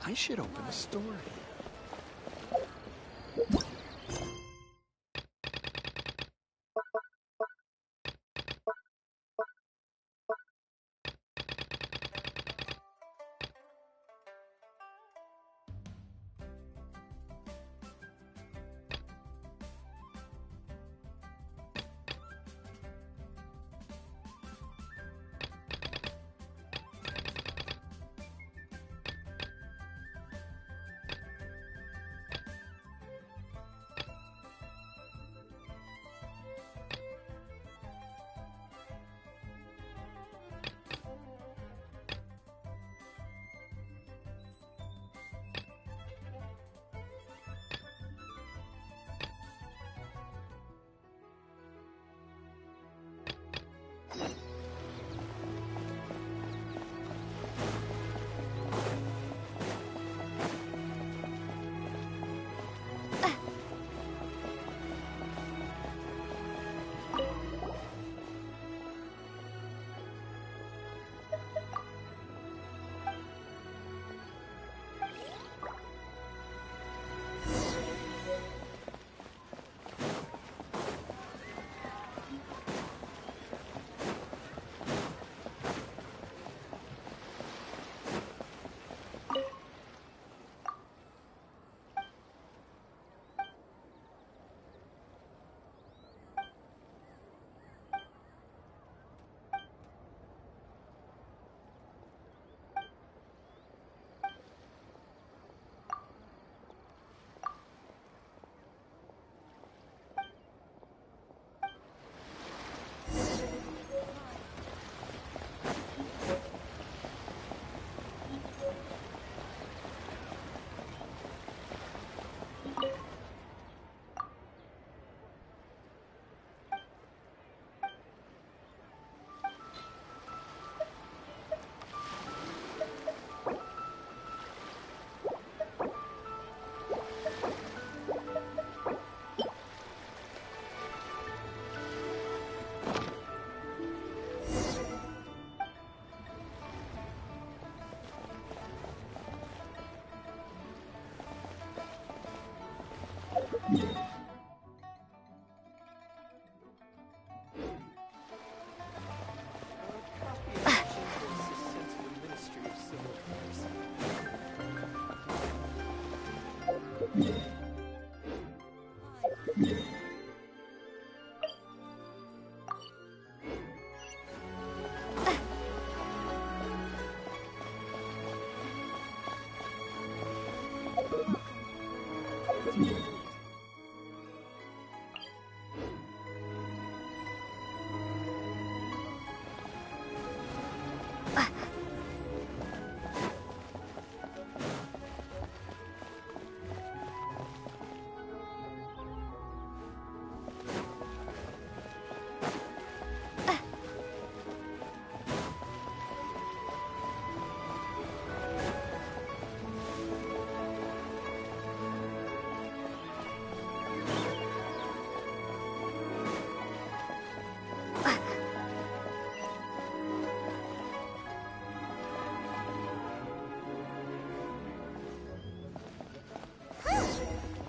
I should open a store.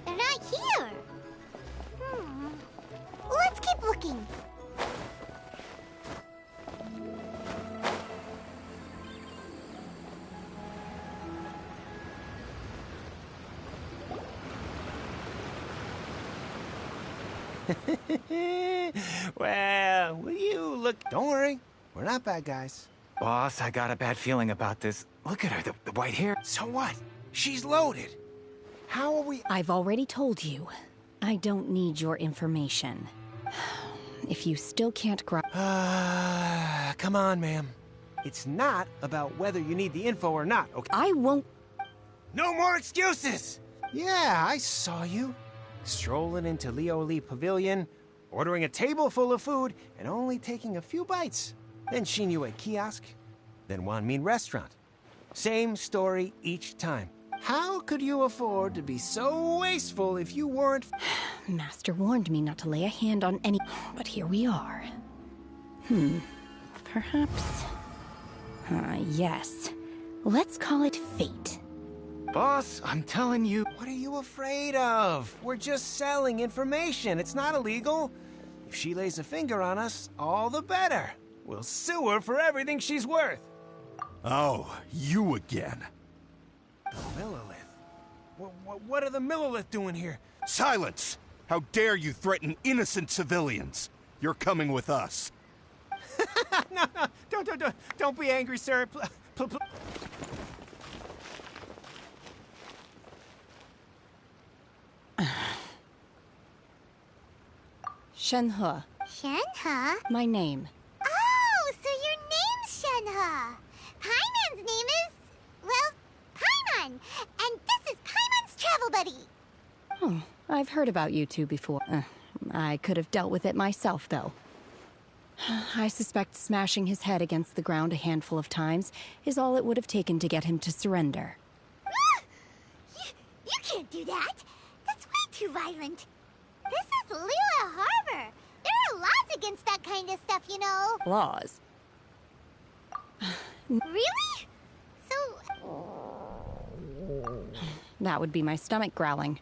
They're not here. Let's keep looking. Well, will you look? Don't worry, we're not bad guys. Boss, I got a bad feeling about this. Look at her, the white hair. So what? She's loaded. How are we? I've already told you. I don't need your information. If you still can't grasp... Come on, ma'am. It's not about whether you need the info or not, okay? I won't... No more excuses! Yeah, I saw you. Strolling into Leo Lee Pavilion, ordering a table full of food, and only taking a few bites. Then seen you at kiosk. then Wanmin Restaurant. Same story each time. How could you afford to be so wasteful if you weren't... Master warned me not to lay a hand on any... But here we are. Perhaps... yes. Let's call it fate. Boss, I'm telling you... What are you afraid of? We're just selling information. It's not illegal. If she lays a finger on us, all the better. We'll sue her for everything she's worth. Oh, you again. The Millilith? What are the Millilith doing here? Silence! How dare you threaten innocent civilians? You're coming with us. No, don't be angry, sir. Shenhe. Shenhe? My name. Oh, so your name's Shenhe. Paimon's name is... well, Paimon. And this is Paimon's travel buddy. Oh, I've heard about you two before. I could have dealt with it myself, though. I suspect smashing his head against the ground a handful of times is all it would have taken to get him to surrender. You can't do that. That's way too violent. This is Liyue Harbor. There are laws against that kind of stuff, you know. Laws? Really? So... That would be my stomach growling.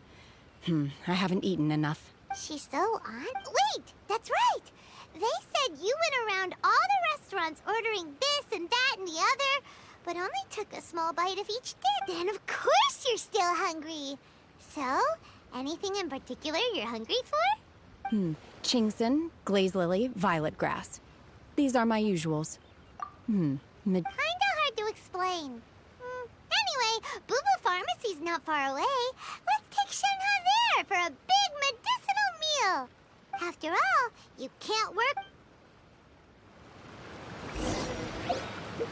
I haven't eaten enough. She's so on... Wait, that's right. They said you went around all the restaurants ordering this and that and the other, but only took a small bite of each dish. Then of course you're still hungry. So, anything in particular you're hungry for? Chingson, glaze lily, violet grass. These are my usuals. Kinda hard to explain. Anyway, Boo Pharmacy's not far away. Let's take Shenhe there for a big medicinal meal. After all, you can't work...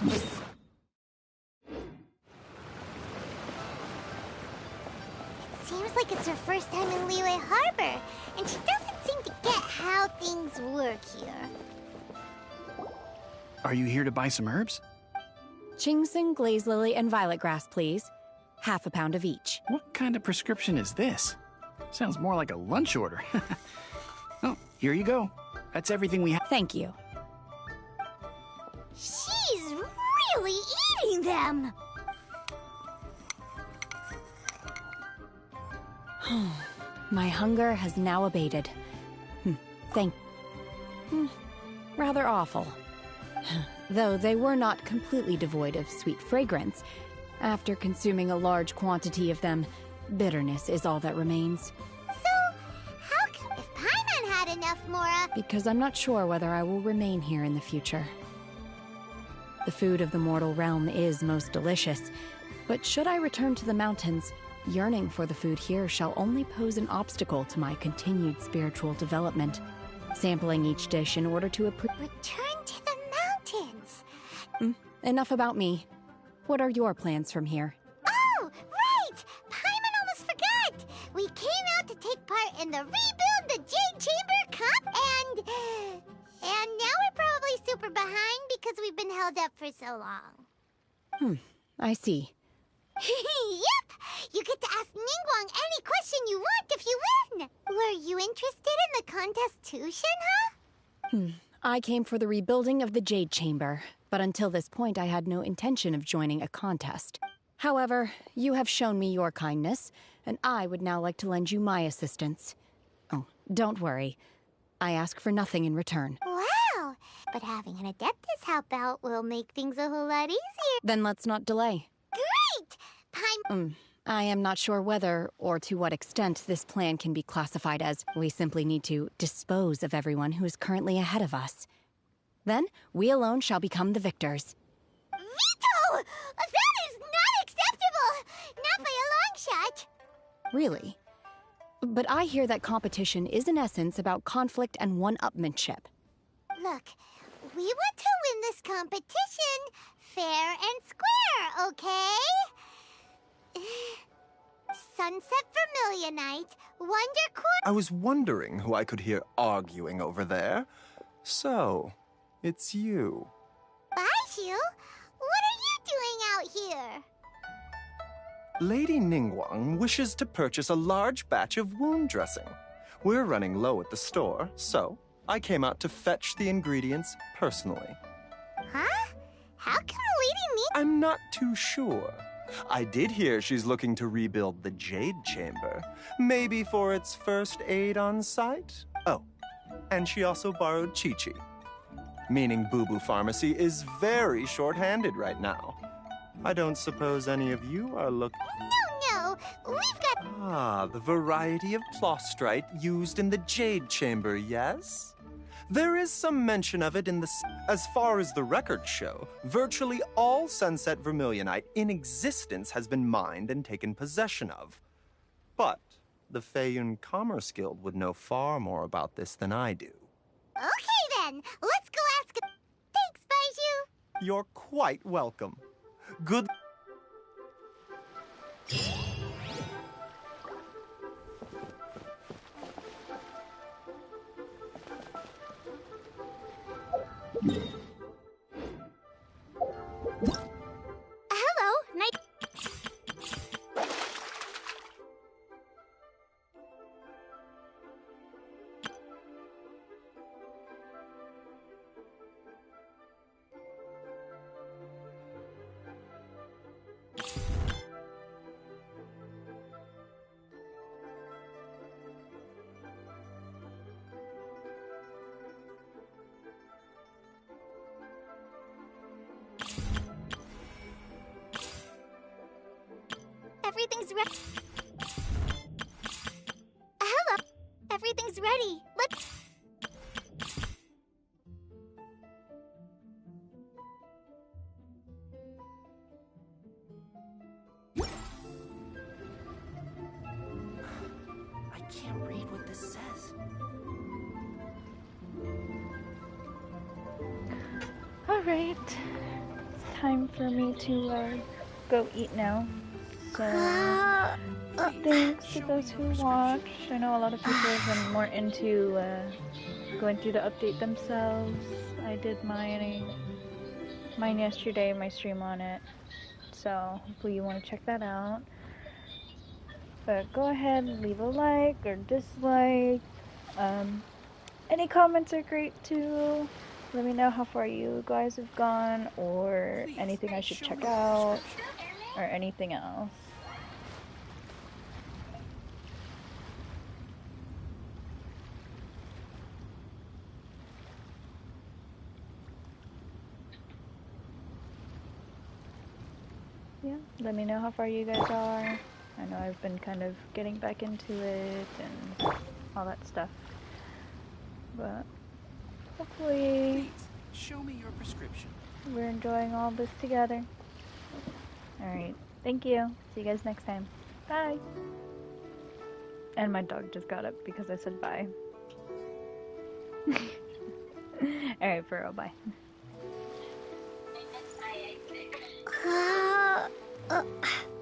It seems like it's her first time in Liyue Harbor, and she doesn't seem to get how things work here. Are you here to buy some herbs? Chingson, glaze lily, and violet grass, please. Half a pound of each. What kind of prescription is this? Sounds more like a lunch order. Oh, here you go. That's everything we have. Thank you. She's really eating them! My hunger has now abated. Rather awful. Though they were not completely devoid of sweet fragrance. After consuming a large quantity of them, bitterness is all that remains. If Paimon had enough, Mora... Because I'm not sure whether I will remain here in the future. The food of the mortal realm is most delicious, but should I return to the mountains, yearning for the food here shall only pose an obstacle to my continued spiritual development. Sampling each dish in order to Return to the mountains! Enough about me. What are your plans from here? Oh, right! Paimon almost forgot! We came out to take part in the Rebuild the Jade Chamber Cup, and now we're probably super behind because we've been held up for so long. I see. Yep! You get to ask Ningguang any question you want if you win! Were you interested in the contest too, Shenhe? I came for the rebuilding of the Jade Chamber, but until this point I had no intention of joining a contest. However, you have shown me your kindness, and I would now like to lend you my assistance. Oh, don't worry. I ask for nothing in return. Wow! But having an Adeptus help out will make things a whole lot easier. Then let's not delay. Great! I am not sure whether, or to what extent, this plan can be classified as we simply need to dispose of everyone who is currently ahead of us. Then, we alone shall become the victors. Veto! That is not acceptable! Not by a long shot! Really? But I hear that competition is in essence about conflict and one-upmanship. Look, we want to win this competition fair and square, okay? Sunset Vermilionite, Wondercore... I was wondering who I could hear arguing over there. So, it's you. Baiju? Lady Ningguang wishes to purchase a large batch of wound dressing. We're running low at the store, so I came out to fetch the ingredients personally. Huh? How can a lady need— I'm not too sure. I did hear she's looking to rebuild the Jade Chamber, maybe for its first aid on site. Oh, and she also borrowed Chi-Chi, meaning Boo Boo Pharmacy is very short-handed right now. I don't suppose any of you are looking— No, we've got— Ah, the variety of plostrite used in the Jade Chamber, yes? There is some mention of it in the— As far as the records show, virtually all Sunset Vermilionite in existence has been mined and taken possession of. But the Feiyun Commerce Guild would know far more about this than I do. Okay then, let's go ask— Thanks, Baiju! You're quite welcome. Good— Hello, night— Everything's ready. Hello. Everything's ready. Let's— I can't read what this says. Alright. It's time for me to go eat now. So, thanks to those who watched. I know a lot of people have been more into going through the update themselves. I did mine yesterday, my stream on it. So, hopefully you want to check that out. But go ahead and leave a like or dislike. Any comments are great too. Let me know how far you guys have gone, or anything I should check out, or anything else. Yeah, let me know how far you guys are. I know I've been kind of getting back into it and all that stuff. But hopefully Show me your prescription. we're enjoying all this together. Alright, thank you. See you guys next time. Bye! And my dog just got up because I said bye. Alright, for real, bye.